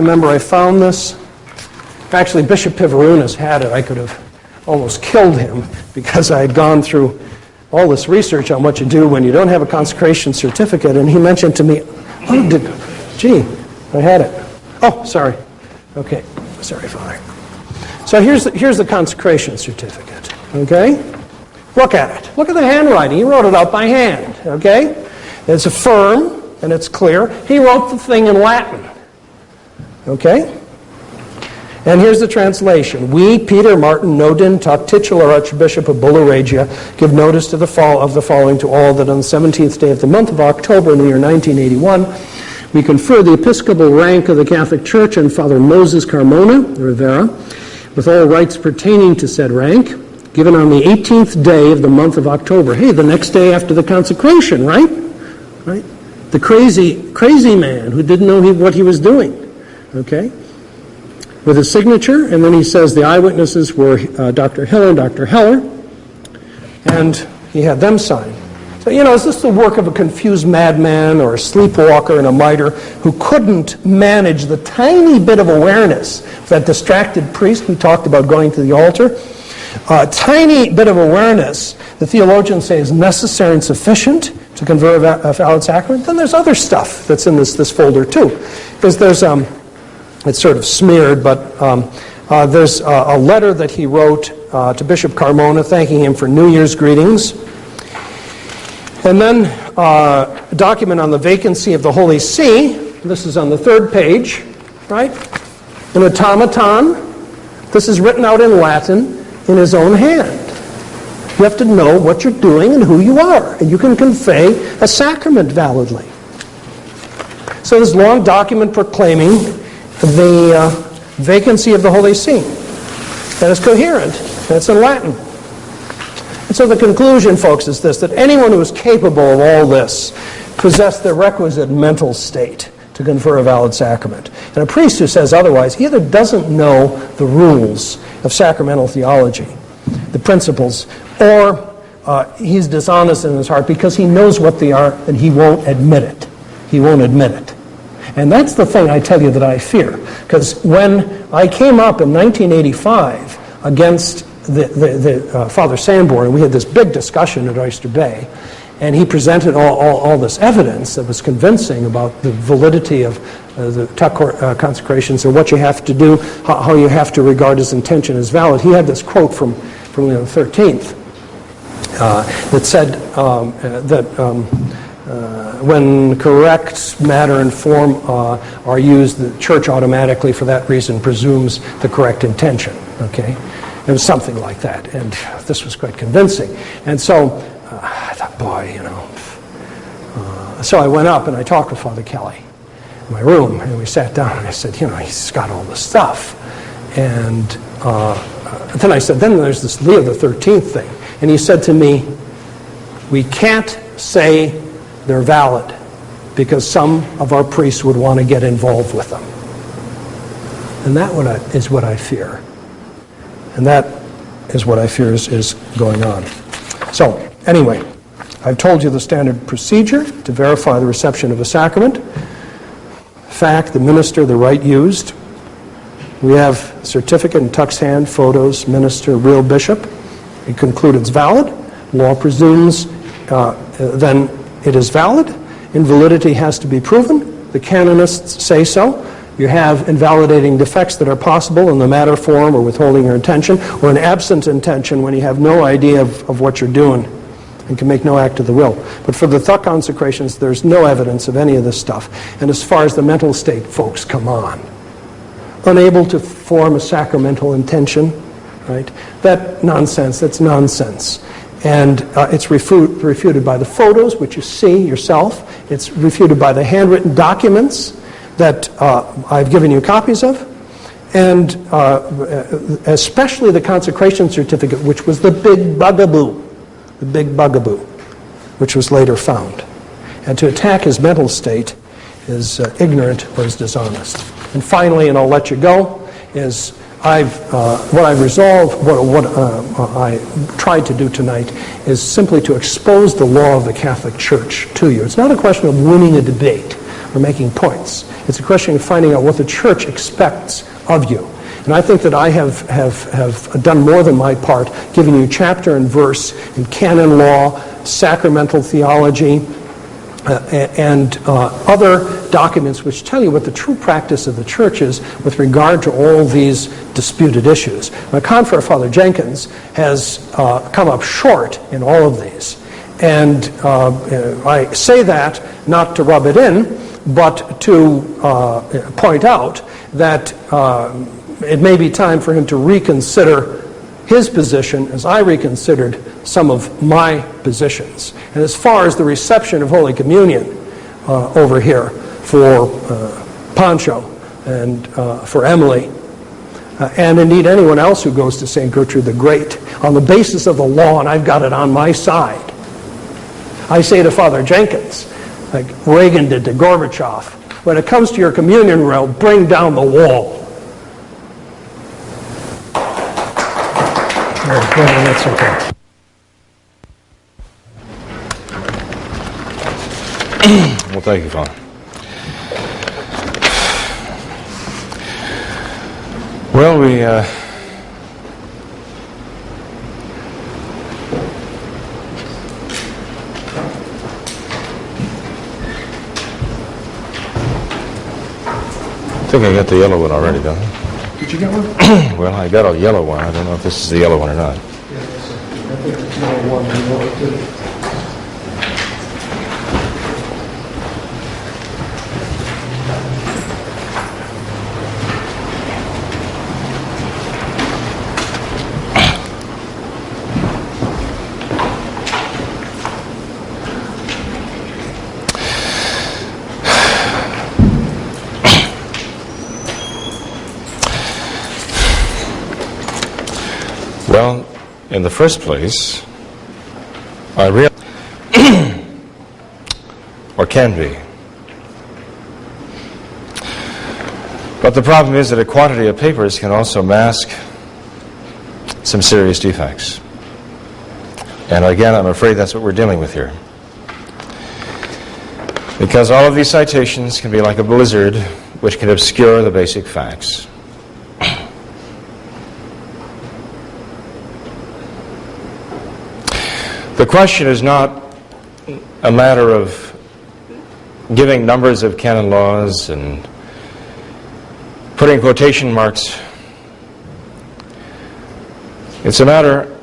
actually Bishop Pivarunas had it. I could have almost killed him because I had gone through all this research on what you do when you don't have a consecration certificate, and he mentioned to me, I had it. Oh, sorry. Okay, sorry, Father. So here's the consecration certificate, okay? Look at it. Look at the handwriting. He wrote it out by hand, okay? It's firm, and it's clear. He wrote the thing in Latin, okay? And here's the translation. We, Peter Martin Nodin, Thuc, titular Archbishop of Bulla Regia, give notice to the following to all, that on the 17th day of the month of October in the year 1981, we confer the episcopal rank of the Catholic Church on Father Moses Carmona Rivera, with all rights pertaining to said rank, given on the 18th day of the month of October. Hey, the next day after the consecration, right? Right? The crazy man who didn't know what he was doing, okay? With a signature, and then he says the eyewitnesses were Dr. Hiller and Dr. Heller, and he had them sign. So, is this the work of a confused madman or a sleepwalker and a mitre who couldn't manage the tiny bit of awareness, that distracted priest who talked about going to the altar? A tiny bit of awareness the theologians say is necessary and sufficient to confer a valid sacrament. Then there's other stuff that's in this folder too. Because there's, it's sort of smeared, but there's a letter that he wrote to Bishop Carmona thanking him for New Year's greetings. And then a document on the vacancy of the Holy See. This is on the third page, right? An automaton. This is written out in Latin in his own hand. You have to know what you're doing and who you are, and you can convey a sacrament validly. So this long document proclaiming the vacancy of the Holy See. And it's coherent, and it's in Latin. And so the conclusion, folks, is this, that anyone who is capable of all this possessed the requisite mental state to confer a valid sacrament. And a priest who says otherwise either doesn't know the rules of sacramental theology, the principles, or he's dishonest in his heart because he knows what they are and he won't admit it. He won't admit it. And that's the thing I tell you that I fear. Because when I came up in 1985 against the Father Sanborn, we had this big discussion at Oyster Bay, and he presented all this evidence that was convincing about the validity of the Thuc consecrations and what you have to do, how you have to regard his intention as valid. He had this quote from Leo the 13th that said that when correct matter and form are used, the Church automatically, for that reason, presumes the correct intention. Okay, it was something like that, and this was quite convincing. And so I thought, boy, So I went up and I talked with Father Kelly in my room, and we sat down, and I said, he's got all this stuff, and then I said, then there's this Leo the 13th thing, and he said to me, we can't say they're valid because some of our priests would want to get involved with them. And that is what I fear. And that is what I fear is going on. So, anyway, I've told you the standard procedure to verify the reception of a sacrament. Fact, the minister, the rite used. We have certificate in Thuc's hand, photos, minister, real bishop. We conclude it's valid. Law presumes then it is valid. Invalidity has to be proven. The canonists say so. You have invalidating defects that are possible in the matter, form, or withholding your intention, or an absent intention when you have no idea of what you're doing and can make no act of the will. But for the Thuc consecrations, there's no evidence of any of this stuff. And as far as the mental state, folks, come on. Unable to form a sacramental intention, right? That's nonsense. And it's refuted by the photos, which you see yourself. It's refuted by the handwritten documents that I've given you copies of. And especially the consecration certificate, which was the big bugaboo, which was later found. And to attack his mental state is ignorant or is dishonest. And finally, and I'll let you go, is what I've resolved, what I tried to do tonight is simply to expose the law of the Catholic Church to you. It's not a question of winning a debate or making points. It's a question of finding out what the Church expects of you. And I think that I have done more than my part, giving you chapter and verse in canon law, sacramental theology, and other documents which tell you what the true practice of the church is with regard to all these disputed issues. My confrere, Father Jenkins, has come up short in all of these. And I say that not to rub it in, but to point out that it may be time for him to reconsider his position as I reconsidered some of my positions. And as far as the reception of Holy Communion over here for Pancho and for Emily, and indeed anyone else who goes to St. Gertrude the Great, on the basis of the law, and I've got it on my side, I say to Father Jenkins, like Reagan did to Gorbachev, when it comes to your communion rail, bring down the wall. That's okay. Well, thank you, Father. Well, we I think I got the yellow one already, don't I? Did you get one? Well, I got a yellow one. I don't know if this is the yellow one or not. Yeah, I think it's yellow one and yellow two. Well, in the first place, I realize, or can be. But the problem is that a quantity of papers can also mask some serious defects. And again, I'm afraid that's what we're dealing with here. Because all of these citations can be like a blizzard which can obscure the basic facts. The question is not a matter of giving numbers of canon laws and putting quotation marks. It's a matter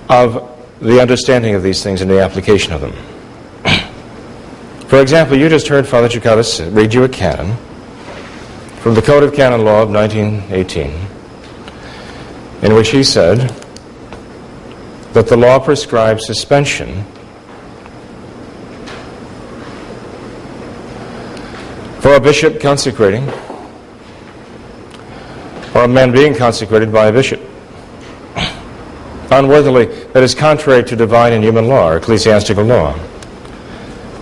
of the understanding of these things and the application of them. For example, you just heard Father Cekada read you a canon from the Code of Canon Law of 1918, in which he said that the law prescribes suspension for a bishop consecrating or a man being consecrated by a bishop unworthily, that is contrary to divine and human law or ecclesiastical law.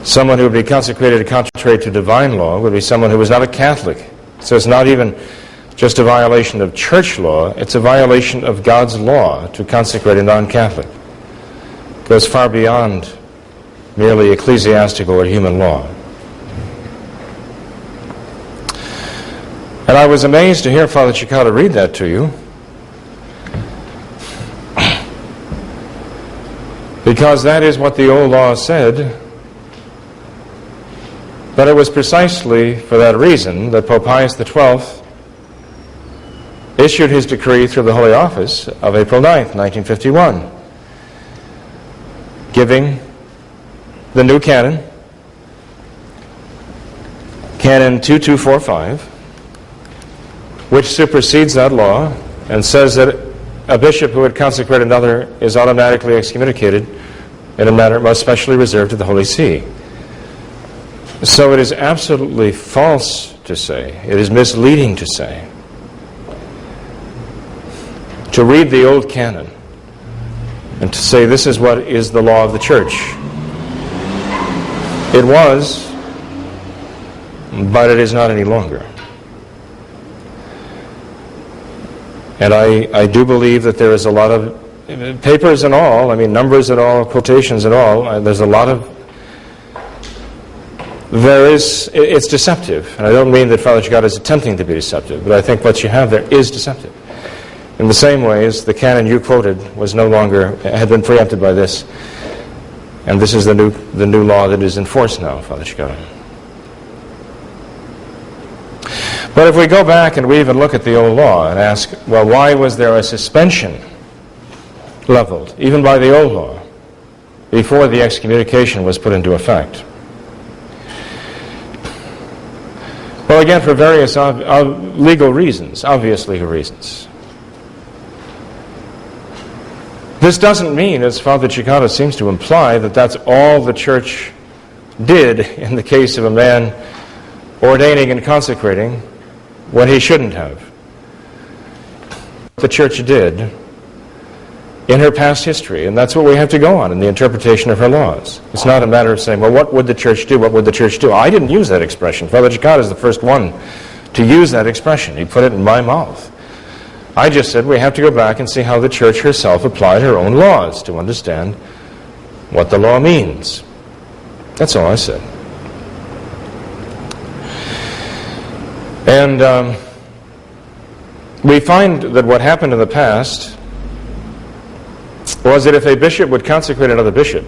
Someone who would be consecrated contrary to divine law would be someone who was not a Catholic. So it's not even just a violation of church law, it's a violation of God's law to consecrate a non-Catholic. It goes far beyond merely ecclesiastical or human law. And I was amazed to hear Father Cekada read that to you, because that is what the old law said. But it was precisely for that reason that Pope Pius XII issued his decree through the Holy Office of April 9th, 1951, giving the new canon, Canon 2245, which supersedes that law and says that a bishop who would consecrate another is automatically excommunicated in a manner most specially reserved to the Holy See. So it is absolutely false to say, it is misleading to say, to read the old canon and to say this is what is the law of the church. It was, but it is not any longer. And I do believe that there is a lot of papers and all, I mean numbers and all, quotations and all, there's a lot of it's deceptive. And I don't mean that Father Cekada is attempting to be deceptive, but I think what you have there is deceptive. In the same way as the canon you quoted had been preempted by this, and this is the new law that is in force now, Father Cekada. But if we go back and we even look at the old law and ask, well, why was there a suspension leveled, even by the old law, before the excommunication was put into effect? Well, again, for various legal reasons, obvious legal reasons. This doesn't mean, as Father Cekada seems to imply, that that's all the Church did in the case of a man ordaining and consecrating when he shouldn't have. The Church did in her past history, and that's what we have to go on in the interpretation of her laws. It's not a matter of saying, well, what would the Church do? What would the Church do? I didn't use that expression. Father Cekada is the first one to use that expression. He put it in my mouth. I just said we have to go back and see how the Church herself applied her own laws to understand what the law means. That's all I said. And we find that what happened in the past was that if a bishop would consecrate another bishop,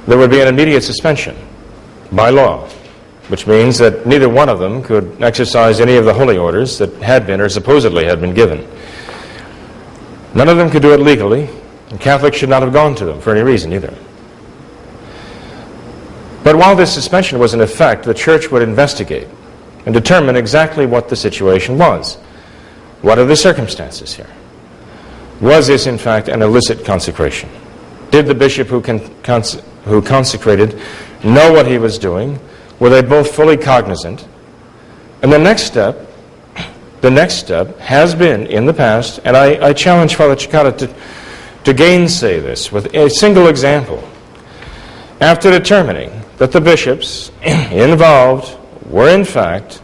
there would be an immediate suspension by law, which means that neither one of them could exercise any of the holy orders that had been or supposedly had been given. None of them could do it legally, and Catholics should not have gone to them for any reason either. But while this suspension was in effect, the Church would investigate and determine exactly what the situation was. What are the circumstances here? Was this, in fact, an illicit consecration? Did the bishop who consecrated know what he was doing? Were they both fully cognizant? And the next step has been, in the past, and I challenge Father Cekada to gainsay this with a single example. After determining that the bishops involved were, in fact,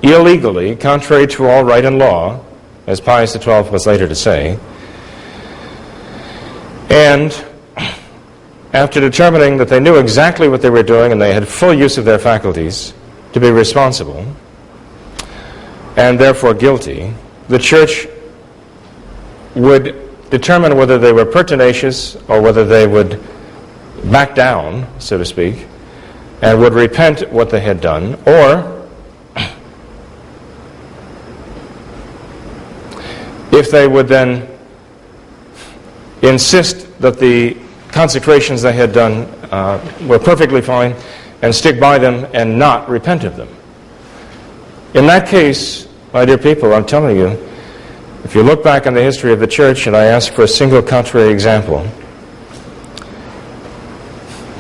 illegally, contrary to all right and law, as Pius XII was later to say, and after determining that they knew exactly what they were doing and they had full use of their faculties to be responsible, and therefore guilty, the Church would determine whether they were pertinacious or whether they would back down, so to speak, and would repent what they had done, or if they would then insist that the consecrations they had done were perfectly fine and stick by them and not repent of them. In that case, my dear people, I'm telling you, if you look back on the history of the Church, and I ask for a single contrary example,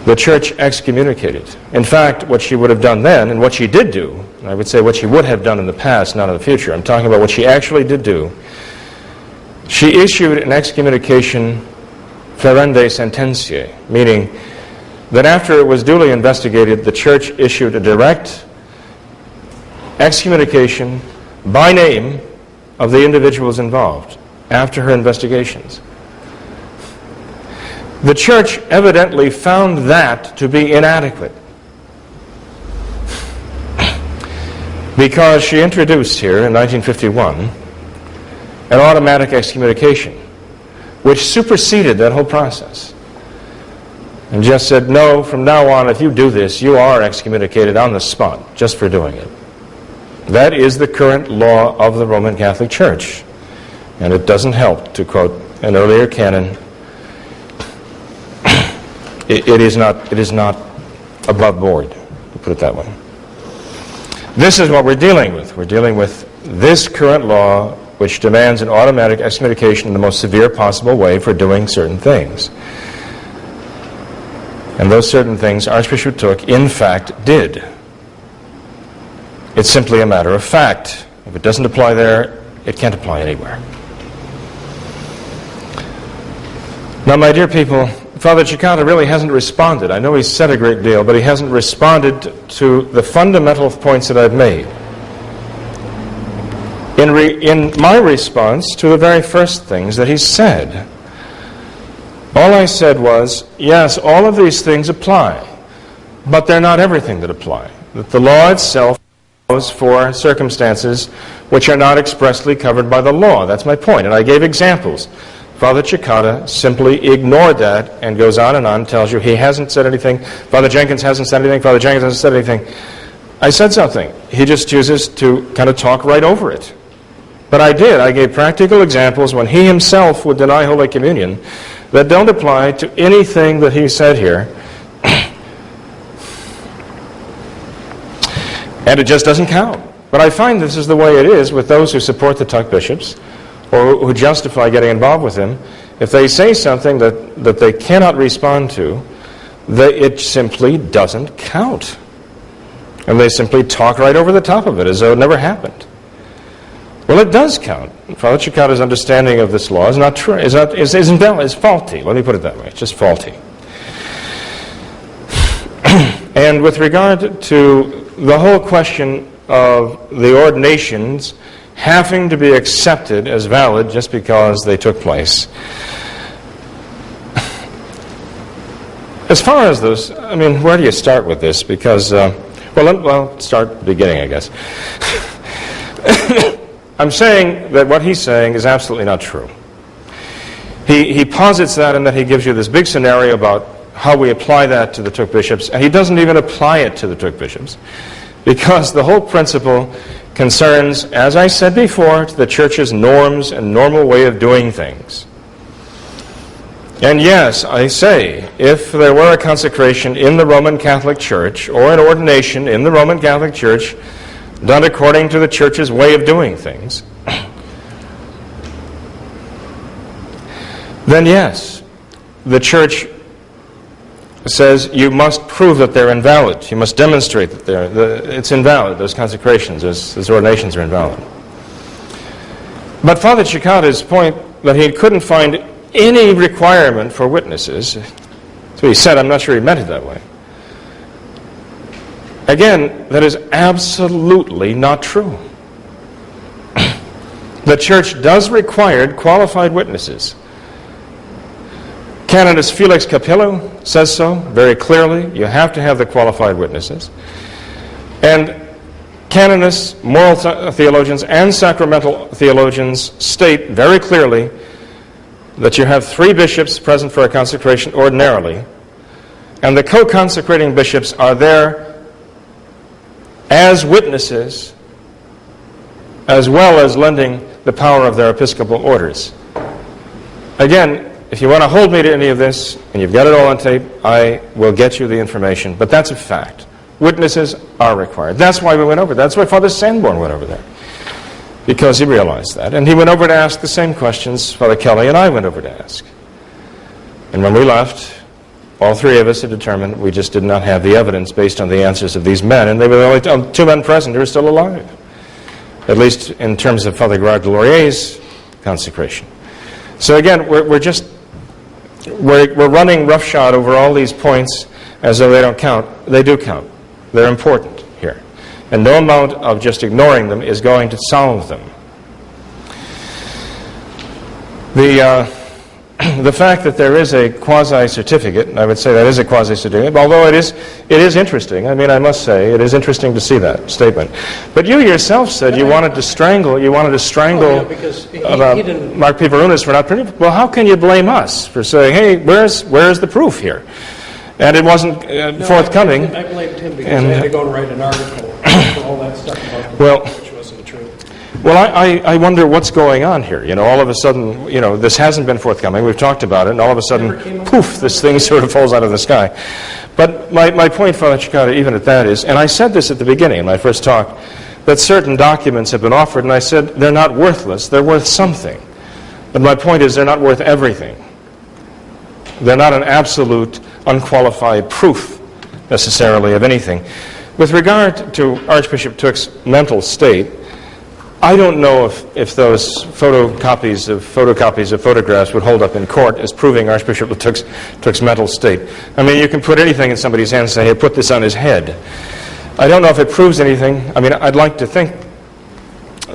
the Church excommunicated. In fact, what she would have done then, and what she did do, and I would say what she would have done in the past, not in the future, I'm talking about what she actually did do, she issued an excommunication ferende sententiae, meaning that after it was duly investigated, the Church issued a direct excommunication by name of the individuals involved after her investigations. The Church evidently found that to be inadequate because she introduced here in 1951 an automatic excommunication which superseded that whole process and just said, no, from now on, if you do this, you are excommunicated on the spot just for doing it. That is the current law of the Roman Catholic Church. And it doesn't help to quote an earlier canon. It is not above board, to put it that way. This is what we're dealing with. We're dealing with this current law which demands an automatic excommunication in the most severe possible way for doing certain things. And those certain things Archbishop Thuc, in fact, did. It's simply a matter of fact. If it doesn't apply there, it can't apply anywhere. Now, my dear people, Father Cekada really hasn't responded. I know he's said a great deal, but he hasn't responded to the fundamental points that I've made. In my response to the very first things that he said, all I said was, yes, all of these things apply, but they're not everything that apply. That the law itself allows for circumstances which are not expressly covered by the law. That's my point, and I gave examples. Father Cekada simply ignored that and goes on and on, tells you he hasn't said anything, Father Jenkins hasn't said anything, Father Jenkins hasn't said anything. I said something. He just chooses to kind of talk right over it. But I did. I gave practical examples when he himself would deny Holy Communion that don't apply to anything that he said here. And it just doesn't count. But I find this is the way it is with those who support the Thuc bishops or who justify getting involved with him. If they say something that they cannot respond to, it simply doesn't count. And they simply talk right over the top of it as though it never happened. Well, it does count. Father Cekada's understanding of this law is not true, is invalid, is faulty. Let me put it that way. It's just faulty. And with regard to the whole question of the ordinations having to be accepted as valid just because they took place. As far as those, I mean, where do you start with this? Because, well, start at the beginning, I guess. I'm saying that what he's saying is absolutely not true. He posits that and that he gives you this big scenario about how we apply that to the Thuc bishops, and he doesn't even apply it to the Thuc bishops, because the whole principle concerns, as I said before, to the Church's norms and normal way of doing things. And yes, I say, if there were a consecration in the Roman Catholic Church, or an ordination in the Roman Catholic Church, done according to the Church's way of doing things, then yes, the Church says you must prove that they're invalid. You must demonstrate that it's invalid. Those consecrations, those ordinations are invalid. But Father Cekada's point that he couldn't find any requirement for witnesses, so he said, I'm not sure he meant it that way. Again, that is absolutely not true. The Church does require qualified witnesses. Canonist Felix Capello says so very clearly. You have to have the qualified witnesses. And canonists, moral theologians, and sacramental theologians state very clearly that you have 3 bishops present for a consecration ordinarily, and the co-consecrating bishops are there as witnesses as well as lending the power of their episcopal orders. Again, if you want to hold me to any of this, and you've got it all on tape, I will get you the information. But that's a fact. Witnesses are required. That's why we went over. That's why Father Sanborn went over there. Because he realized that. And he went over to ask the same questions Father Kelly and I went over to ask. And when we left, all 3 of us had determined we just did not have the evidence based on the answers of these men. And they were the only 2 men present who were still alive. At least in terms of Father Gerard de Laurier's consecration. So again, we're running roughshod over all these points as though they don't count. They do count. They're important here. And no amount of just ignoring them is going to solve them. The fact that there is a quasi-certificate, I would say that is a quasi-certificate, although it is interesting. I mean, I must say, it is interesting to see that statement. But you yourself said you wanted to strangle Mark Pivarunas for not printing. Well, how can you blame us for saying, hey, where's the proof here? And it wasn't forthcoming. I blamed him because I had to go and write an article for all that stuff about the which wasn't true. Well, I wonder what's going on here. You know, all of a sudden, you know, this hasn't been forthcoming. We've talked about it, and all of a sudden, poof, this thing sort of falls out of the sky. But my point, Father Cekada, even at that is, and I said this at the beginning in my first talk, that certain documents have been offered, and I said they're not worthless. They're worth something. But my point is they're not worth everything. They're not an absolute, unqualified proof, necessarily, of anything. With regard to Archbishop Thuc's mental state, I don't know if those photocopies of photographs would hold up in court as proving Archbishop Thuc's mental state. I mean, you can put anything in somebody's hand and say, hey, put this on his head. I don't know if it proves anything. I mean, I'd like to think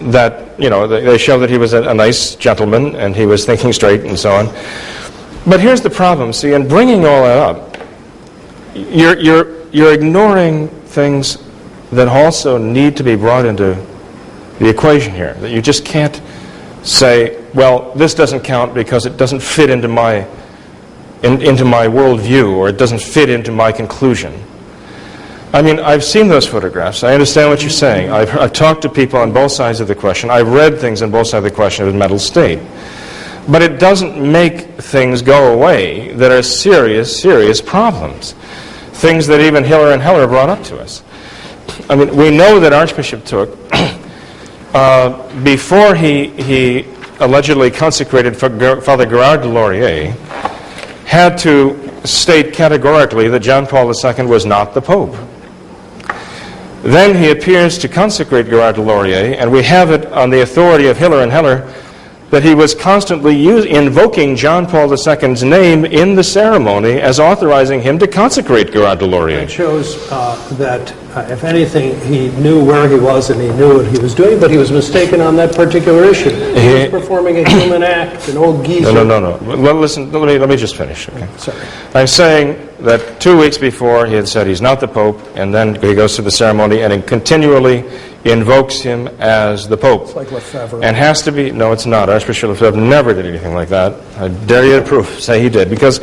that, you know, they show that he was a nice gentleman and he was thinking straight and so on. But here's the problem. See, in bringing all that up, you're ignoring things that also need to be brought into the equation here. That you just can't say, well, this doesn't count because it doesn't fit into my worldview, or it doesn't fit into my conclusion. I mean, I've seen those photographs. I understand what you're saying. I've talked to people on both sides of the question. I've read things on both sides of the question of his mental state. But it doesn't make things go away that are serious, serious problems. Things that even Hiller and Heller brought up to us. I mean, we know that Archbishop Thuc, before he allegedly consecrated Father Gerard de Laurier, had to state categorically that John Paul II was not the Pope. Then he appears to consecrate Gerard de Laurier, and we have it on the authority of Hiller and Heller that he was constantly invoking John Paul II's name in the ceremony as authorizing him to consecrate Gerard de Laurier. It shows that, if anything, he knew where he was and he knew what he was doing, but he was mistaken on that particular issue. He was performing a human act, an old geezer. No. Well, listen, let me just finish. Okay? Sorry. I'm saying that 2 weeks before he had said he's not the Pope, and then he goes to the ceremony and he continually invokes him as the Pope. It's like Lefebvre. And has to be, no, it's not. Archbishop Lefebvre never did anything like that. I dare you to prove, say he did, because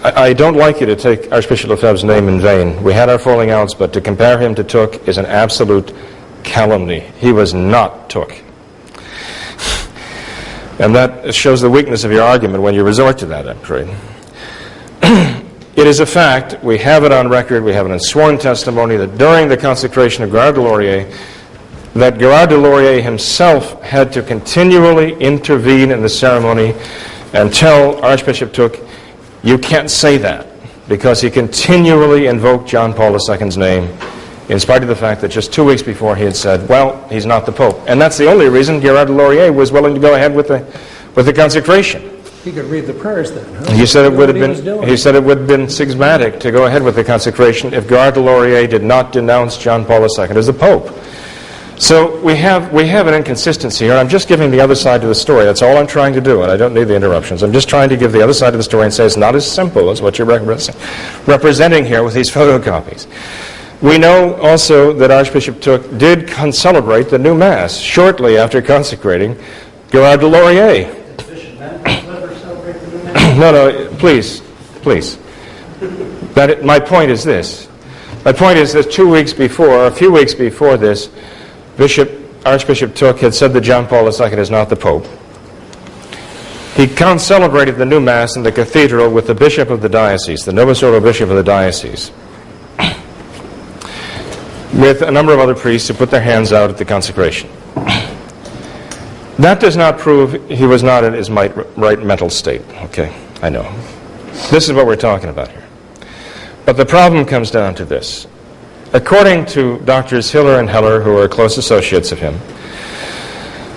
I don't like you to take Archbishop Lefebvre's name in vain. We had our falling outs, but to compare him to Thuc is an absolute calumny. He was not Thuc. And that shows the weakness of your argument when you resort to that, I'm afraid. It is a fact, we have it on record, we have it in sworn testimony, that during the consecration of Gerard de Laurier, that Gerard de Laurier himself had to continually intervene in the ceremony and tell Archbishop Thuc, you can't say that, because he continually invoked John Paul II's name, in spite of the fact that just 2 weeks before he had said, well, he's not the Pope. And that's the only reason Gerard de Laurier was willing to go ahead with the consecration. He could read the prayers then, huh? He said it would have been schismatic to go ahead with the consecration if Gerard de Laurier did not denounce John Paul II as the Pope. So we have an inconsistency here. I'm just giving the other side of the story. That's all I'm trying to do, and I don't need the interruptions. I'm just trying to give the other side of the story and say it's not as simple as what you're representing here with these photocopies. We know also that Archbishop Thuc did celebrate the new Mass shortly after consecrating Gerard de Laurier. No, please. My point is this. My point is that 2 weeks before, a few weeks before this, Archbishop Thuc had said that John Paul II is not the Pope. He celebrated the new Mass in the cathedral with the bishop of the diocese, the Novus Ordo bishop of the diocese, with a number of other priests who put their hands out at the consecration. That does not prove he was not in his right mental state. Okay, I know. This is what we're talking about here. But the problem comes down to this. According to Doctors Hiller and Heller, who are close associates of him,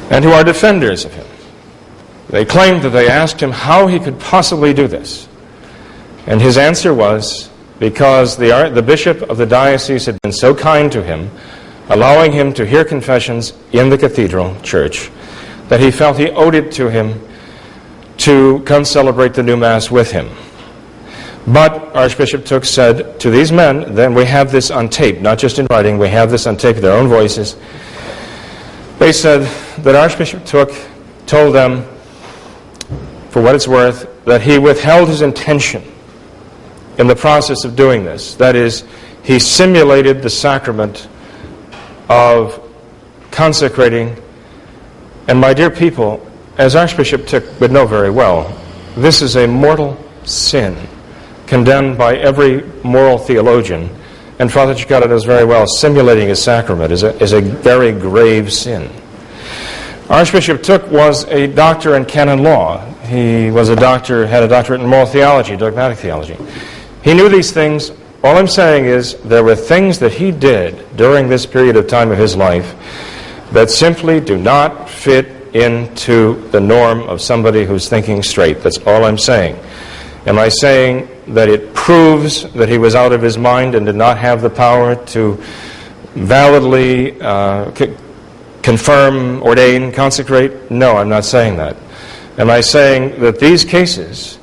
and who are defenders of him, they claimed that they asked him how he could possibly do this. And his answer was, because the bishop of the diocese had been so kind to him, allowing him to hear confessions in the cathedral church, that he felt he owed it to him to come celebrate the new Mass with him. But Archbishop Thuc said to these men, then we have this on tape, not just in writing, we have this on tape, their own voices. They said that Archbishop Thuc told them, for what it's worth, that he withheld his intention in the process of doing this. That is, he simulated the sacrament of consecrating. And my dear people, as Archbishop Thuc would know very well, this is a mortal sin, condemned by every moral theologian. And Father Cekada knows very well, simulating a sacrament is a very grave sin. Archbishop Thuc was a doctor in canon law. He was had a doctorate in moral theology, dogmatic theology. He knew these things. All I'm saying is there were things that he did during this period of time of his life that simply do not fit into the norm of somebody who's thinking straight. That's all I'm saying. Am I saying that it proves that he was out of his mind and did not have the power to validly confirm, ordain, consecrate? No, I'm not saying that. Am I saying that these cases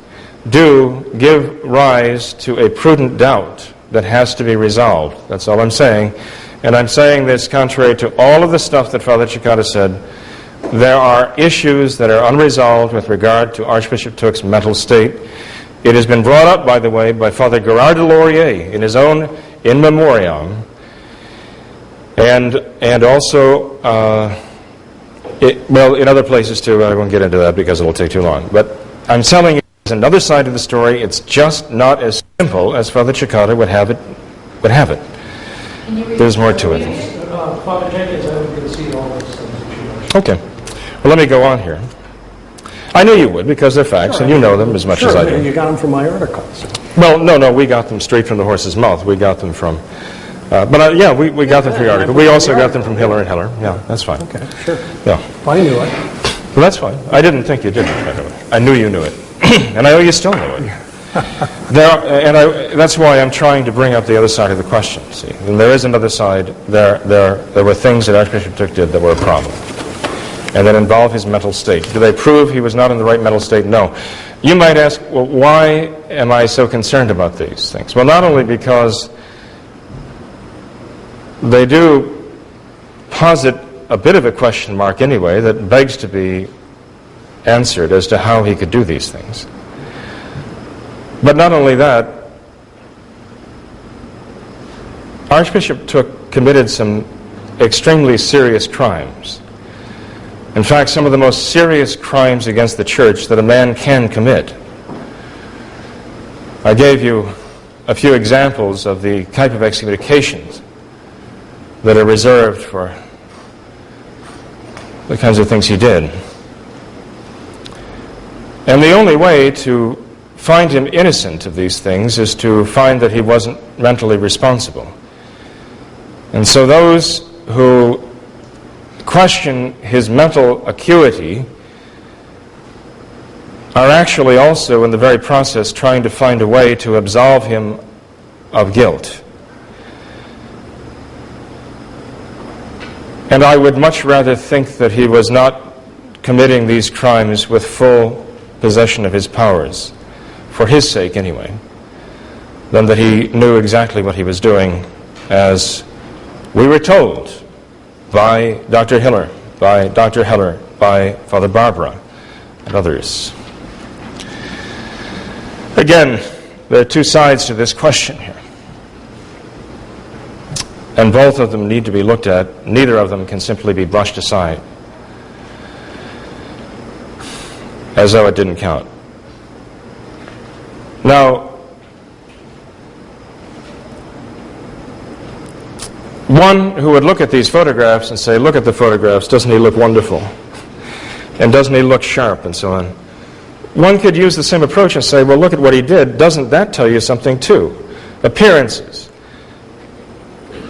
do give rise to a prudent doubt that has to be resolved. That's all I'm saying. And I'm saying this contrary to all of the stuff that Father Cekada said. There are issues that are unresolved with regard to Archbishop Thuc's mental state. It has been brought up, by the way, by Father Gerard de Laurier in his own In Memoriam, and also, in other places too. I won't get into that because it'll take too long. But I'm telling you, there's another side of the story. It's just not as simple as Father Cekada would have it. There's more to it. Father Jenkins, I would concede all those things. Okay. Well, let me go on here. I knew you would because they're facts, and you know them as much as I do. And you got them from my articles. Well, no, we got them straight from the horse's mouth. We got them from, we got them from your article. We also got them from Hiller and Hiller. Yeah, that's fine. Okay, sure. Yeah. I knew it. Well, that's fine. I didn't think you didn't, by the way. I knew you knew it. And I know you still knew it. That's why I'm trying to bring up the other side of the question, see. And there is another side. There were things that Archbishop Thuc did that were a problem, and that involve his mental state. Do they prove he was not in the right mental state? No. You might ask, well, why am I so concerned about these things? Well, not only because they do posit a bit of a question mark anyway that begs to be answered as to how he could do these things. But not only that, Archbishop Thuc committed some extremely serious crimes. In fact, some of the most serious crimes against the Church that a man can commit. I gave you a few examples of the type of excommunications that are reserved for the kinds of things he did. And the only way to find him innocent of these things is to find that he wasn't mentally responsible. And so those who question his mental acuity are actually also in the very process trying to find a way to absolve him of guilt. And I would much rather think that he was not committing these crimes with full possession of his powers, for his sake anyway, than that he knew exactly what he was doing, as we were told by Dr. Hiller, by Dr. Heller, by Father Barbara, and others. Again, there are two sides to this question here, and both of them need to be looked at. Neither of them can simply be brushed aside as though it didn't count. Now, one who would look at these photographs and say, look at the photographs, doesn't he look wonderful? And doesn't he look sharp, and so on? One could use the same approach and say, well, look at what he did. Doesn't that tell you something too? Appearances,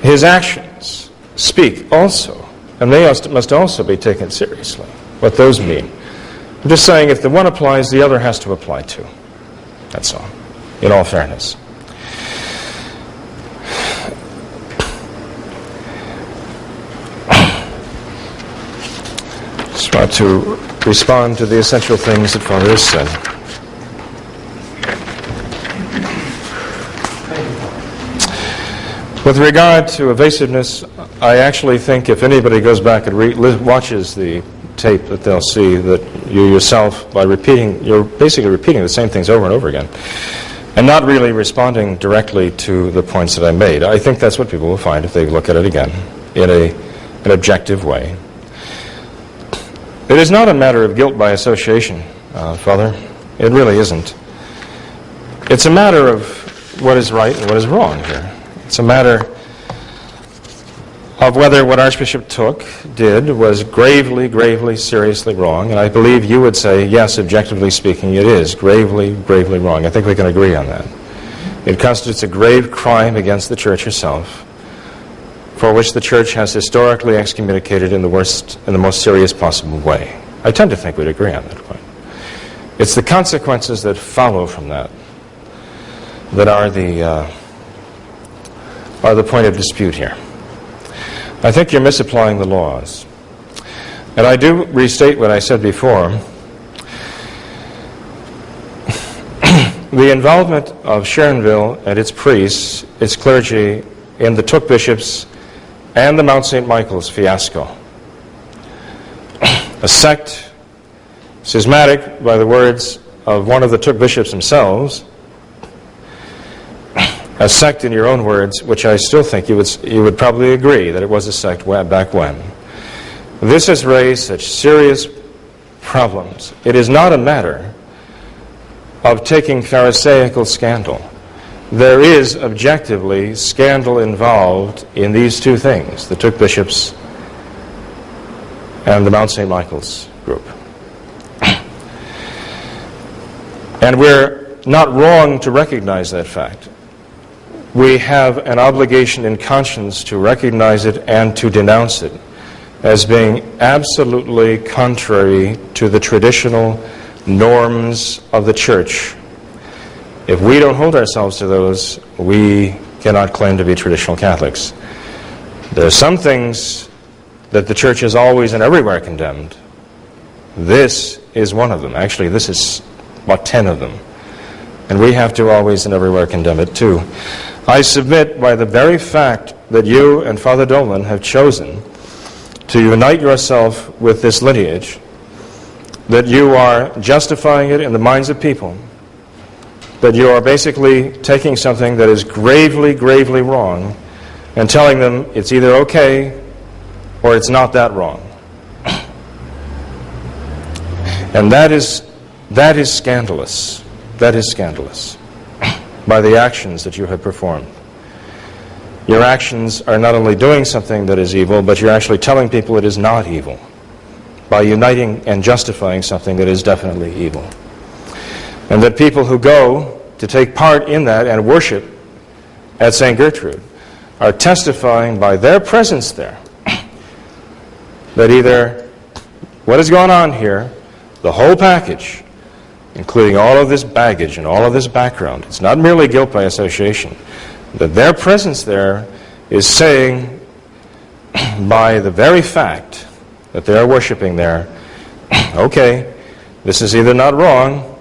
his actions speak also, and they must also be taken seriously, what those mean. I'm just saying if the one applies, the other has to apply too. That's all, in all fairness. Just want to respond to the essential things that Father has said. With regard to evasiveness, I actually think if anybody goes back and watches the tape, that they'll see that you yourself, by repeating, you're basically repeating the same things over and over again, and not really responding directly to the points that I made. I think that's what people will find if they look at it again in an objective way. It is not a matter of guilt by association, Father. It really isn't. It's a matter of what is right and what is wrong here. It's a matter of whether what Archbishop Thuc did was gravely, gravely, seriously wrong. And I believe you would say, yes, objectively speaking, it is gravely, gravely wrong. I think we can agree on that. It constitutes a grave crime against the Church herself, for which the Church has historically excommunicated in the most serious possible way. I tend to think we'd agree on that point. It's the consequences that follow from that that are the point of dispute here. I think you're misapplying the laws. And I do restate what I said before. the involvement of Sharonville and its priests, its clergy, in the Thuc bishops and the Mount St. Michael's fiasco. A sect, schismatic, by the words of one of the Thuc bishops themselves, a sect in your own words, which I still think you would probably agree that it was a sect back when. This has raised such serious problems. It is not a matter of taking Pharisaical scandal. There is objectively scandal involved in these two things, the Thuc bishops and the Mount St. Michael's group. And we're not wrong to recognize that fact. We have an obligation in conscience to recognize it and to denounce it as being absolutely contrary to the traditional norms of the Church. If we don't hold ourselves to those, we cannot claim to be traditional Catholics. There are some things that the Church has always and everywhere condemned. This is one of them. Actually, this is about 10 of them. And we have to always and everywhere condemn it too. I submit by the very fact that you and Father Dolan have chosen to unite yourself with this lineage, that you are justifying it in the minds of people, that you are basically taking something that is gravely, gravely wrong and telling them it's either okay or it's not that wrong. And that is scandalous. That is scandalous by the actions that you have performed. Your actions are not only doing something that is evil, but you're actually telling people it is not evil by uniting and justifying something that is definitely evil. And that people who go to take part in that and worship at St. Gertrude are testifying by their presence there that either what has gone on here, the whole package, including all of this baggage and all of this background, it's not merely guilt by association, that their presence there is saying by the very fact that they are worshiping there, okay, this is either not wrong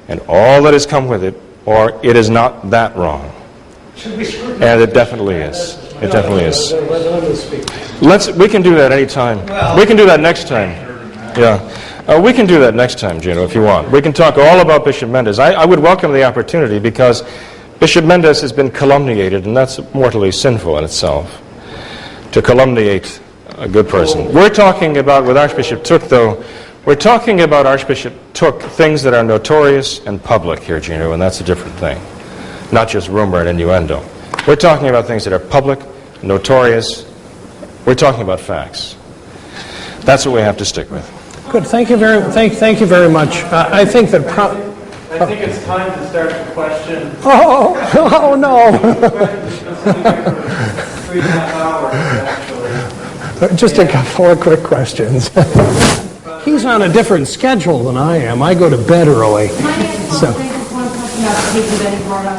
and all that has come with it, or it is not that wrong. And it definitely is. It definitely is. We can do that any time. We can do that next time. Yeah. We can do that next time, Gino, if you want. We can talk all about Bishop Mendes. I would welcome the opportunity because Bishop Mendes has been calumniated, and that's mortally sinful in itself, to calumniate a good person. We're talking about, with Archbishop Thuc, though, we're talking about Archbishop Thuc, things that are notorious and public here, Gino, and that's a different thing. Not just rumor and innuendo. We're talking about things that are public, notorious. We're talking about facts. That's what we have to stick with. Good. Thank you very much. I think that... I think it's time to start the question. Oh no. 3.5 hours, actually. Just a couple of quick questions. He's on a different schedule than I am. I go to bed early. Can I ask one thing? Just one question about the people that he brought up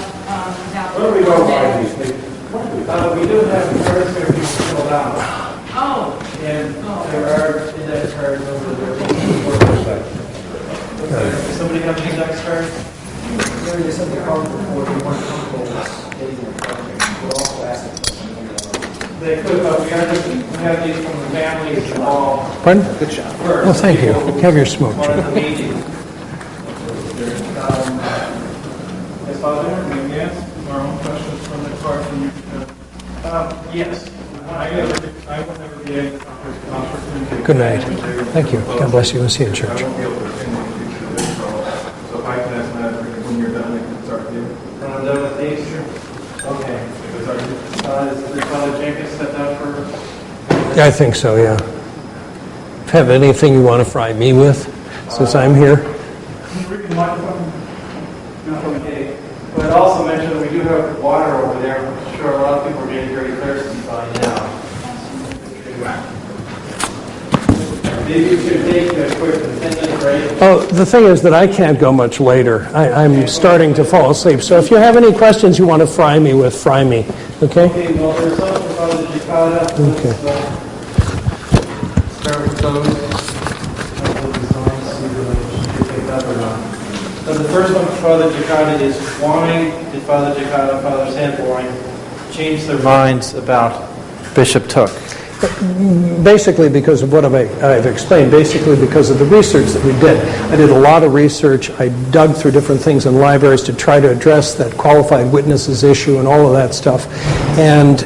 about What do we go by these things? We do have the cards here filled out. Oh. And there are index cards over there. Does somebody have an index card? There is something called before we want to stating the project. We're also asking. They could, but we have these from the families involved. Pardon? Good job. First, Well, thank you. Have your smoke, One of Jim. the meetings. Yes, Father, may we ask our own questions from the card from you? Yes. I will never be able to opportunity. Good night. Thank you. God bless you. We'll see you in church. I won't be able to attend in the future this fall. So if I can ask Matt when you're done, I can start with you. When I'm done with these? Okay. Is Father Jenkins stepped out for? I think so, yeah. Have anything you want to fry me with since I'm here? Okay. But also mention that we do have water over there. I'm sure a lot of people are getting very thirsty by now. Maybe you should take a quick 10-minute break. Oh, the thing is that I can't go much later. I'm starting to fall asleep. So if you have any questions you want to fry me with, fry me. Okay? Okay, well, there's something about the Cekada. Okay. Start with those. See if they pick up or not. The first one, Father Cekada, is why did Father Cekada, Father Sanborn change their minds about Bishop Thuc? Basically because of what I've explained, basically because of the research that we did. I did a lot of research. I dug through different things in libraries to try to address that qualified witnesses issue and all of that stuff. And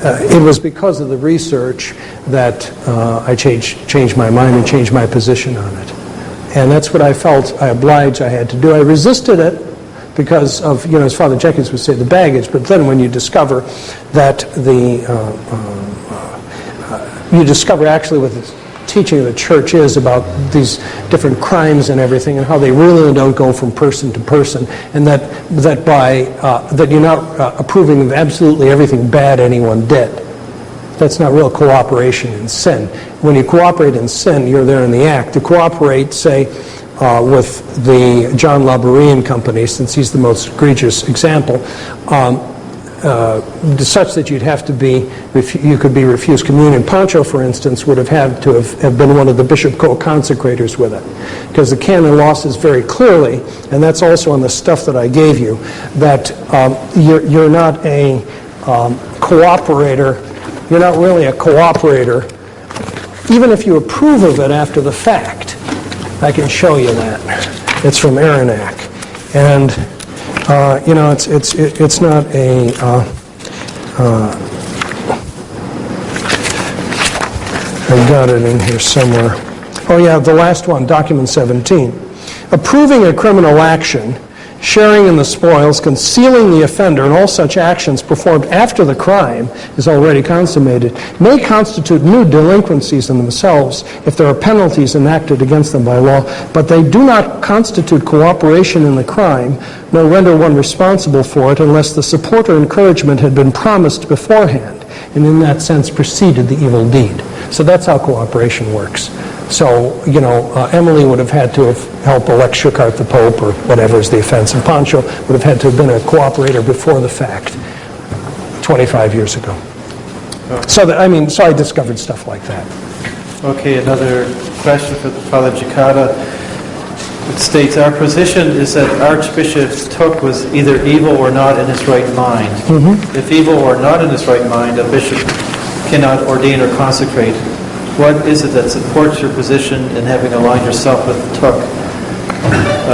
it was because of the research that I changed my mind and changed my position on it. And that's what I felt I had to do. I resisted it because of, as Father Jenkins would say, the baggage. But then when you discover that you discover actually what the teaching of the church is about these different crimes and everything, and how they really don't go from person to person, and that you're not approving of absolutely everything bad anyone did. That's not real cooperation in sin. When you cooperate in sin, you're there in the act. To cooperate, say, with the John Labourian company, since he's the most egregious example, such that you could be refused communion. Pancho, for instance, would have had to have been one of the bishop co-consecrators with it, because the canon law says very clearly, and that's also on the stuff that I gave you, that you're not a cooperator. You're not really a cooperator, even if you approve of it after the fact. I can show you that. It's from Aronac, and it's not a. I got it in here somewhere. Oh yeah, the last one, document 17. Approving a criminal action, sharing in the spoils, concealing the offender, and all such actions performed after the crime is already consummated, may constitute new delinquencies in themselves if there are penalties enacted against them by law, but they do not constitute cooperation in the crime, nor render one responsible for it unless the support or encouragement had been promised beforehand, and in that sense preceded the evil deed. So that's how cooperation works. So, Emily would have had to have helped elect Schuckart the Pope or whatever is the offense, and Pancho would have had to have been a cooperator before the fact, 25 years ago. So I discovered stuff like that. Okay, another question for Father Cekada. It states, our position is that Archbishop Thuc was either evil or not in his right mind. Mm-hmm. If evil or not in his right mind, a bishop cannot ordain or consecrate. What is it that supports your position in having aligned yourself with Thuc?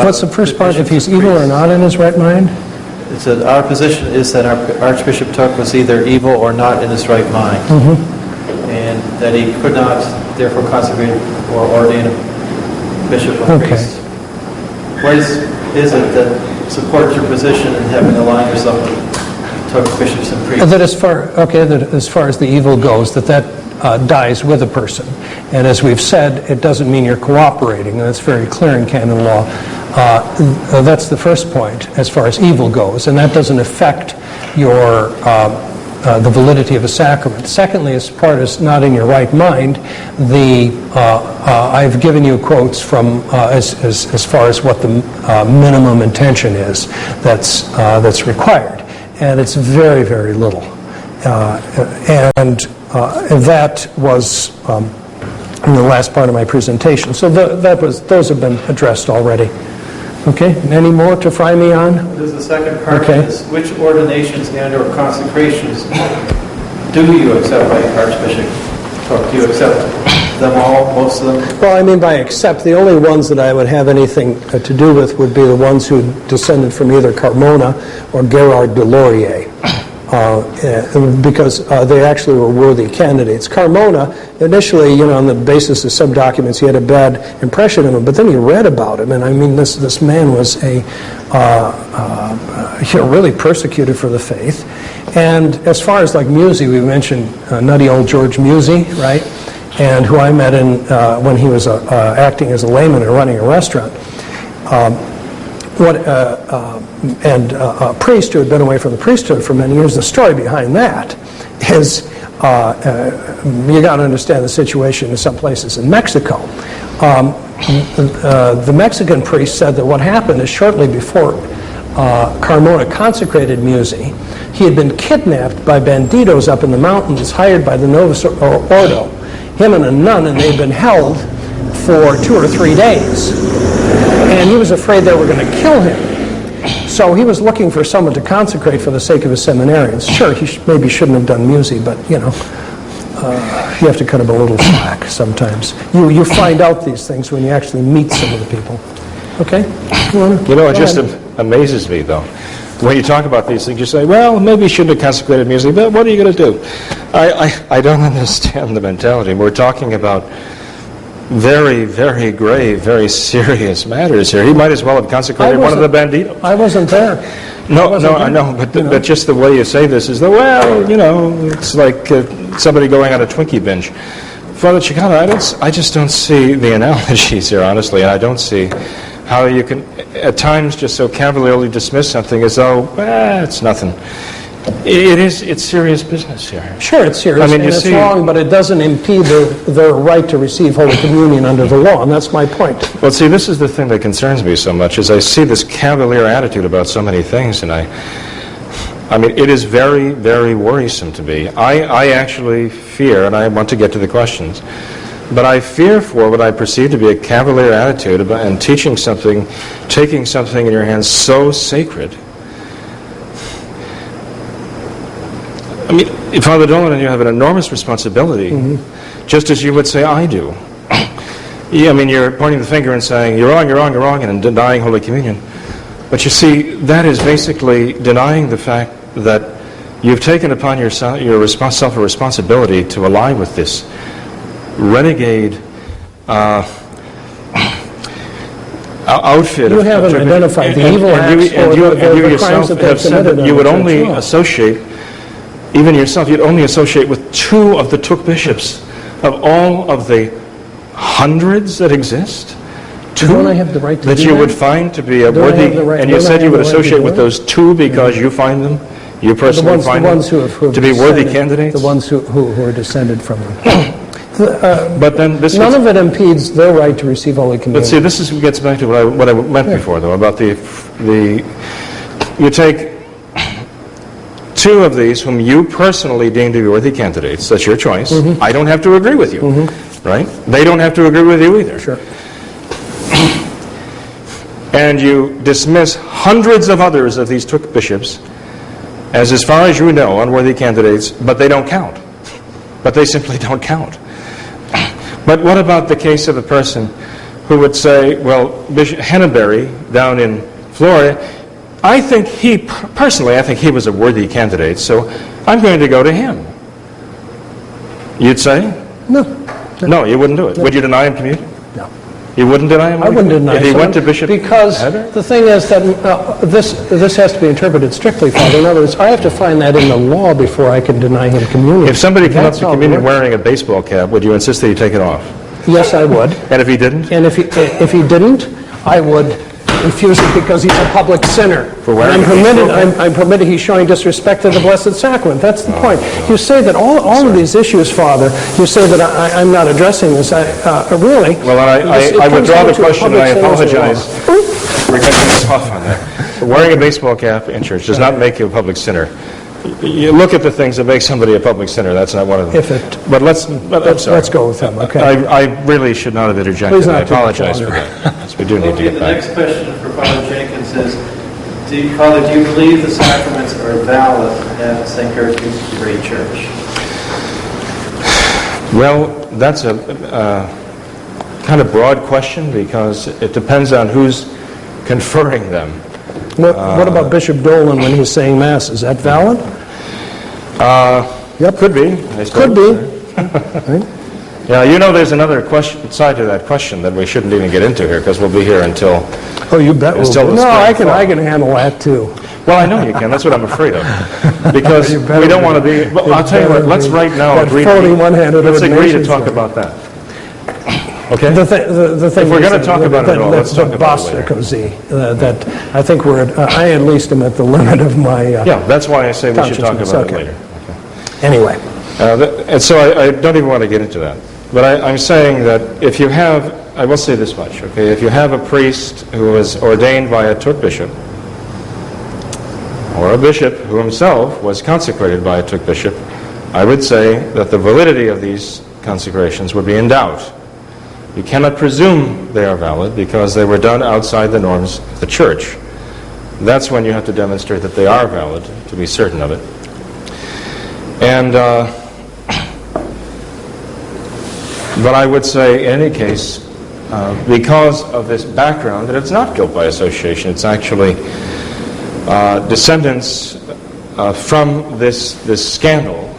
What's the first part? If he's evil or not in his right mind? It said, our position is that Archbishop Thuc was either evil or not in his right mind. Mm-hmm. And that he could not, therefore, consecrate or ordain a bishop or priest. What is it that supports your position in having aligned yourself with Thuc bishops and priests? That as far as the evil goes, that dies with a person. And as we've said, it doesn't mean you're cooperating, and that's very clear in canon law. That's the first point as far as evil goes, and that doesn't affect your the validity of a sacrament. Secondly, as far as not in your right mind, I've given you quotes from as far as what the minimum intention is that's required, and it's very, very little. And that was in the last part of my presentation. So those have been addressed already. Okay, any more to fry me on? There's the second part. Okay. Is which ordinations and or consecrations do you accept by Archbishop Thuc? Do you accept them all, most of them? Well, by accept, the only ones that I would have anything to do with would be the ones who descended from either Carmona or Gerard de Laurier. Because they actually were worthy candidates. Carmona, initially, on the basis of some documents, he had a bad impression of him, but then he read about him, and this man was really persecuted for the faith. And as far as like Musey, we mentioned nutty old George Musey, right? And who I met when he was acting as a layman and running a restaurant. And a priest who had been away from the priesthood for many years. The story behind that is you got to understand the situation in some places in Mexico. The Mexican priest said that what happened is shortly before Carmona consecrated Musey, he had been kidnapped by banditos up in the mountains, hired by the Novus Ordo, him and a nun, and they'd been held for 2 or 3 days. and he was afraid they were going to kill him. So he was looking for someone to consecrate for the sake of his seminarians. Sure, he maybe shouldn't have done music, but, you have to cut him a little slack sometimes. You find out these things when you actually meet some of the people. Okay? It just amazes me, though. When you talk about these things, you say, well, maybe you shouldn't have consecrated music, but what are you going to do? I don't understand the mentality. We're talking about very, very grave, very serious matters here. He might as well have consecrated one of the banditos. I wasn't there. No, I know, but just the way you say this is that, it's like somebody going on a Twinkie binge. Father Cekada, I just don't see the analogies here, honestly, and I don't see how you can, at times, just so cavalierly dismiss something as though, it's nothing. It's serious business here. Sure, it's serious, and it's wrong, but it doesn't impede their right to receive Holy Communion under the law, and that's my point. Well, see, this is the thing that concerns me so much, is I see this cavalier attitude about so many things, and it is very, very worrisome to me. I actually fear, and I want to get to the questions, but I fear for what I perceive to be a cavalier attitude about, and taking something in your hands so sacred. Father Dolan and you have an enormous responsibility, just as you would say I do. You're pointing the finger and saying, you're wrong, and denying Holy Communion. But you see, that is basically denying the fact that you've taken upon yourself a responsibility to ally with this renegade outfit. You haven't identified the evil acts or the crimes that they've committed. You would only associate, even yourself, you'd only associate with 2 of the Thuc bishops of all of the hundreds that exist. 2 don't I have the right to that do you that? would find to be a worthy, and you said you would associate with those 2 because you find them, you personally find them to be worthy candidates? The ones who are descended from them. But then none of it impedes their right to receive Holy Communion. But see, this gets back to what I meant before, though, about the you take 2 of these whom you personally deem to be worthy candidates. That's your choice. I don't have to agree with you, right? They don't have to agree with you either. Sure. And you dismiss hundreds of others of these Thuc bishops as far as you know, unworthy candidates, but they don't count. But they simply don't count. But what about the case of a person who would say, well, Bishop Henneberry down in Florida, I think he was a worthy candidate, so I'm going to go to him. You'd say? No. No, you wouldn't do it. No. Would you deny him communion? No. You wouldn't deny him? I wouldn't deny him. If he went to Bishop because Henneberry? the thing is that this has to be interpreted strictly, Father. In other words, I have to find that in the law before I can deny him communion. If somebody came up to communion wearing a baseball cap, would you insist that he take it off? Yes, I would. And if he didn't? And if he didn't, I would refuse it because he's a public sinner. For wearing I'm permitted. He's showing disrespect to the Blessed Sacrament. That's the point. You say that all of these issues, Father. You say that I'm not addressing this. Really? Well, I withdraw the question, and I apologize for getting us off on that. Wearing a baseball cap in church does not make you a public sinner. You look at the things that make somebody a public sinner. That's not one of them. But let's go with them. Okay. I really should not have interjected. I apologize for that. Yes, we do need to get back. The next question for Father Jenkins is, Father, do you believe the sacraments are valid at St. Gertrude's Great Church? Well, that's a kind of broad question because it depends on who's conferring them. What about Bishop Dolan when he's saying Mass? Is that valid? Yep. Could be. I suppose. Could be. Right? Yeah, there's another side to that question that we shouldn't even get into here because we'll be here until... Oh, you bet we'll be. No, I can handle that too. Well, I know you can. That's what I'm afraid of. Because we don't want to be... Well, I'll tell you what, let's right now agree to talk about that. Okay. The thing if we're going to talk about it all, let's talk about it later. That I think I at least am at the limit of my that's why I say we should talk about it later. Okay. Anyway. And so I don't even want to get into that. But I'm saying that if you have, I will say this much, okay, if you have a priest who is ordained by a Thuc bishop, or a bishop who himself was consecrated by a Thuc bishop, I would say that the validity of these consecrations would be in doubt. You cannot presume they are valid because they were done outside the norms of the church. That's when you have to demonstrate that they are valid, to be certain of it. And, but I would say, in any case, because of this background, that it's not guilt by association. It's actually descendants from this scandal